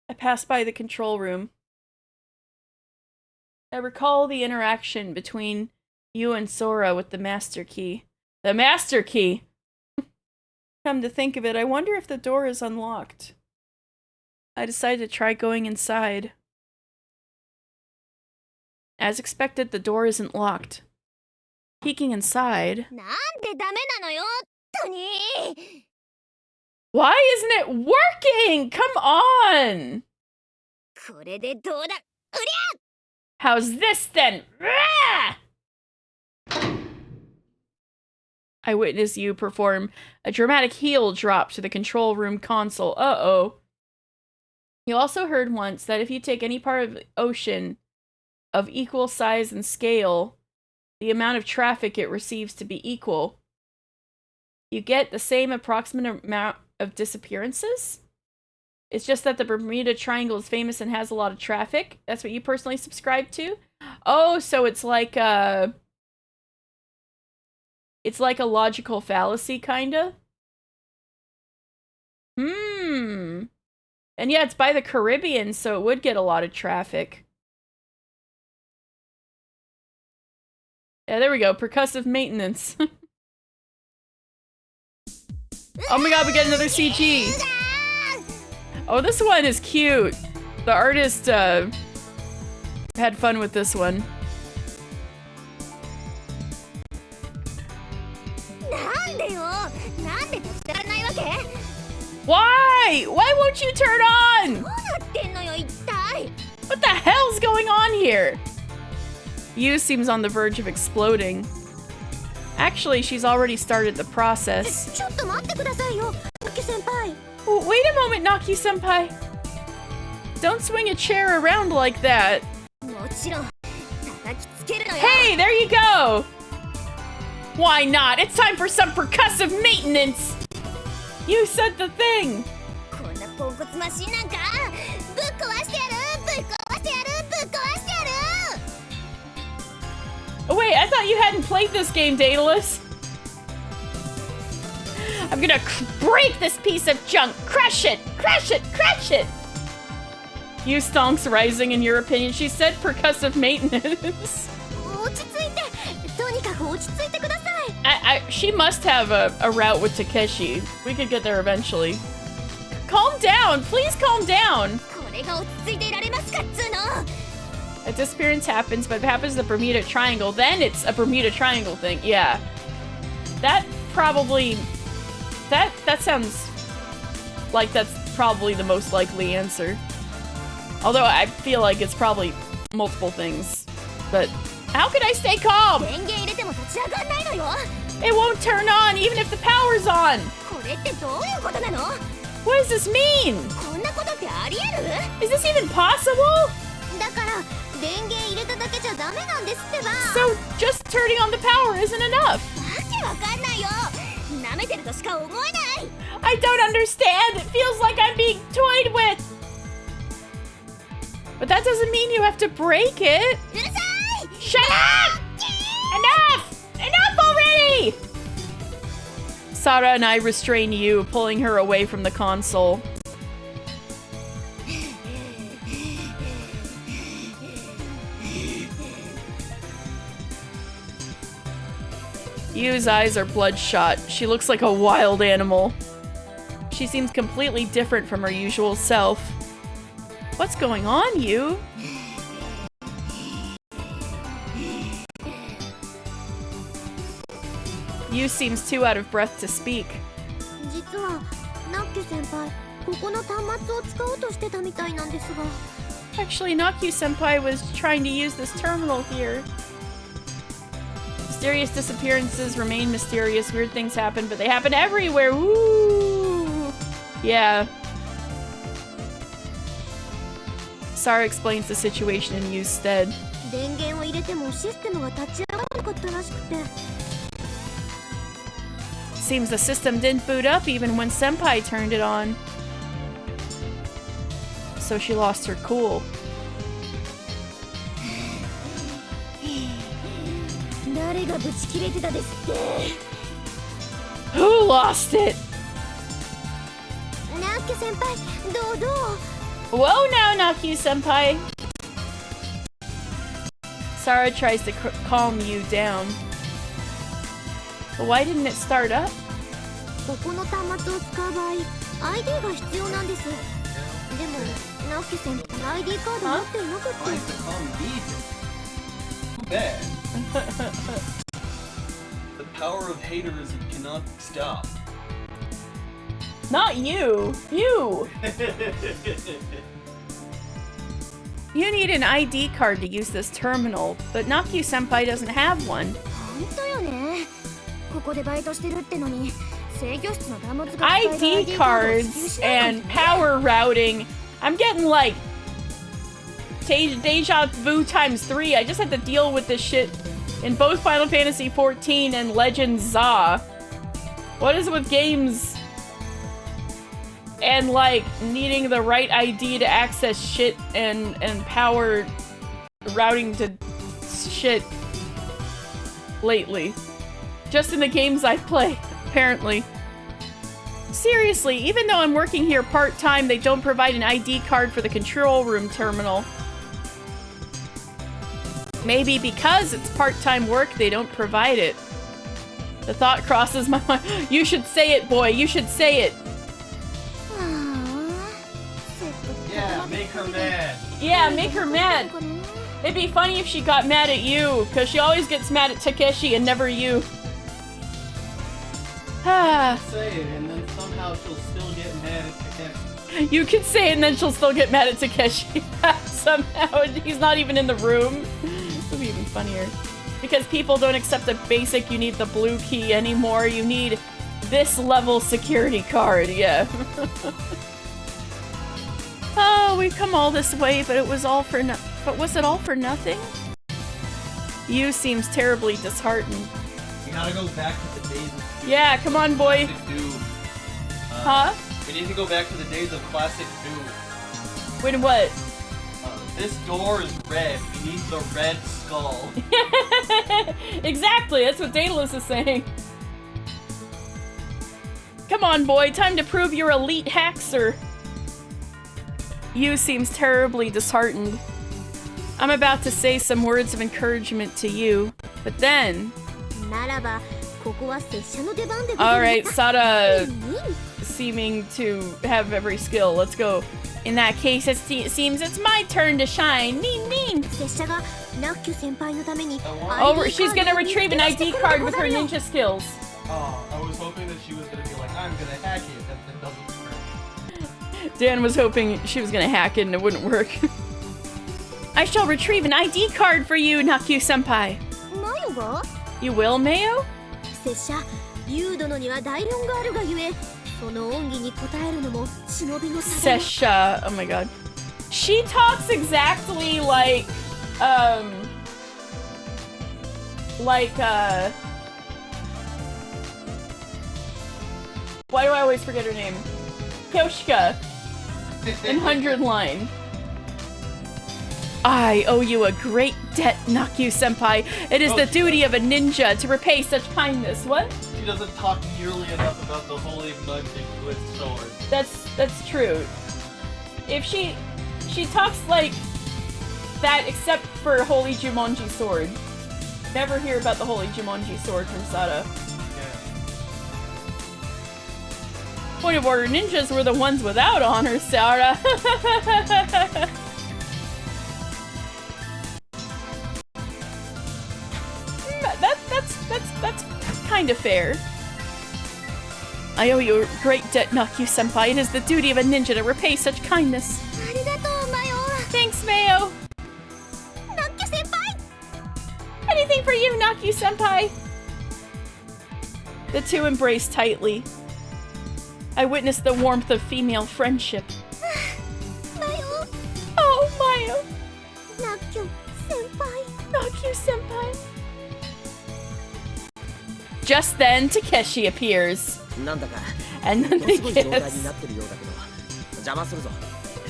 I pass by the control room. I recall the interaction between you and Sora with the master key. The master key! Come to think of it, I wonder if the door is unlocked. I decide to try going inside. As expected, the door isn't locked. Peeking inside... Why isn't it working? Come on! How's this then? I witness you perform a dramatic heel drop to the control room console. Uh-oh. You also heard once that if you take any part of the ocean of equal size and scale, the amount of traffic it receives to be equal, you get the same approximate amount of disappearances? It's just that the Bermuda Triangle is famous and has a lot of traffic. That's what you personally subscribe to? Oh, so it's like a logical fallacy, kinda? And yeah, it's by the Caribbean, so it would get a lot of traffic. Yeah, there we go. Percussive maintenance. Oh my god, we got another CG! Oh, this one is cute. The artist, had fun with this one. Why? Why won't you turn on? What the hell's going on here? Yu seems on the verge of exploding. Actually, she's already started the process. Oh, wait a moment, Naki-senpai. Don't swing a chair around like that. もちろん叩きつけるのよ。 Hey, there you go! Why not? It's time for some percussive maintenance! You said the thing! こんなポンコツマシンなんかぶっ壊してやるぶっ壊してやるぶっ壊してやる Oh, wait, I thought you hadn't played this game, Daedalus. I'm gonna break this piece of junk! Crush it! Crush it! Crush it! You stonks rising in your opinion. She said percussive maintenance. 落ち着いてとにかく落ち着いてください She must have a route with Takeshi. We could get there eventually. Calm down! Please calm down! これが落ち着いていられますかっつーの A disappearance happens, but if it happens the Bermuda Triangle, then it's a Bermuda Triangle thing. Yeah. That probably... That sounds like that's probably the most likely answer. Although I feel like it's probably multiple things. But how could I stay calm? 電源入れても立ち上がんないのよ It won't turn on even if the power's on! これってどういうことなの What does this mean? こんなことってありえる Is this even possible? だから電源入れただけじゃダメなんですってば So just turning on the power isn't enough. わけわかんないよ舐めてるとしか思えない I don't understand. It feels like I'm being toyed with. But that doesn't mean you have to break it. うるさい Shut up! Enough! Enough already! Sara and I restrain you, pulling her away from the console. Yu's eyes are bloodshot. She looks like a wild animal. She seems completely different from her usual self. What's going on, Yu? Yu seems too out of breath to speak. 実はナッキ先輩ここの端末を使おうとしてたみたいなんですが Actually, Nakyu-senpai was trying to use this terminal here. Mysterious disappearances remain mysterious. Weird things happen, but they happen everywhere. Woo! Yeah. Sara explains the situation in Yu's stead. 電源を入れてもシステムが立ち上がらなかったらしくて Seems the system didn't boot up even when Senpai turned it on. So she lost her cool. 誰がブチ切れてたですって Who lost it? ナッキ先輩どうどう Whoa now, Nakyu-senpai. Sara tries to calm you down. But why didn't it start up? ここの端末を使う場合 ID が必要なんですでもナッキ先輩 ID カード持っていなくって Why is the call needed? Too bad. The power of haters cannot be stopped. Not you! You! You need an ID card to use this terminal, but Nakyu-senpai doesn't have one. 本当よねここでバイトしてるってのに制御室の端末が使える ID cards and power routing. I'm getting like deja vu times 3. I just had to deal with this shit in both Final Fantasy XIV and Legend Za. What is it with games and like needing the right ID to access shit and power routing to shit lately? Just in the games I play, apparently. Seriously, even though I'm working here part-time, they don't provide an ID card for the control room terminal. Maybe because it's part-time work, they don't provide it. The thought crosses my mind. You should say it, boy. You should say it. Yeah, make her mad. Yeah, make her mad. It'd be funny if she got mad at you, because she always gets mad at Takeshi and never you. Say it, and then somehow she'll still get mad at Takeshi. You can say it and then she'll still get mad at Takeshi. Somehow, he's not even in the room. It'll be even funnier. Because people don't accept the basic, you need the blue key anymore. You need this level security card, yeah. Oh, we've come all this way, but it was all for but was it all for nothing? You seems terribly disheartened. We gotta go back to the days of Yeah, come on, boy. classic Dew. Huh? We need to go back to the days of classic Dew. When what? This door is red. We need the red skull. Exactly, that's what Daedalus is saying. Come on, boy, time to prove your elite hackser. You seems terribly disheartened. I'm about to say some words of encouragement to you, but then... ならばここは拙者の出番でございます。 Alright, Sada seeming to have every skill. Let's go. In that case, it seems it's my turn to shine. Ning ning! 拙者がナッキュ先輩のために Oh, she's gonna retrieve an ID card with her ninja skills. Oh, I was hoping that she was gonna be like, I'm gonna hack it, and that doesn't work. Dan was hoping she was gonna hack it and it wouldn't work. I shall retrieve an ID card for you, Nakyu-senpai. マヨが You will, Mayo? 拙者ユウ殿には大論があるがゆえその恩義に応えるのも忍びの定め Sesha. Oh my god. She talks exactly like, why do I always forget her name? Kyoshika in 100 Line. I owe you a great debt, Nakyu-senpai. It is the duty of a ninja to repay such kindness. What? She doesn't talk nearly enough about the holy magic with sword. That's true. If she talks like that except for Holy Jumonji Sword. Never hear about the Holy Jumonji Sword from Sada. Yeah. Point of order, ninjas were the ones without honor, Sarah. That's kind of fair. I owe you a great debt, Nakyu-senpai. It is the duty of a ninja to repay such kindness. ありがとうマヨ Thanks, Mayo. ナッキュ先輩 Anything for you, Nakyu-senpai. The two embrace tightly. I witnessed the warmth of female friendship. マヨ Oh, Mayo. ナッキュ先輩 Nakyu-senpai. Just then, Takeshi appears. なんだか And then もの they すごい状態に kiss. なってるようだけど邪魔するぞ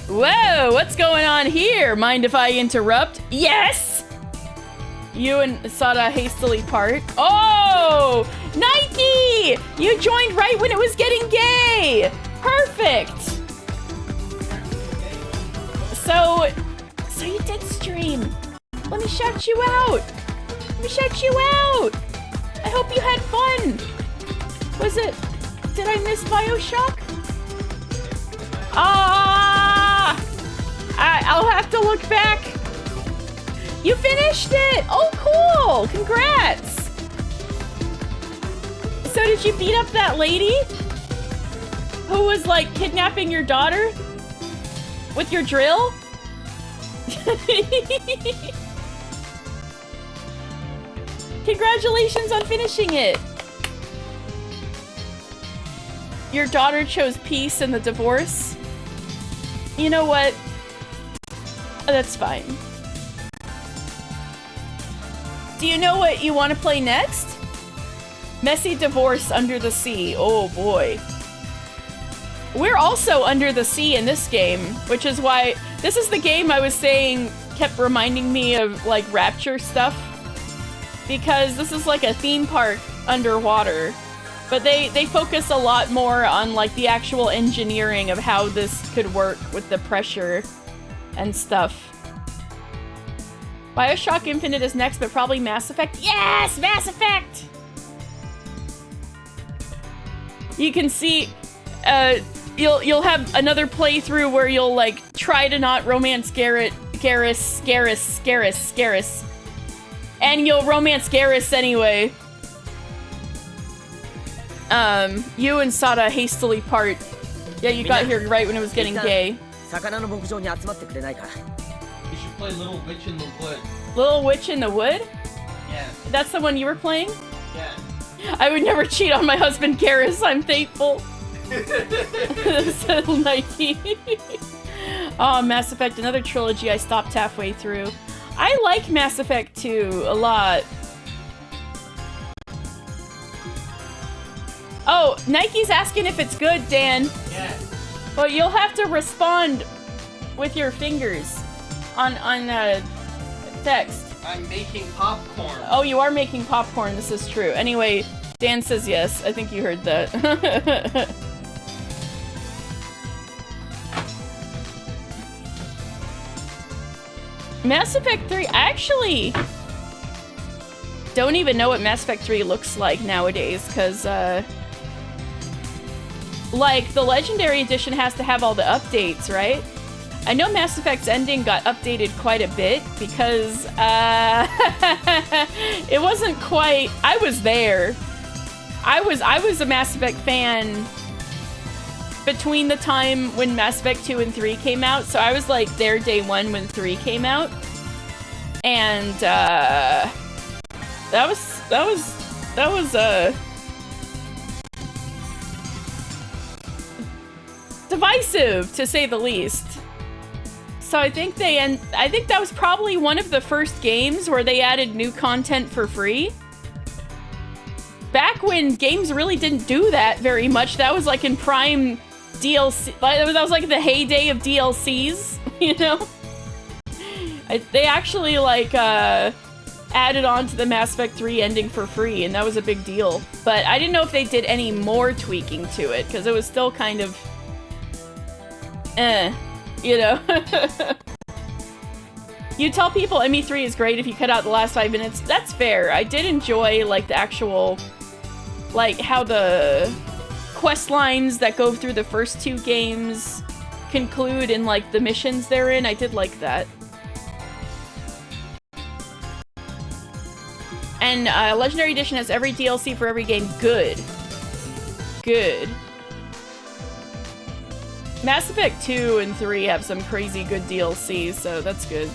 Whoa, what's going on here? Mind if I interrupt? Yes! You and Sada hastily part. Oh! Nike! You joined right when it was getting gay! Perfect! So you did stream. Let me shout you out. Let me shout you out. I hope you had fun. Was it... Did I miss Bioshock? Ah! I'll have to look back. You finished it! Oh, cool! Congrats! So did you beat up that lady? Who was, like, kidnapping your daughter? With your drill? Congratulations on finishing it! Your daughter chose peace in the divorce? You know what? That's fine. Do you know what you want to play next? Messy Divorce Under the Sea. Oh boy. We're also under the sea in this game, which is why this is the game I was saying kept reminding me of like Rapture stuff. Because this is like a theme park underwater. But they focus a lot more on like the actual engineering of how this could work with the pressure and stuff. Bioshock Infinite is next, but probably Mass Effect. Yes! Mass Effect! You can see, you'll have another playthrough where you'll like try to not romance Garrus, and you'll romance Garrus anyway. You and Sada hastily part. Yeah, you got here right when it was getting gay. 魚の牧場に集まってくれないか You should play Little Witch in the Wood. Little Witch in the Wood? Yeah. That's the one you were playing? Yeah. I would never cheat on my husband Garrus, I'm thankful. Said Nike. Oh, Mass Effect, another trilogy I stopped halfway through. I like Mass Effect 2 a lot. Oh, Nike's asking if it's good, Dan. Yes. Well, you'll have to respond with your fingers on text. I'm making popcorn. Oh, you are making popcorn. This is true. Anyway, Dan says yes. I think you heard that. Mass Effect 3, I actually don't even know what Mass Effect 3 looks like nowadays, because, like, the Legendary Edition has to have all the updates, right? I know Mass Effect's ending got updated quite a bit, because, it wasn't quite... I was there. I was a Mass Effect fan between the time when Mass Effect 2 and 3 came out, so I was like there day one when 3 came out. And that was divisive, to say the least. So I think that was probably one of the first games where they added new content for free. Back when games really didn't do that very much, that was like in prime DLC, that was like the heyday of DLCs, you know? They actually like added on to the Mass Effect 3 ending for free, and that was a big deal. But I didn't know if they did any more tweaking to it, because it was still kind of you know? You tell people ME3 is great if you cut out the last 5 minutes. That's fair. I did enjoy like the actual, like how the quest lines that go through the first 2 games conclude in like the missions they're in. I did like that. And Legendary Edition has every DLC for every game. Good. Good. Mass Effect 2 and 3 have some crazy good DLC, so that's good.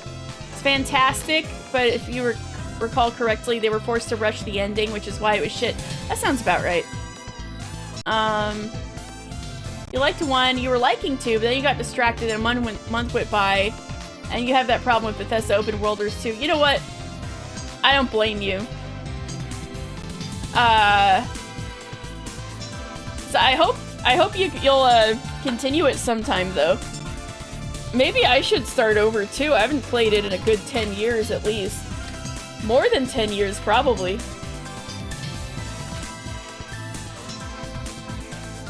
It's fantastic, but if you recall correctly, they were forced to rush the ending, which is why it was shit. That sounds about right. You liked 1, you were liking 2, but then you got distracted and a month went by, and you have that problem with Bethesda Open Worlders 2. You know what? I don't blame you. So I hope you'll continue it sometime, though. Maybe I should start over, too. I haven't played it in a good 10 years, at least. More than 10 years, probably.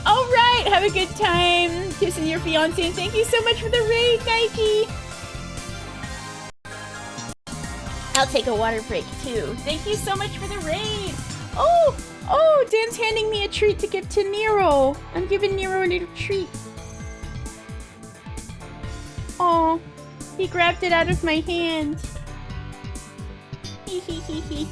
Alright, have a good time kissing your fiancé, and thank you so much for the raid, Nike! I'll take a water break, too. Thank you so much for the raid! Oh, Dan's handing me a treat to give to Nero. I'm giving Nero a little treat. Oh, he grabbed it out of my hand. Hee hee hee hee.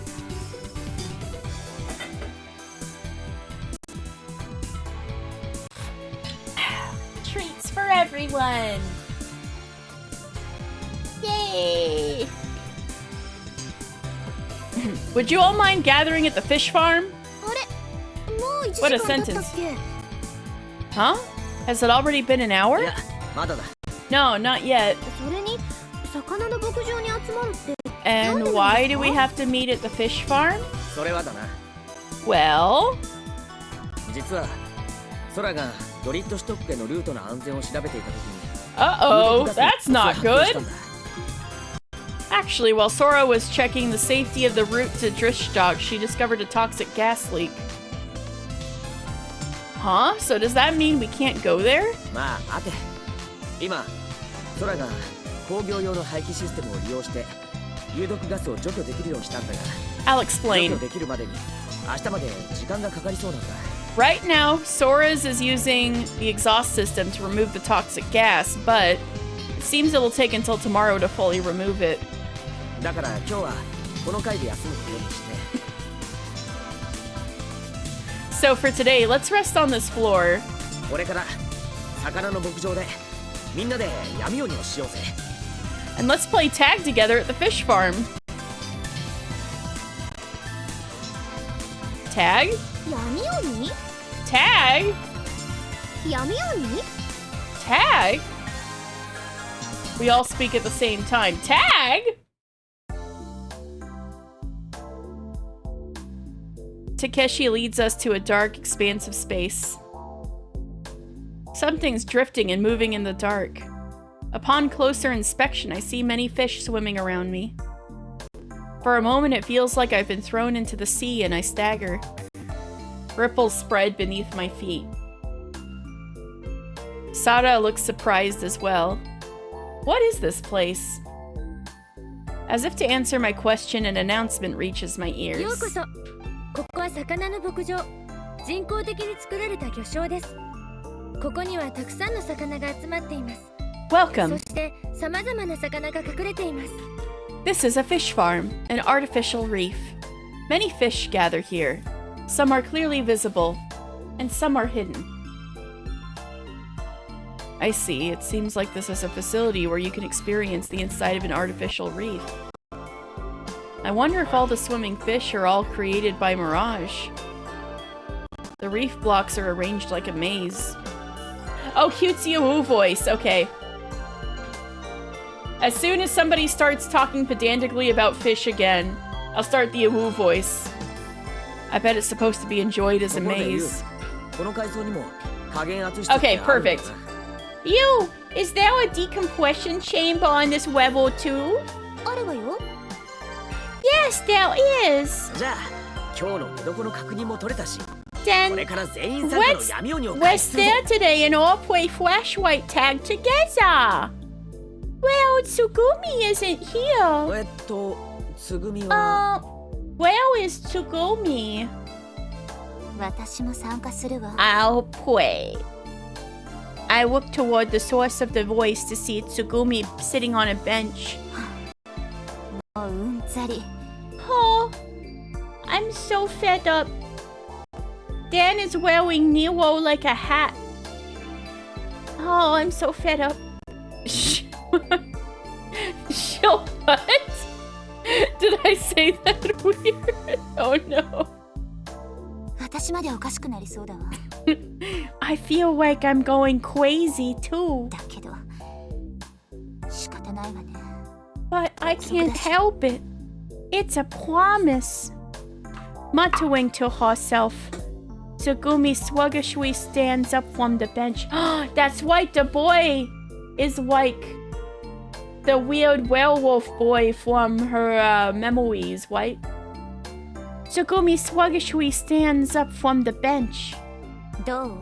Treats for everyone. Yay! Would you all mind gathering at the fish farm? What a sentence. Huh? Has it already been an hour? No, not yet. And why do we have to meet at the fish farm? Well... Uh-oh, that's not good. Actually, while Sora was checking the safety of the route to Drishdock, she discovered a toxic gas leak. Huh? So does that mean we can't go there? I'll explain. Right now, Sora's is using the exhaust system to remove the toxic gas, but it seems it will take until tomorrow to fully remove it. So for today, let's rest on this floor. And let's play tag together at the fish farm. Tag? Tag? 闇鬼 Tag? We all speak at the same time. Tag? Takeshi leads us to a dark expanse of space. Something's drifting and moving in the dark. Upon closer inspection, I see many fish swimming around me. For a moment, it feels like I've been thrown into the sea and I stagger. Ripples spread beneath my feet. Sada looks surprised as well. What is this place? As if to answer my question, an announcement reaches my ears. ようこそここは魚の牧場人工的に作られた魚礁ですここにはたくさんの魚が集まっています Welcome. そして様々な魚が隠れています This is a fish farm, an artificial reef. Many fish gather here. Some are clearly visible, and some are hidden. I see. It seems like this is a facility where you can experience the inside of an artificial reef. I wonder if all the swimming fish are all created by Mirage. The reef blocks are arranged like a maze. Oh, cutesy woo voice. Okay. As soon as somebody starts talking pedantically about fish again, I'll start the awoo voice. I bet it's supposed to be enjoyed as a maze. Okay, perfect. You, is there a decompression chamber on this level too? あるわよ Yes, there is. じゃあ今日の見どころ確認も取れたし Then これから全員参加の let's 闇鬼を開始 let's するぞ there today and all play flashlight tag together. Well, Tsugumi isn't here. つぐみは Where is Tsugumi? 私も参加するわ I'll play. I look toward the source of the voice to see Tsugumi sitting on a bench. もううんざり Oh, I'm so fed up. Dan is wearing Nero like a hat. Oh, I'm so fed up. She'll what? Did I say that weird? Oh no. 私までおかしくなりそうだわ I feel like I'm going crazy too. だけど仕方ないわね But I can't help it. It's a promise. Muttering to herself, Tsugumi sluggishly stands up from the bench. That's right, the boy is like the weird werewolf boy from her memories, right? Tsugumi sluggishly stands up from the bench. どう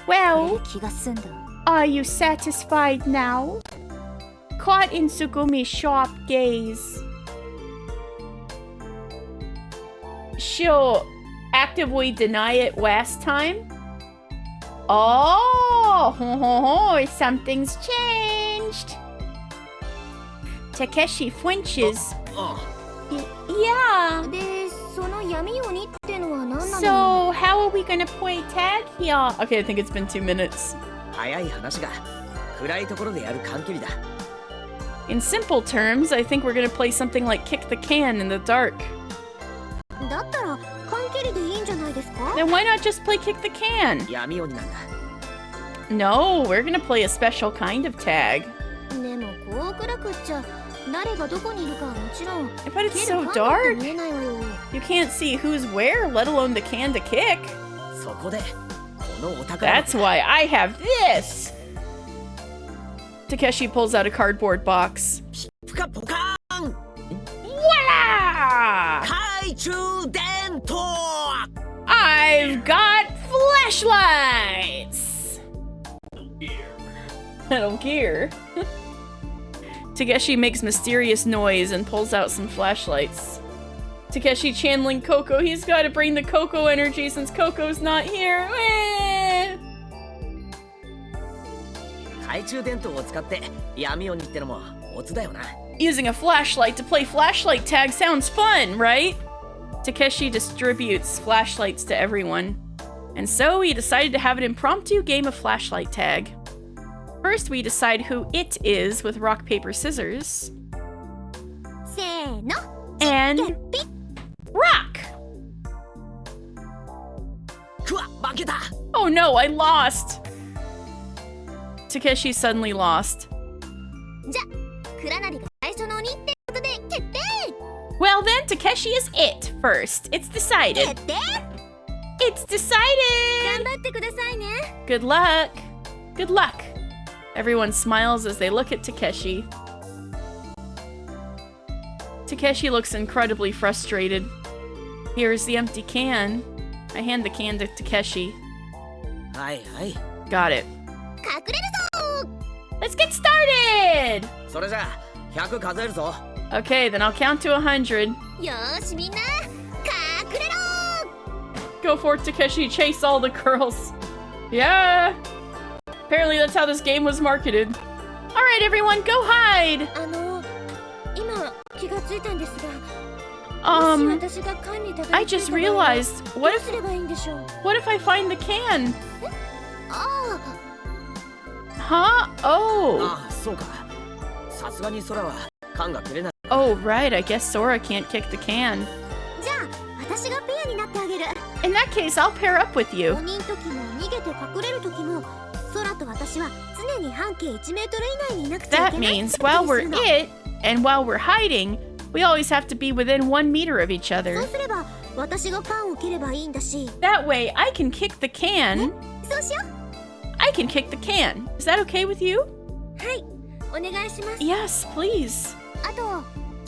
Well, 気が済んだ are you satisfied now? Caught in Tsugumi's sharp gaze, she'll actively deny it last time. Oh, something's changed. Takeshi flinches. あ Yeah. でその闇鬼ってのは何なの So, how are we gonna play tag here? Okay, I think it's been 2 minutes. 早い話が暗いところでやる缶蹴りだ In simple terms, I think we're gonna play something like kick the can in the dark. だったら缶蹴りでいいんじゃないですか Then why not just play kick the can? 闇鬼なんだ No, we're gonna play a special kind of tag. でもこう暗くっちゃ誰がどこにいるかはもちろん But it's 蹴 so る缶だって dark. 見えないわよ You can't see who's where, let alone the can to kick. そこでこのお宝 That's why I have this! Takeshi pulls out a cardboard box. プカポカーン Voila! 懐中電灯 I've got flashlights! Metal Gear. Takeshi makes mysterious noise and pulls out some flashlights. Takeshi channeling Coco. He's got to bring the Coco energy since Coco's not here. Eh. 懐中電灯を使って闇鬼ってのもオツだよな Using a flashlight to play flashlight tag sounds fun, right? Takeshi distributes flashlights to everyone. And so we decided to have an impromptu game of flashlight tag. First, we decide who it is with rock, paper, scissors. せーの And rock! クわ、負けた。 Oh no, I lost! Takeshi suddenly lost. じゃクラナリが最初の鬼ってことで決定 Well then, Takeshi is it first. It's decided. 決定 It's 頑 decided! 張ってくださいね Good luck. Good luck. Everyone smiles as they look at Takeshi. Takeshi looks incredibly frustrated. Here's the empty can. I hand the can to Takeshi. はいはい。 Got it. 隠れるぞ Let's get started! それじゃあ100数えるぞ。 Okay, then I'll count to 100. よーしみんな隠れろ Go for it, Takeshi. Chase all the girls. Yeah. Apparently that's how this game was marketed. Alright, everyone, go hide! 今気がついたんですが Um, もし私が缶にたど I り着い just た場合は realized, ど what うすればいいんでしょう if I find the can? あ Huh? Oh. ああ、そうか。さすがに空は缶が切れない。 Oh, right. I guess Sora can't kick the can. あじゃあ私がペアになってあげる In that case, I'll pair up with you. 鬼の時も逃げて隠れる時も空と私は常に半径1メートル以内にいなくちゃい That けない means ってこと while にす we're るの it, and while we're hiding, we always have to be within 1 meter of each そう other. すれば私が缶を切ればいいんだし That way, I can kick the can. そうしよ I can kick the can. Is that okay with you? うはいお願いします Yes, please. あと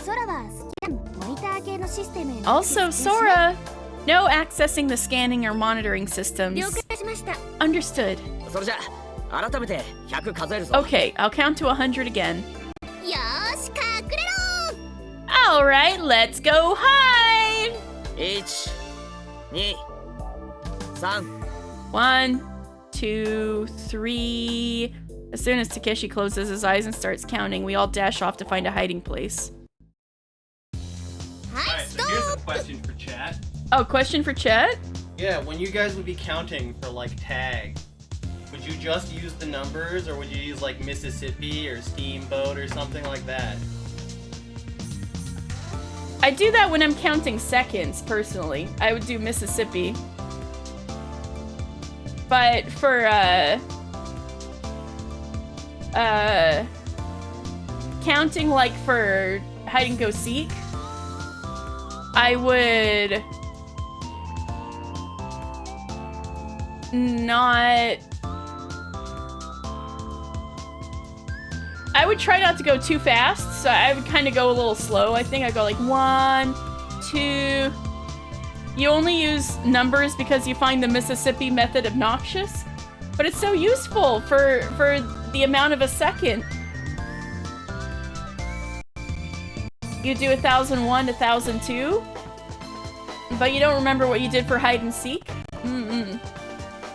空はスキャンモニター系のシステムへの Also, アクセス禁止ね Sora, no accessing the scanning or monitoring systems. 了解しました Understood. それじゃあ改めて100数えるぞ。 Okay, I'll count to 100 again. よーし隠れろ All right, let's go hide. 1、2、3。 1, 2, 3. As soon as Takeshi closes his eyes and starts counting, we all dash off to find a hiding place. はい Alright, ス so ト here's ッ a プ question for chat. Oh, question for chat? Yeah, when you guys would be counting for like tag, would you just use the numbers or would you use like Mississippi or Steamboat or something like that? I do that when I'm counting seconds, personally. I would do Mississippi. But for, counting like for hide and go seek, I would not. I would try not to go too fast, so I would kind of go a little slow. I think I go like 1, 2. You only use numbers because you find the Mississippi method obnoxious, but it's so useful for the amount of a second. You do 1001 to 1002, but you don't remember what you did for hide and seek?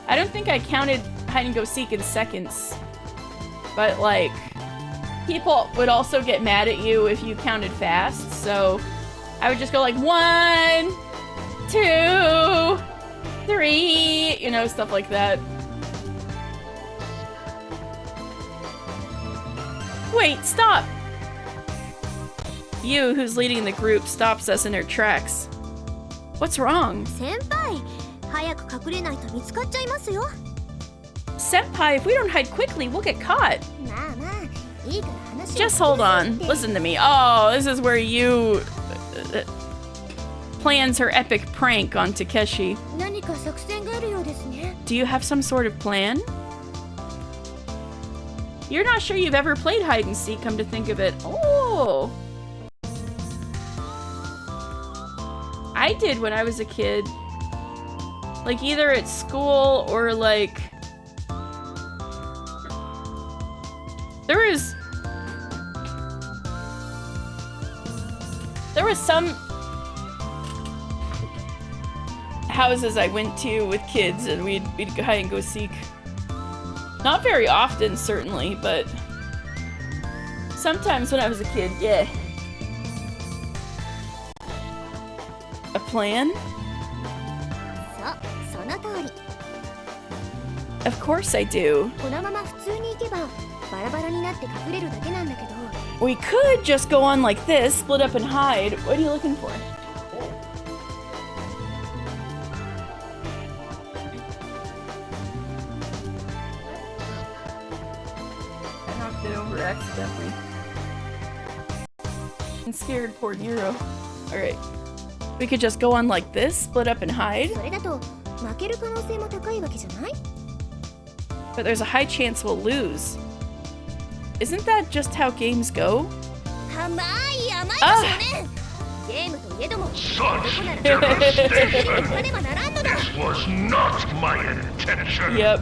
I don't think I counted hide and go seek in seconds, but like, people would also get mad at you if you counted fast, so I would just go like 1, 2, 3, you know, stuff like that. Wait, stop! You, who's leading the group, stops us in our tracks. What's wrong? 先輩早く隠れないと見つかっちゃいますよ Senpai, if we don't hide quickly, we'll get caught. まあまあいいから話を Just hold on. Listen to me. Oh, this is where you plans her epic prank on Takeshi. 何か作戦があるようですね Do you have some sort of plan? You're not sure you've ever played hide and seek, come to think of it. Oh! I did when I was a kid. Like either at school or like... There was some houses I went to with kids and we'd go hide and go seek. Not very often, certainly, but sometimes when I was a kid, yeah. A plan? そうその通り Of course I do. このまま普通に行けばバラバラになって隠れるだけなんだけど We could just go on like this, split up and hide. What are you looking for? it over accidentally. I'm scared, poor Nero. Alright. We could just go on like this, split up and hide. それだと負ける可能性も高いわけじゃない？ But there's a high chance we'll lose. Isn't that just how games go? 甘い少年。ゲームといえども、男なら勝手に動かねばならんのだ。 Was not my intention. Yep.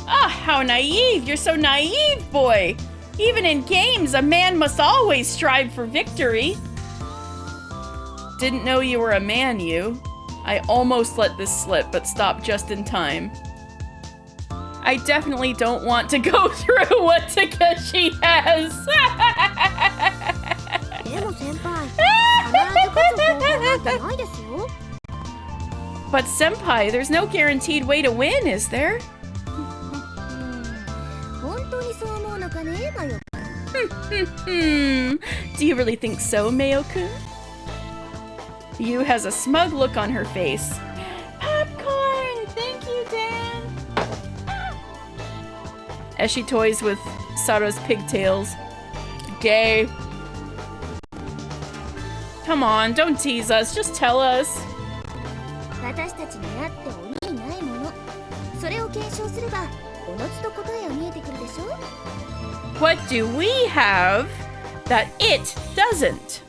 Ah, how naive! You're so naive, boy! Even in games, a man must always strive for victory. Didn't know you were a man, you. I almost let this slip, but stopped just in time. I definitely don't want to go through what Takeshi has. でも先輩、必ず勝つ方法なんてないですよ。 But senpai, there's no guaranteed way to win, is there? 本当にそう思うのかね、マヨ。 Do you really think so, Mayo-kun? Yu has a smug look on her face. Popcorn! Thank you, Dan! As she toys with Sato's pigtails. Gay. Come on, don't tease us, just tell us. 私たちにあって鬼にないもの。それを検証すれば、おのずと答えは見えてくるでしょ？ What do we have that it doesn't?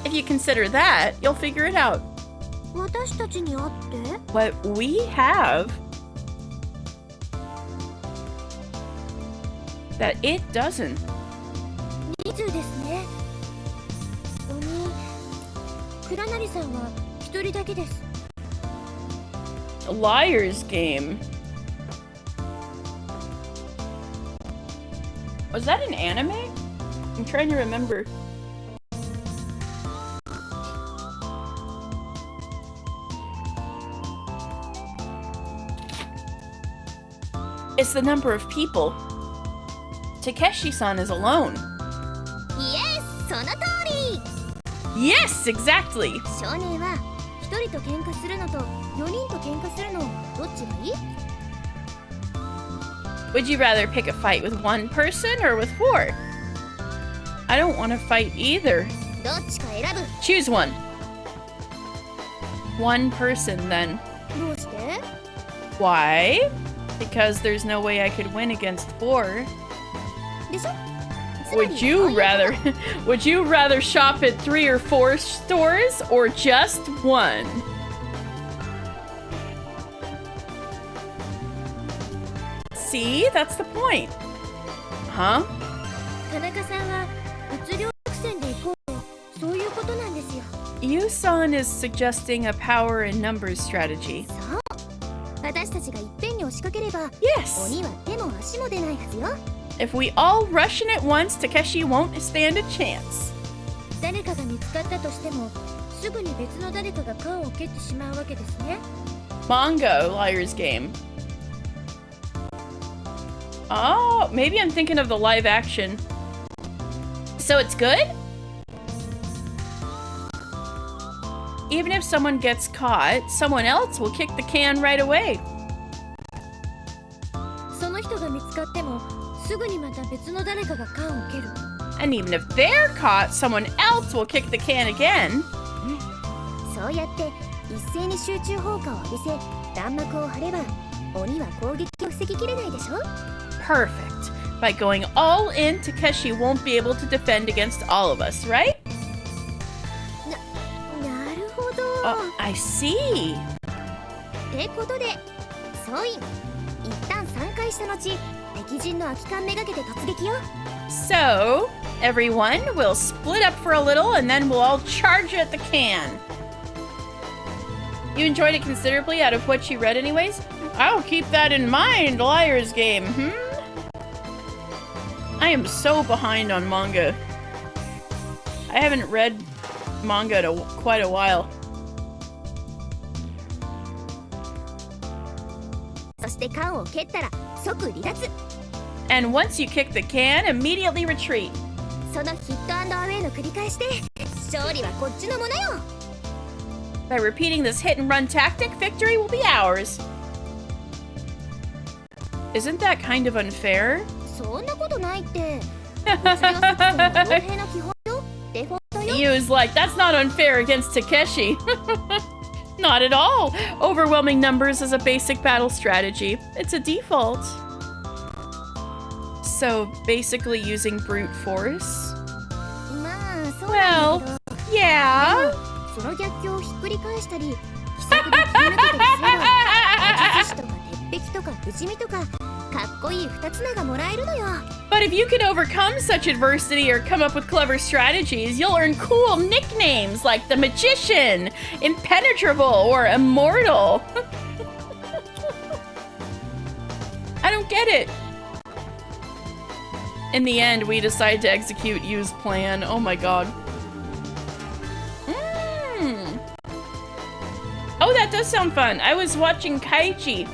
If you consider that, you'll figure it out. 私たちにあって？ What we have that it doesn't. 人数ですね。鬼、倉成さんは一人だけです。 A liar's game. Was that an anime? I'm trying to remember. It's the number of people. Takeshi-san is alone. イエス、その通り。 Yes, exactly. 少年は一人と喧嘩するのと4人と喧嘩するのどっちがいい？ Would you rather pick a fight with one person or with four? I don't want to fight either. どっちか選ぶ。 Choose one. One person, then. どうして？ Why? Because there's no way I could win against four. でしょ？つまり Would you rather would you rather shop at 3 or 4 stores or just one? See, that's the point. Huh? 田中さんは物量作戦で行こうとそういうことなんですよ。 Yu-san is suggesting a power in numbers strategy. そう私たちがいっぺんに押しかければ Yes. 鬼は手も足も出ないはずよ。 If we all rush in at once, Takeshi won't stand a chance. 誰かが見つかったとしてもすぐに別の誰かが缶を蹴ってしまうわけですね。 Manga, liar's game. Oh, maybe I'm thinking of the live action. So it's good? Even if someone gets caught, someone else will kick the can right away. その人が見つかってもすぐにまた別の誰かが缶を蹴る。 And even if they're caught, someone else will kick the can again. そうやって一斉に集中砲火を浴びせ弾幕を張れば鬼は攻撃を防ぎきれないでしょ？ Perfect. By going all in, Takeshi won't be able to defend against all of us, right? なるほど。 Oh, I see. ってことで総員一旦3回した後敵陣の空き缶めがけて突撃よ。 So, everyone will split up for a little and then we'll all charge at the can. You enjoyed it considerably out of what you read anyways? I'll keep that in mind, liar's game, I am so behind on manga. I haven't read manga in quite a while. そして缶を蹴ったら即離脱。 And once you kick the can, immediately retreat. そのヒットアンドアウェイの繰り返しで勝利はこっちのものよ。 By repeating this hit and run tactic, victory will be ours. Isn't that kind of unfair? そんなことないって。物量作戦は傭兵の基本よ。デフォルトよ。He was like, that's not unfair against Takeshi. Not at all. Overwhelming numbers is a basic battle strategy. It's a default. So basically using brute force? まあ、そうなんだけど。 Yeah. その逆境をひっくり返したり、奇策で切り抜けたりすれば、術師とか鉄壁とか不死身とか、かっこいい二つ名がもらえるのよ。 But if you can overcome such adversity or come up with clever strategies, you'll earn cool nicknames like the Magician, Impenetrable, or Immortal. I don't get it. In the end, we decide to execute Yu's plan. Oh my god. Oh, that does sound fun. I was watching Kaiji.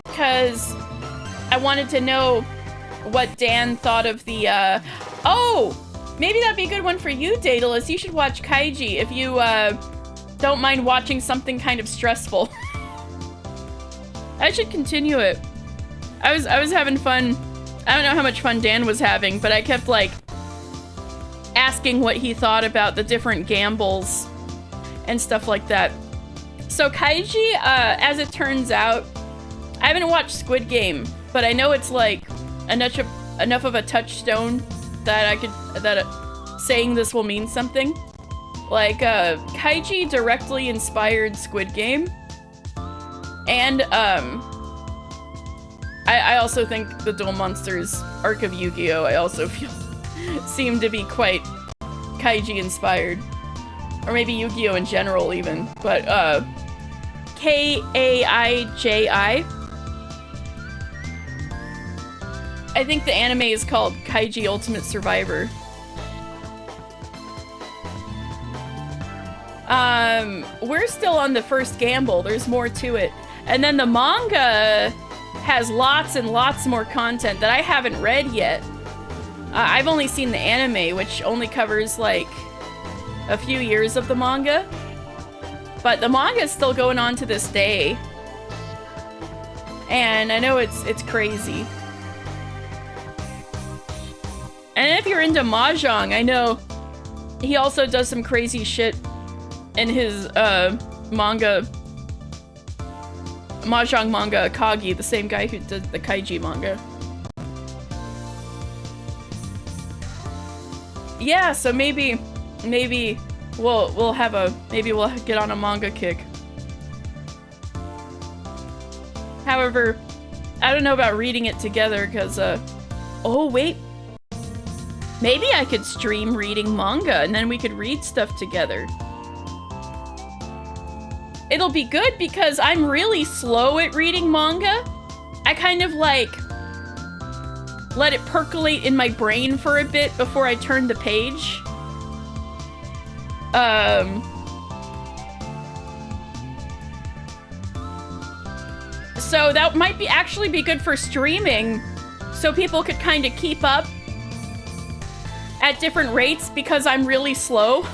Because I wanted to know what Dan thought of the, Oh! Maybe that'd be a good one for you, Daedalus. You should watch Kaiji if you, don't mind watching something kind of stressful. I should continue it. I was having fun. I don't know how much fun Dan was having, but I kept, like, asking what he thought about the different gambles and stuff like that. So Kaiji, as it turns out, I haven't watched Squid Game, but I know it's like enough of a touchstone that I could saying this will mean something. Like Kaiji directly inspired Squid Game, and I also think the Duel Monsters arc of Yu-Gi-Oh! I also feel seem to be quite Kaiji inspired. Or maybe Yu-Gi-Oh! In general even. But, Kaiji. I think the anime is called Kaiji Ultimate Survivor. We're still on the first gamble. There's more to it. And then the manga has lots and lots more content that I haven't read yet. I've only seen the anime, which only covers, like, a few years of the manga. But the manga is still going on to this day. And I know it's crazy. And if you're into Mahjong, I know he also does some crazy shit in his, manga. Mahjong manga, Akagi, the same guy who did the Kaiji manga. Yeah, so maybe we'll get on a manga kick. However, I don't know about reading it together because, oh wait. Maybe I could stream reading manga and then we could read stuff together. It'll be good because I'm really slow at reading manga. I kind of like let it percolate in my brain for a bit before I turn the page. So that might actually be good for streaming, so people could kind of keep up at different rates because I'm really slow.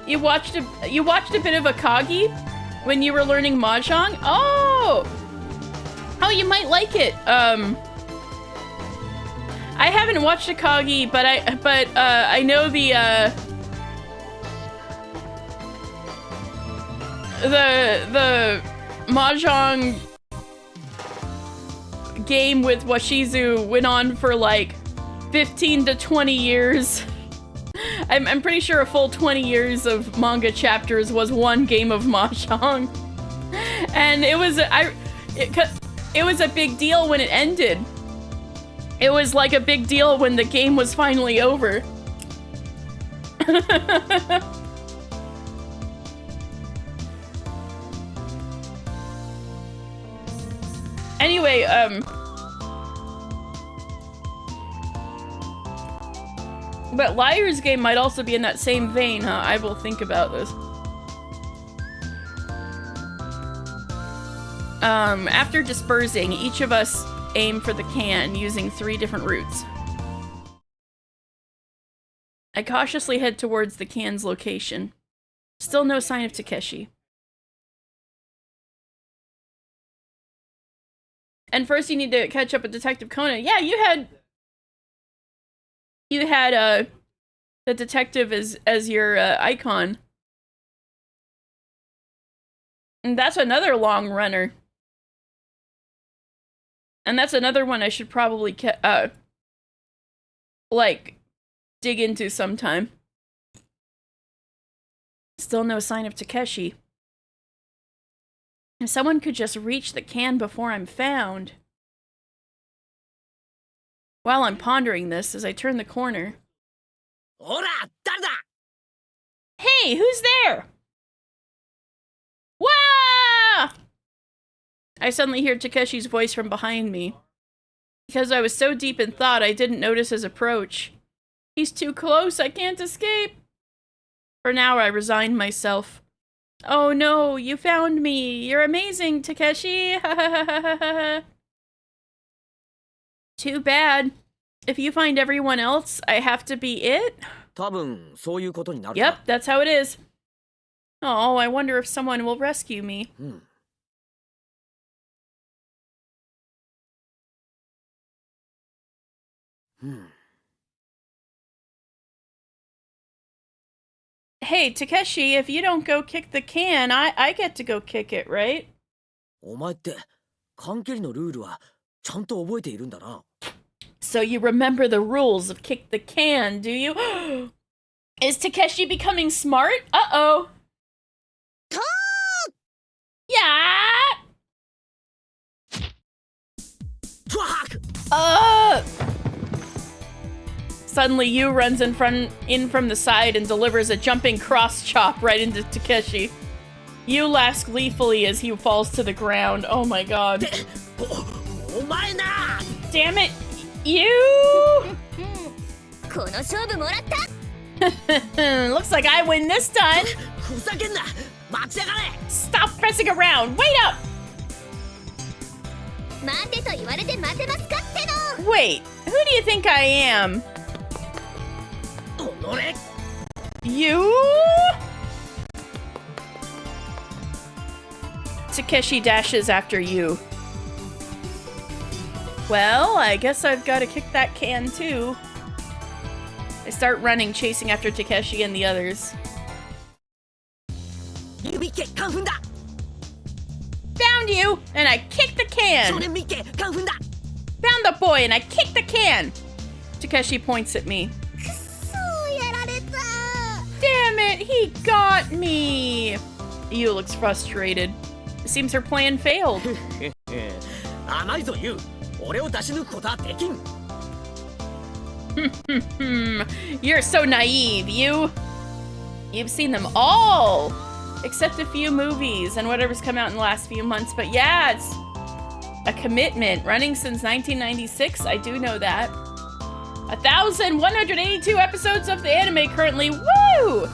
You watched a bit of Akagi when you were learning Mahjong? Oh, you might like it. I haven't watched Akagi, but I know the Mahjong game with Washizu went on for like 15 to 20 years. I'm pretty sure a full 20 years of manga chapters was one game of Mahjong. And it was a big deal when it ended. It was like a big deal when the game was finally over. Anyway, but Liar's Game might also be in that same vein, huh? I will think about this. After dispersing, each of us aim for the can using 3 different routes. I cautiously head towards the can's location. Still no sign of Takeshi. And first you need to catch up with Detective Conan. Yeah, you had the detective as your icon. And that's another long runner. And that's another one I should probably like dig into sometime. Still no sign of Takeshi. If someone could just reach the can before I'm found. While I'm pondering this, as I turn the corner. ほら、誰だ Hey, who's there? Wah! I suddenly hear Takeshi's voice from behind me. Because I was so deep in thought, I didn't notice his approach. He's too close, I can't escape. For now, I resigned myself. Oh no, you found me. You're amazing, Takeshi. Too bad. If you find everyone else, I have to be it? 多分そういうことになる Yep, that's how it is. Oh, I wonder if someone will rescue me. Hey, Takeshi, if you don't go kick the can, I get to go kick it, right? お前って缶蹴りのルールはちゃんと覚えているんだな So you remember the rules of kick the can, do you? Is Takeshi becoming smart? Uh-oh. Yeah! Suddenly Yu runs in from the side and delivers a jumping cross chop right into Takeshi. Yu laughs gleefully as he falls to the ground. Oh my god. お前な Damn it, Yu! この勝負もらった Looks like I win this time. ふざけんな待ちやがれ Stop pressing around. Wait up. 待てと言われて待てますかっての Wait, who do you think I am? おのれ You? Takeshi dashes after you. Well, I guess I've got to kick that can too. I start running, chasing after Takeshi and the others. 指けカンフンだ Found you, and I kicked the 少 can. 年見っけカンフンだ Found the boy, and I kicked the can. Takeshi points at me. くっそーやられた Damn it, he got me. Yu looks frustrated. It seems her plan failed. 甘いぞユウ俺を出し抜くことはできん You're so naive, you. You've seen them all, except a few movies and whatever's come out in the last few months. But yeah, it's a commitment. Running since 1996, I do know that. 1,182 episodes of the anime currently, woo!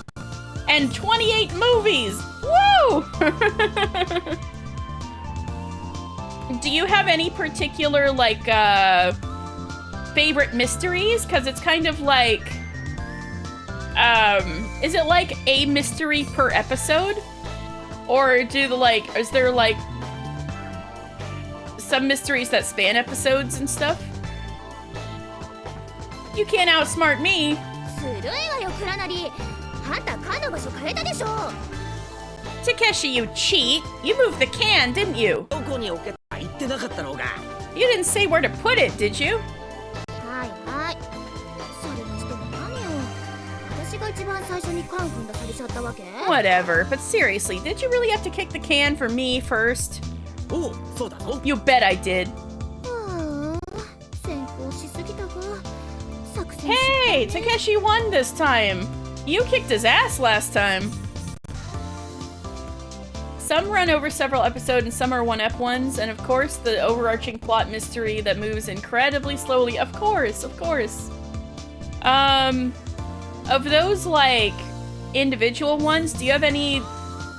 And 28 movies, woo! Do you have any particular, like, favorite mysteries? Because it's kind of like, is it like a mystery per episode? Or is there like some mysteries that span episodes and stuff? You can't outsmart me. ずるいわよクラナリあんた缶の場所変えたでしょ Takeshi, you cheat. You moved the can, didn't you? どこに置けた言ってなかったのか You didn't say where to put it, did you? はいはいそれにしても何よ私が一番最初に缶踏んだされちゃったわけ Whatever, but seriously, did you really have to kick the can for me first? おうそうだぞ You bet I did. はあ先行しすぎたか作戦 Hey, Takeshi won this time. You kicked his ass last time. Some run over several episodes and some are one-up ones, and of course the overarching plot mystery that moves incredibly slowly. Of course, of course. Of those like individual ones, do you have any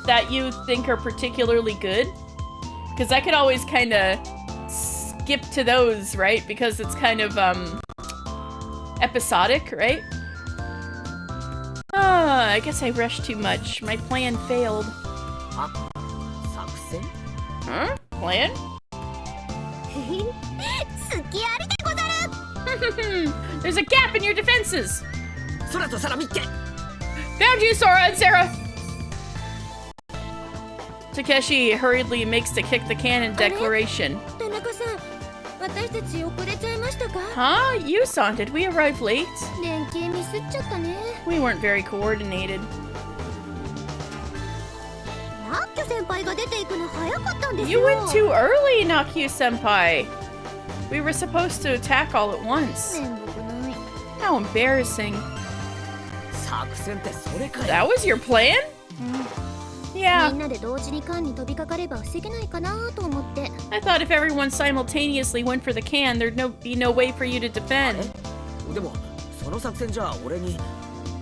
that you think are particularly good? Because I could always kind of skip to those, right? Because it's kind of episodic, right? I guess I rushed too much. My plan failed. 作戦 Huh? Plan? 隙ありでござる。 There's a gap in your defenses! 空と皿見っけ Found you, Sora and Sarah! Takeshi hurriedly makes the kick the cannon declaration. 田中さん、私たち遅れちゃいましたか？ Huh? You saw, did we arrive late? 連携ミスっちゃったね。 We weren't very coordinated. ナッキョ先輩が出ていくの早かったんです You よ。 went too early, Nakyu-senpai! We were supposed to attack all at once. めんどくない。 How embarrassing. 作戦ってそれかい That was your plan? み Yeah. んなで同時に缶に飛びかかれば防げないかなと思って。 I thought if everyone simultaneously went for the can, there'd be no way for you to あ defend. れでもその作戦じゃ俺に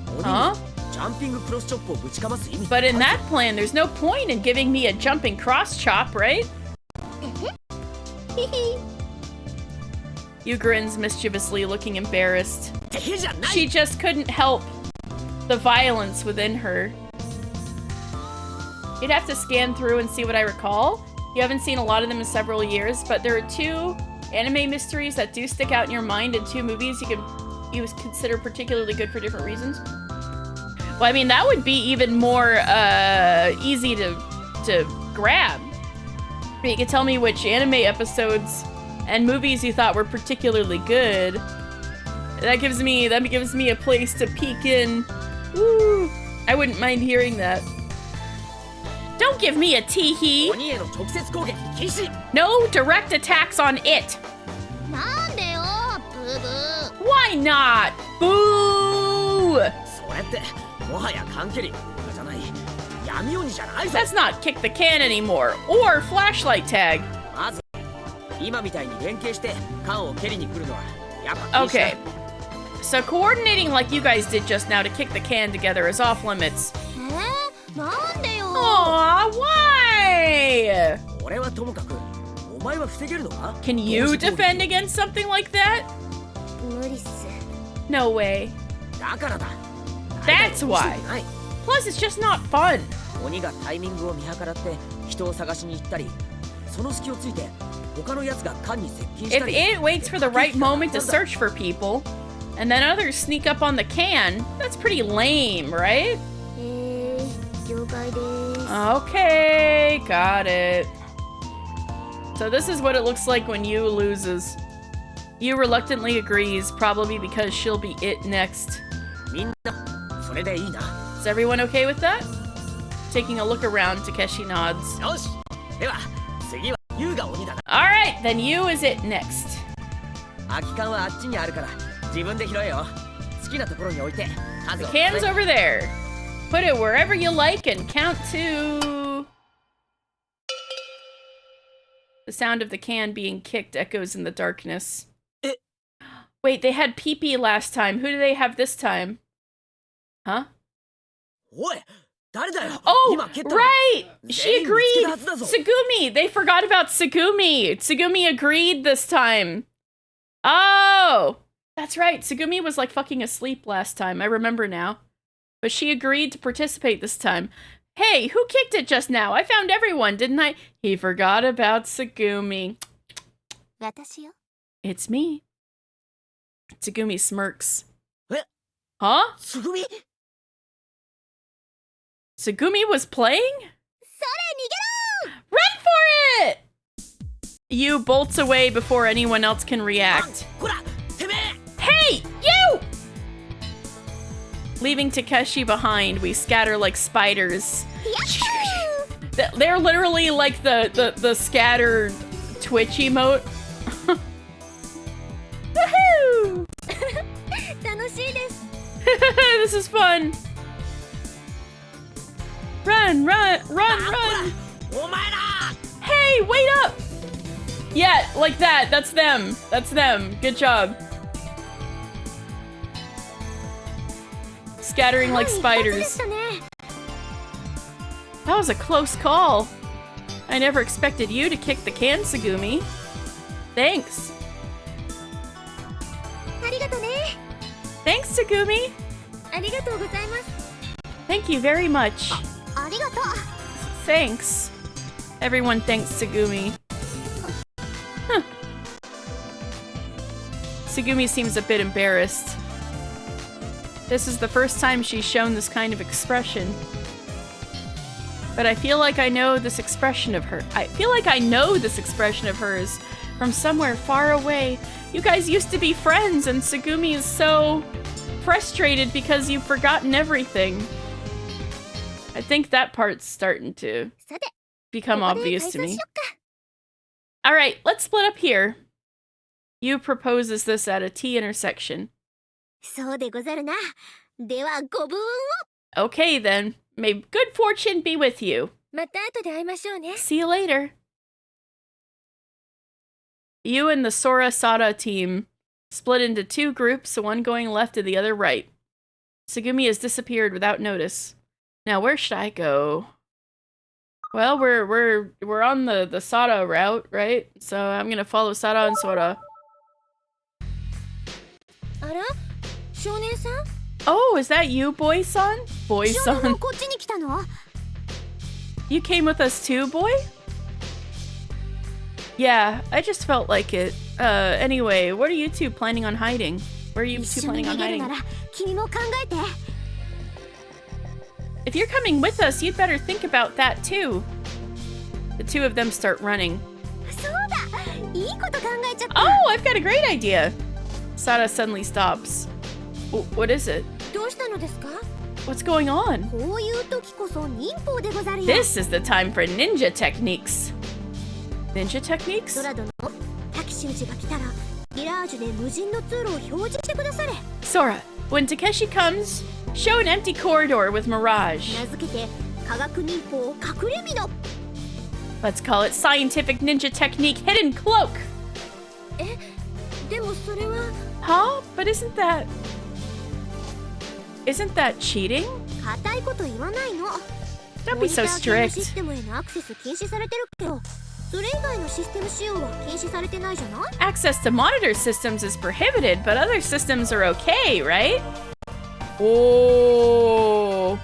鬼に Huh? ジャンピングクロスチョップをぶちかます意味 But in that plan, there's no point in giving me a jumping cross chop, right? You grins mischievously, looking embarrassed. てへじゃない She just couldn't help the violence within her. You'd have to scan through and see what I recall. You haven't seen a lot of them in several years, but there are 2 anime mysteries that do stick out in your mind and 2 movies you consider particularly good for different reasons. Well, I mean, that would be even more easy to grab. You could tell me which anime episodes and movies you thought were particularly good. That gives me a place to peek in. Woo! I wouldn't mind hearing that. Don't give me a tee-hee! 鬼への直接攻撃禁止 No direct attacks on it! なんでよ、ブーブー。 Why not? Boo! それってもはや缶蹴りじゃない闇鬼じゃないぞ That's not kick the can anymore, or flashlight tag. まず今みたいに連携して缶を蹴りに来るのはやっぱ禁止だ Okay. So coordinating like you guys did just now to kick the can together is off limits. なんでよ。 Aw, why? 俺はともかくお前は防げるのか Can you defend against something like that? 無理っす。 No way. だからだ That's why. ない Plus, it's just not fun. 鬼がタイミングを見計らって人を探しに行ったりその隙をついて他のやつが缶に接近し If たり it waits for the right moment to search for people, and then others sneak up on the can, that's pretty lame, right? 了解です。 Okay, got it. So this is what it looks like when Yu loses. Yu reluctantly agrees, probably because she'll be it next. みんなそれでいいな Is everyone okay with that? Taking a look around, Takeshi nods. よしでは次は優が鬼だな Alright, then Yu is it next. 空き缶はあっちにあるから自分で拾えよ好きなところに置いて数 The を can's 数え over there. Put it wherever you like and count to... The sound of the can being kicked echoes in the darkness. Eh. Wait, they had pee-pee last time. Who do they have this time? Huh? おい誰だよ Oh, 今蹴ったの right! She 全員見つけたは agreed! ずだぞ Tsugumi! They forgot about Tsugumi! Tsugumi agreed this time. Oh! That's right. Tsugumi was like fucking asleep last time. I remember now. But she agreed to participate this time. Hey, who kicked it just now? I found everyone, didn't I? He forgot about Tsugumi. 私よ。 It's me. Tsugumi smirks. Eh? Huh? つぐみ Tsugumi was playing? それ逃げろ。 Run for it! Yu bolts away before anyone else can react. こらてめえ Hey, you! Leaving Takeshi behind, we scatter like spiders. They're literally like the scatter Twitch emote. Woohoo! 楽しいです。 This is fun. Run, run, run, あ run! こらお前ら Hey, wait up! Yeah, like that. That's them. That's them. Good job. Scattering like 間一髪で spiders. したね。 That was a close call. I never expected you to kick the can, Tsugumi. Thanks. ありがとね。 Thanks, Tsugumi. ありがとうございます。Thank you very much. ありがとう。 Thanks. Everyone thanks Tsugumi. Huh. Tsugumi seems a bit embarrassed. This is the first time she's shown this kind of expression. But I feel like I know this expression of her. I feel like I know this expression of hers from somewhere far away. You guys used to be friends, and Tsugumi is so frustrated because you've forgotten everything. I think that part's starting to さて、 become ここで obvious 解 to 散 me. しよっか。 Alright, let's split up here. You proposes this at a T intersection. そうでござるな。ではご武運を。 Okay then. May good fortune be with you. また後で会いましょうね。 See you later. You and the Sora Sada team split into two groups, one going left and the other right. Tsugumi has disappeared without notice. Now where should I go? Well, we're on the Sada route, right? So I'm gonna follow Sada and Sora. あら、少年さん？ Oh, is that you, boy-san? 少年 Boy-san. もこっちに来たの？ You came with us too, boy? Yeah, I just felt like it. Anyway, what are you two planning on hiding? Where are you 一 two 緒に planning 逃 on げる hiding? なら君も考えて。 If you're coming with us, you'd better think about that too. The two of them start running. そうだ、いいこと考えちゃった。 Oh, I've got a great idea! Sada suddenly stops. What is it? どうしたのですか？ What's going on? こういう時こそ忍法でござるよ。 This is the time for ninja techniques. Ninja techniques? ドラ殿、タキシウジが来たらミラージュで無人の通路を表示してくだされ。 Sora, when Takeshi comes, show an empty corridor with Mirage. 名付けて科学忍法隠れ身の。 Let's call it scientific ninja technique hidden cloak. え、でもそれは。 Huh? But isn't that cheating? 固いこと言わないの。 Don't be so モニター系のシ strict. ステムへのアクセス禁止されてるけど、それ以外のシステム使用は禁止されてないじゃない？ Access to monitor systems is prohibited, but other systems are okay, right? Oh.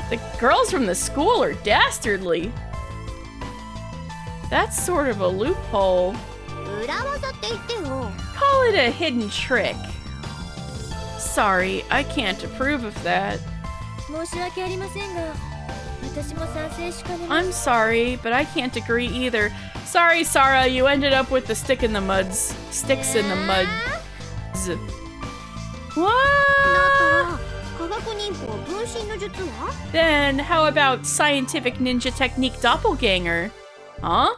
The girls from the school are dastardly. That's sort of a loophole. 裏技って言ってよ。 Call it a hidden trick. Sorry, I can't approve of that. 申し訳ありませんが、私も賛成しかねます。 I'm sorry, but I can't agree either. Sorry, Sarah, you ended up with the stick in the muds. Sticks in the muds. だっ What? たら科学忍法分身の術は？ Then how about scientific ninja technique doppelganger? Huh?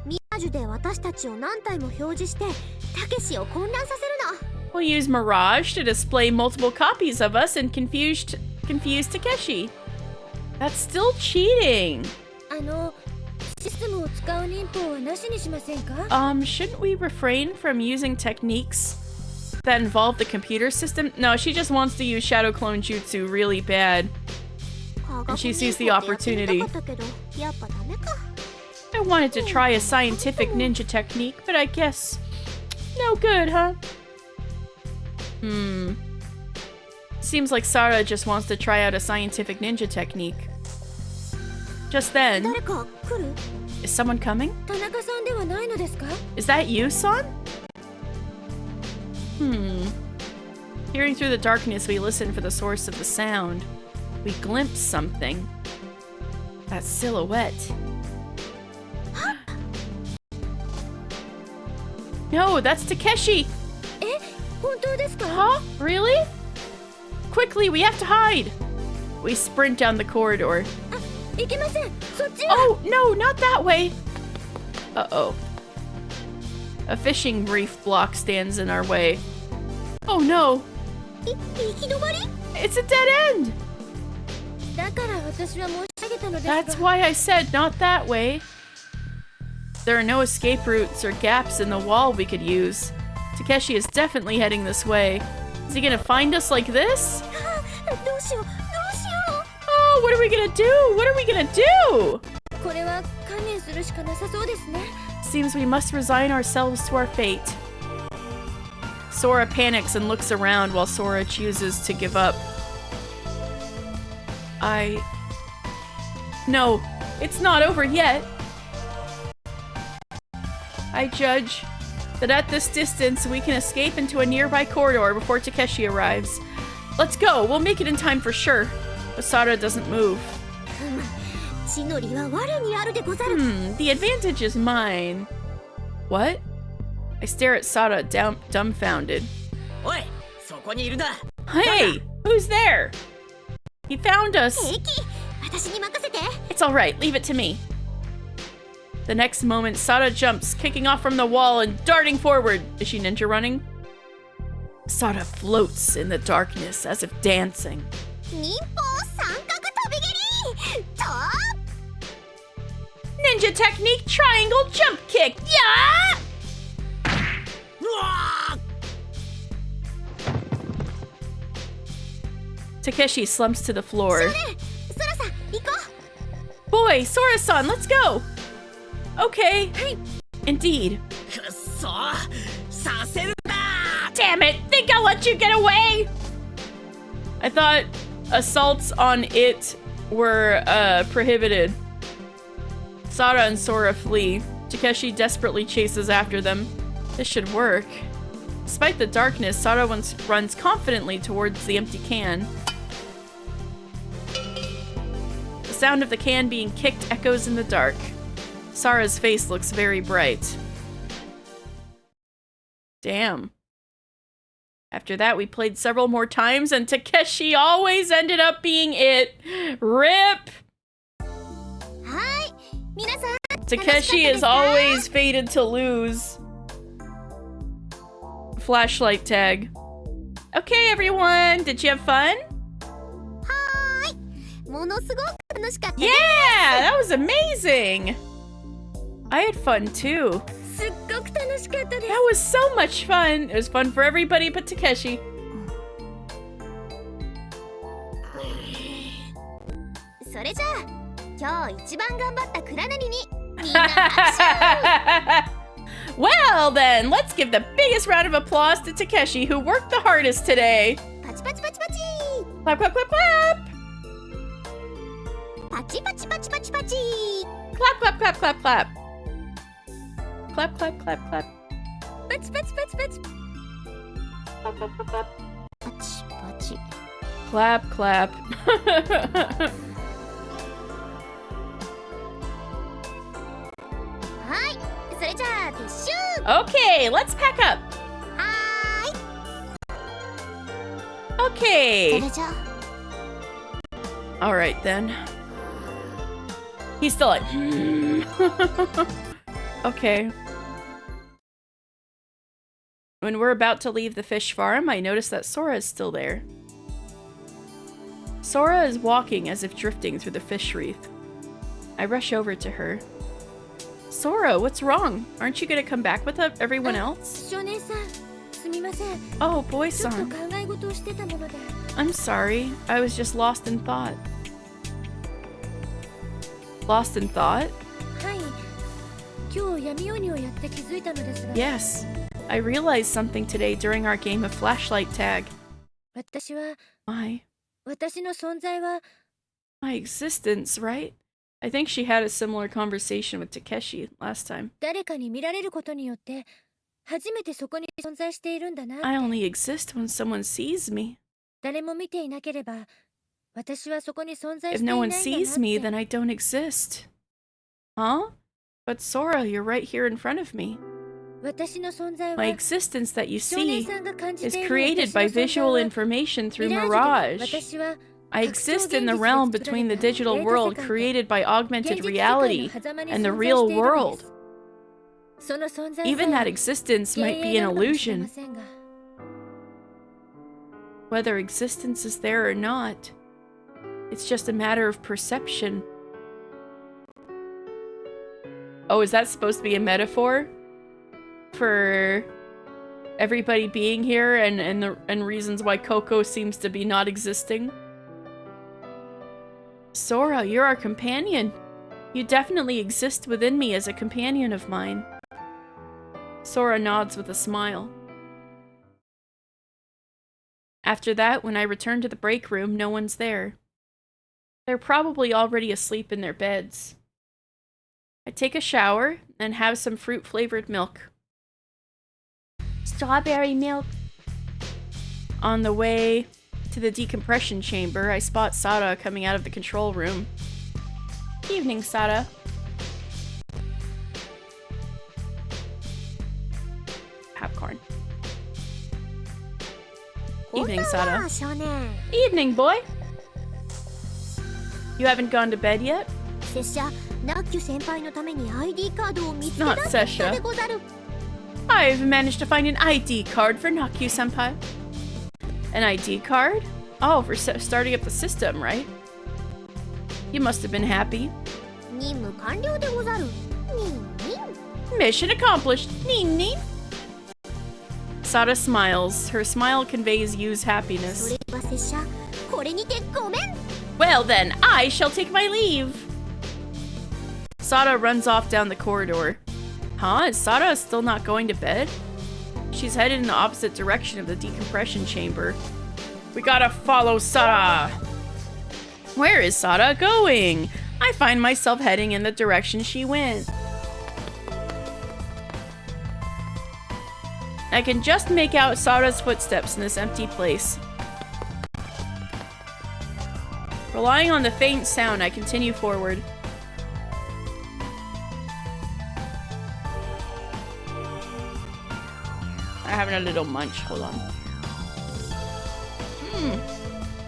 ミラージュで私たちを何体も表示してたけしを混乱させるの。 We'll use Mirage to display multiple copies of us and confuse Takeshi. That's still cheating. システムを使う忍法はなしにしませんか？ Shouldn't we refrain from using techniques that involve the computer system? No, she just wants to use Shadow Clone Jutsu really bad. 科 And 学 she 忍 sees the 法ってやってみ opportunity. たかったけど、やっぱダメか。 I wanted to try a scientific ninja technique, but I guess no good, huh? Seems like Sara just wants to try out a scientific ninja technique. Just then, 誰か来る？ is someone coming? 田中さんではないのですか？ Is that you, son? Peering through the darkness, we listen for the source of the sound. We glimpse something. That silhouette. No, that's Takeshi! え、本当ですか？ Huh? Really? Quickly, we have to hide! We sprint down the corridor. いけません。そっちは。 Oh, no, not that way! Uh-oh. A fishing reef block stands in our way. Oh no! 行き止まり？ It's a dead end! だから私は申し上げたのですが。 That's why I said not that way. There are no escape routes or gaps in the wall we could use. Takeshi is definitely heading this way. Is he gonna find us like this? どうしよう、どうしよ Oh, what are we gonna do? What are we gonna do? う。これは観念するしかなさそうですね。 Seems we must resign ourselves to our fate. Sora panics and looks around while Sora chooses to give up. No, it's not over yet. I judge that at this distance, we can escape into a nearby corridor before Takeshi arrives. Let's go, we'll make it in time for sure. Osada doesn't move. The advantage is mine. What? I stare at Sada, dumbfounded. Hey, who's there? He found us. It's alright, leave it to me. The next moment, Sada jumps, kicking off from the wall and darting forward. Is she ninja running? Sada floats in the darkness as if dancing. Ninja technique triangle jump kick. Yeah! Takeshi slumps to the floor. Boy, Sora-san, let's go! Okay. Indeed. Damn it! Think I'll let you get away? I thought assaults on it were prohibited. Sada and Sora flee. Takeshi desperately chases after them. This should work. Despite the darkness, Sada runs confidently towards the empty can. The sound of the can being kicked echoes in the dark. Sara's face looks very bright. Damn. After that, we played several more times, and Takeshi always ended up being it. RIP! Takeshi is always fated to lose. Flashlight tag. Okay, everyone, did you have fun? Yeah, that was amazing. I had fun too. That was so much fun. It was fun for everybody but Takeshi. Well then, let's give the biggest round of applause to Takeshi, who worked the hardest today. Clap, clap, clap, clap. Clap, clap, clap, clap, clap. Clap, clap, clap, clap. Clap, clap. Okay, let's pack up. Okay. Alright then. He's still like, Okay. When we're about to leave the fish farm, I notice that Sora is still there. Sora is walking as if drifting through the fish wreath. I rush over to her. Sora, what's wrong? Aren't you gonna come back with everyone else? Oh, boy-san. I'm sorry. I was just lost in thought. Lost in thought? Yes. I realized something today during our game of flashlight tag. My existence, right? I think she had a similar conversation with Takeshi last time. I only exist when someone sees me. If no one sees me, then I don't exist. Huh? But Sora, you're right here in front of me. My existence that you see is created by visual information through mirage. I exist in the realm between the digital world created by augmented reality and the real world. Even that existence might be an illusion. Whether existence is there or not, it's just a matter of perception. Oh, is that supposed to be a metaphor for everybody being here and reasons why Coco seems to be not existing? Sora, you're our companion. You definitely exist within me as a companion of mine. Sora nods with a smile. After that, when I return to the break room, no one's there. They're probably already asleep in their beds. I take a shower and have some fruit-flavored milk. Strawberry milk. On the way to the decompression chamber, I spot Sada coming out of the control room. Evening, Sada. Popcorn. Evening, Sada. Evening, boy. You haven't gone to bed yet? Not Sesha. I've managed to find an ID card for Nakyu-senpai. An ID card? Oh, for starting up the system, right? You must have been happy. Mission accomplished. Ning ning. Sada smiles. Her smile conveys Yu's happiness. Well then, I shall take my leave. Sada runs off down the corridor. Huh? Is Sada still not going to bed? She's headed in the opposite direction of the decompression chamber. We gotta follow Sada! Where is Sada going? I find myself heading in the direction she went. I can just make out Sada's footsteps in this empty place. Relying on the faint sound, I continue forward. I'm having a little munch. Hold on.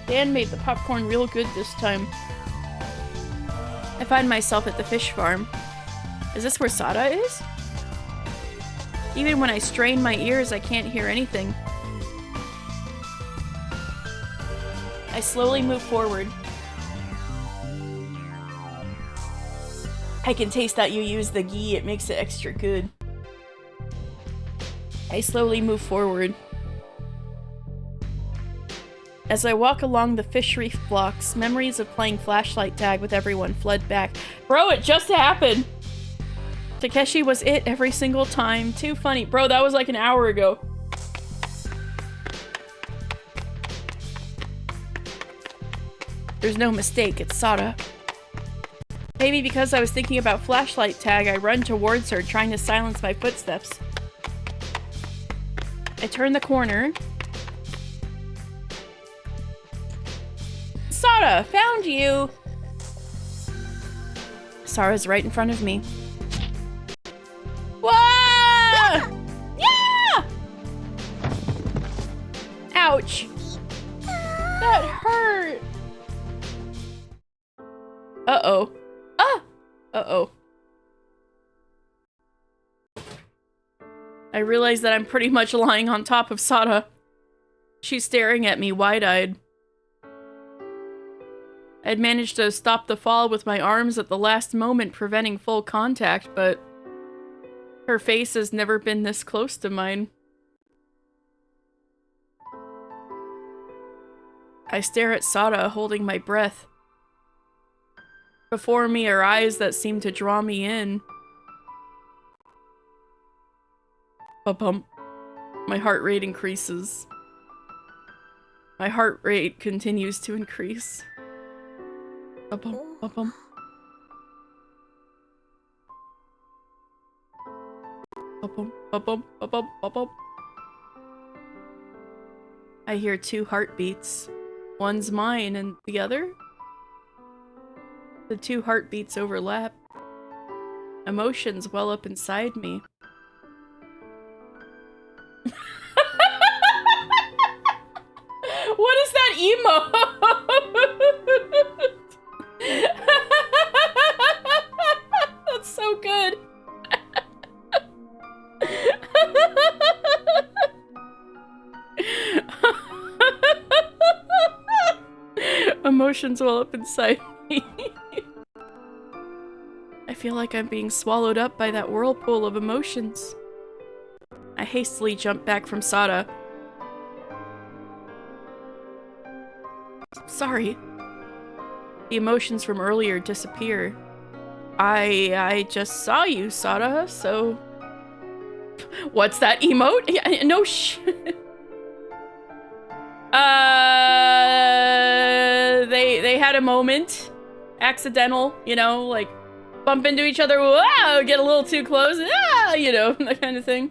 Dan made the popcorn real good this time. I find myself at the fish farm. Is this where Sada is? Even when I strain my ears, I can't hear anything. I slowly move forward. I can taste that you use the ghee. It makes it extra good. I slowly move forward. As I walk along the fish reef blocks, memories of playing flashlight tag with everyone flood back. Bro, it just happened! Takeshi was it every single time. Too funny. Bro, that was like an hour ago. There's no mistake, it's Sada. Maybe because I was thinking about flashlight tag, I run towards her, trying to silence my footsteps. I turn the corner. Sada, found you! Sara's right in front of me. Whoa! Yeah! Ouch. That hurt. Uh-oh. Ah! Uh-oh. I realize that I'm pretty much lying on top of Sada. She's staring at me wide-eyed. I'd managed to stop the fall with my arms at the last moment, preventing full contact, but her face has never been this close to mine. I stare at Sada, holding my breath. Before me are eyes that seem to draw me in. Ba-bump. My heart rate increases. My heart rate continues to increase. Ba-bump, ba-bump. Ba-bump, ba-bump, ba-bump, ba-bump. I hear two heartbeats. One's mine and the other? The two heartbeats overlap. Emotions well up inside me. What is that emo? That's so good. Emotions well up inside me. I feel like I'm being swallowed up by that whirlpool of emotions. I hastily jump back from Sada. Sorry. The emotions from earlier disappear. I just saw you, Sada, so... What's that emote? Yeah, no they had a moment. accidental, you know, like bump into each other, wow, get a little too close, ah, you know, that kind of thing.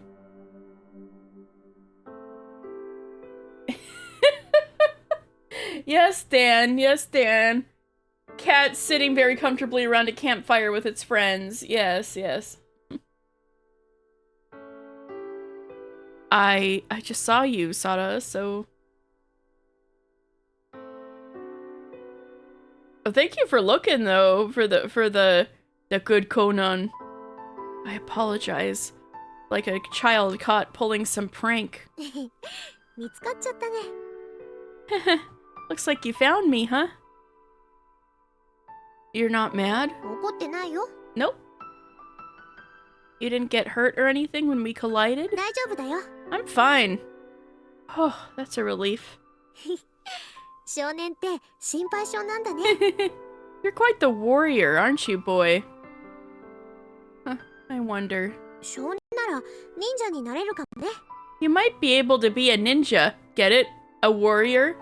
Yes, Dan. Yes, Dan. Cat sitting very comfortably around a campfire with its friends. Yes, yes. I just saw you, Sada, so... Oh, thank you for looking, though, for the good Conan. I apologize. Like a child caught pulling some prank. 見つかっちゃったね。 Looks like you found me, huh? You're not mad? 怒ってないよ。 Nope. You didn't get hurt or anything when we collided? 大丈夫だよ。 I'm fine. Oh, that's a relief. 少年って心配性なんだね。 You're quite the warrior, aren't you, boy? Huh, I wonder. 少年なら忍者になれるかもね。 You might be able to be a ninja. Get it? A warrior?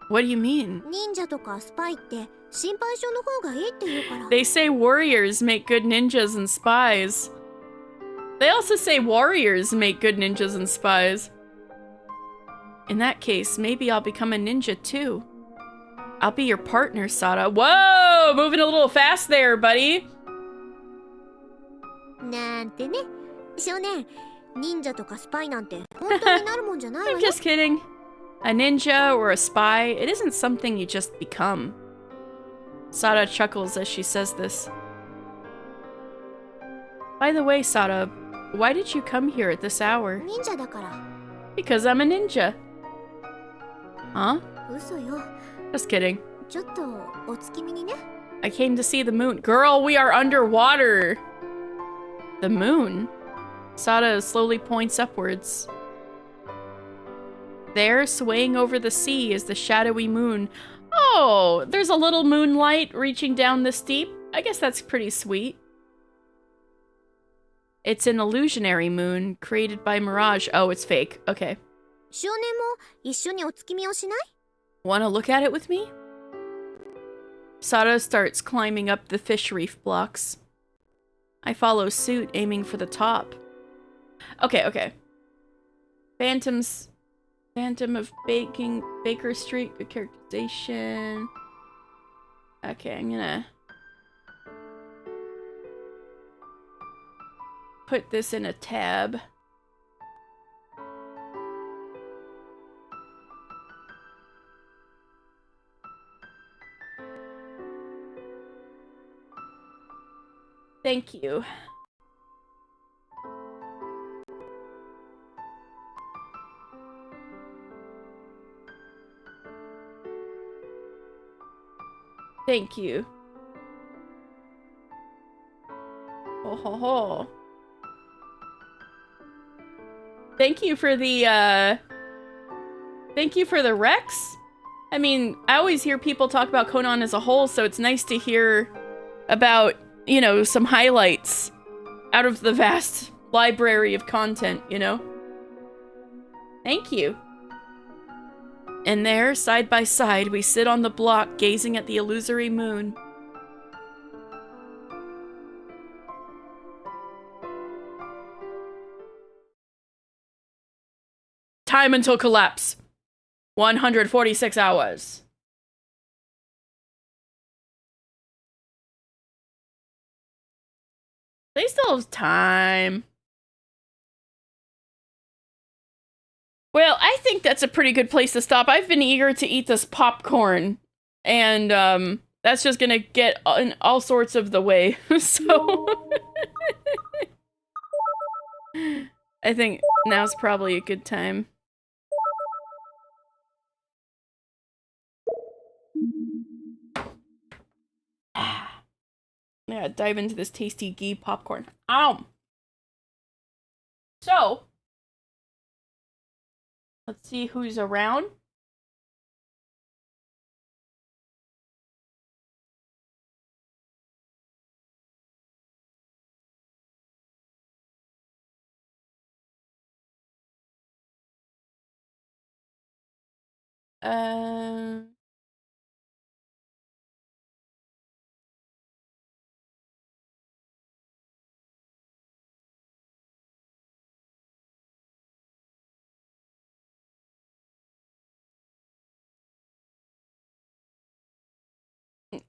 What do you mean? 忍者とかスパイって心配性の方がいいって言うから。 They say warriors make good ninjas and spies. They also say warriors make good ninjas and spies. In that case, maybe I'll become a ninja too. I'll be your partner, Sada. Whoa! Moving a little fast there, buddy. なんてね。少年、忍者とかスパイなんて本当になるもんじゃないわ I'm よ。 just kidding. A ninja or a spy, it isn't something you just become. Sada chuckles as she says this. By the way, Sada, why did you come here at this hour? 忍者だから。 Because I'm a ninja. Huh? 嘘よ。 Just kidding. ちょっとお月見にね。 I came to see the moon. Girl, we are underwater. The moon? Sada slowly points upwards. There, swaying over the sea, is the shadowy moon. Oh, there's a little moonlight reaching down the steep. I guess that's pretty sweet. It's an illusionary moon, created by mirage. Oh, it's fake. Okay. 少年も一緒にお月見をしない？ Wanna look at it with me? Sada starts climbing up the fish reef blocks. I follow suit, aiming for the top. Okay, okay. Phantom of Baker Street, good characterization. Okay, I'm gonna put this in a tab. Thank you. Thank you. Ho ho ho. Thank you for the Rex. I mean, I always hear people talk about Conan as a whole, so it's nice to hear about, you know, some highlights out of the vast library of content, you know? Thank you. And there, side by side, we sit on the block gazing at the illusory moon. Time until collapse. 146 hours. They still have time. Well, I think that's a pretty good place to stop. I've been eager to eat this popcorn. And, that's just gonna get in all sorts of the way. So... I think now's probably a good time. Yeah, dive into this tasty ghee popcorn. Ow! So, let's see who's around.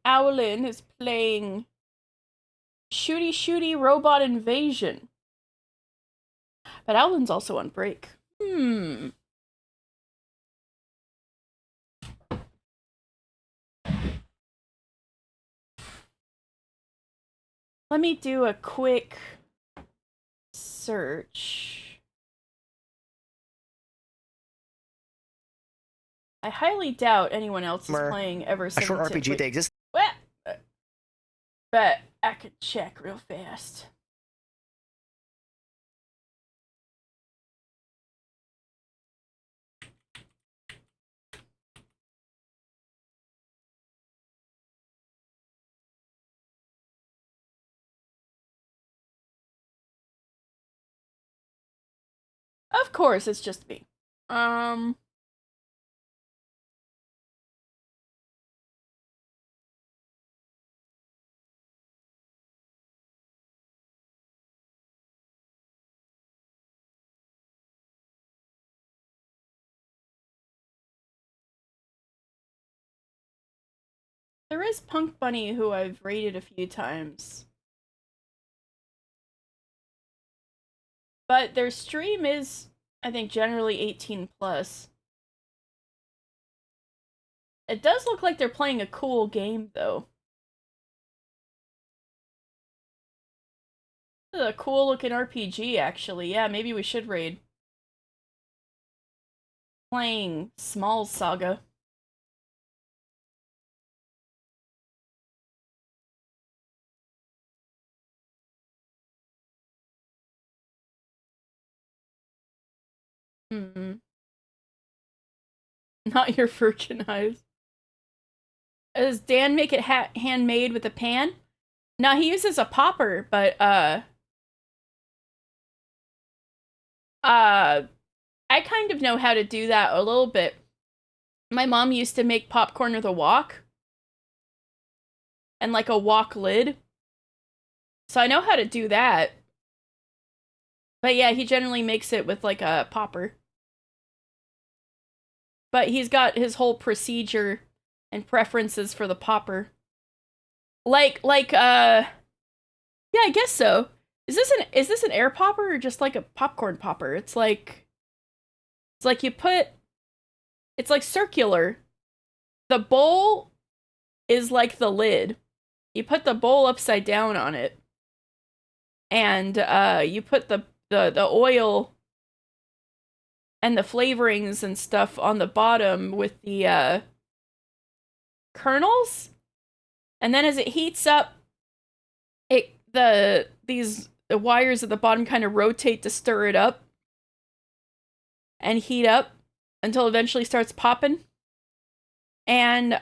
Owlin is playing Shooty Shooty Robot Invasion. But Owlin's also on break. Let me do a quick search. I highly doubt anyone else is playing Ever17. A short RPG that exists. What? But I could check real fast. Of course, it's just me. There is Punk Bunny who I've raided a few times. But their stream is, I think, generally 18 plus. It does look like they're playing a cool game, though. This is a cool looking RPG, actually. Yeah, maybe we should raid. Playing Small Saga. Not your virgin eyes. Does Dan make it handmade with a pan? No, he uses a popper, but I kind of know how to do that a little bit. My mom used to make popcorn with a wok. And like a wok lid. So I know how to do that. But yeah, he generally makes it with like a popper. But he's got his whole procedure and preferences for the popper. Yeah, I guess so. Is this an air popper or just like a popcorn popper? It's like you put, it's like circular. The bowl is like the lid. You put the bowl upside down on it. And you put the oil and the flavorings and stuff on the bottom with the kernels. And then as it heats up, the wires at the bottom kind of rotate to stir it up and heat up until it eventually starts popping. And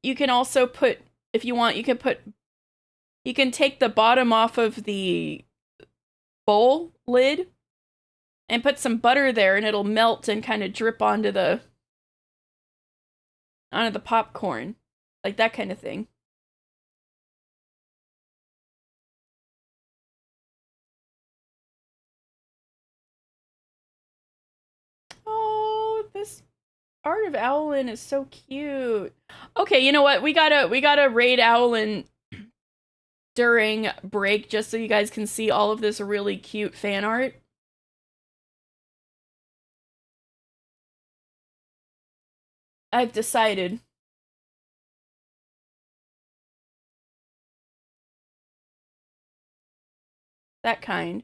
you can also put, if you want, you can take the bottom off of the bowl lid and put some butter there, and it'll melt and kind of drip onto the popcorn, like that kind of thing. Oh, this art of Owlin is so cute. Okay, you know what? We gotta raid Owlin during break just so you guys can see all of this really cute fan art. I've decided. That kind.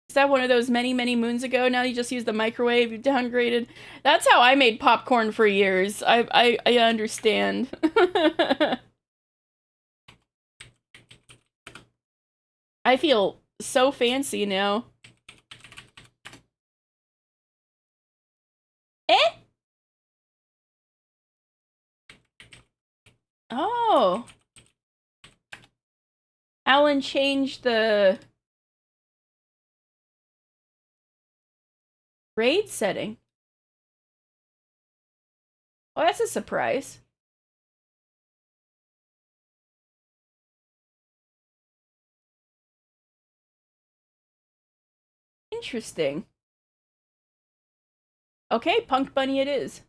Is that one of those many, many moons ago? Now you just use the microwave, you've downgraded. That's how I made popcorn for years. I understand. I feel so fancy now. Eh? Oh. Alan changed the raid setting. Oh, that's a surprise. Interesting. Okay, Punk Bunny it is.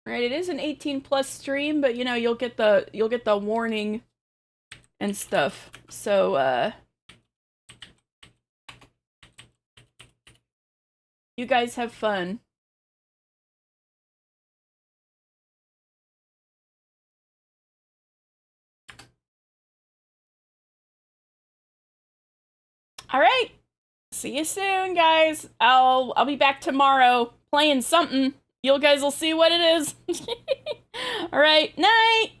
Right, it is an 18 plus stream, but you know, you'll get the warning and stuff. So you guys have fun. All right. See you soon, guys. I'll be back tomorrow playing something. You guys will see what it is. All right. Night.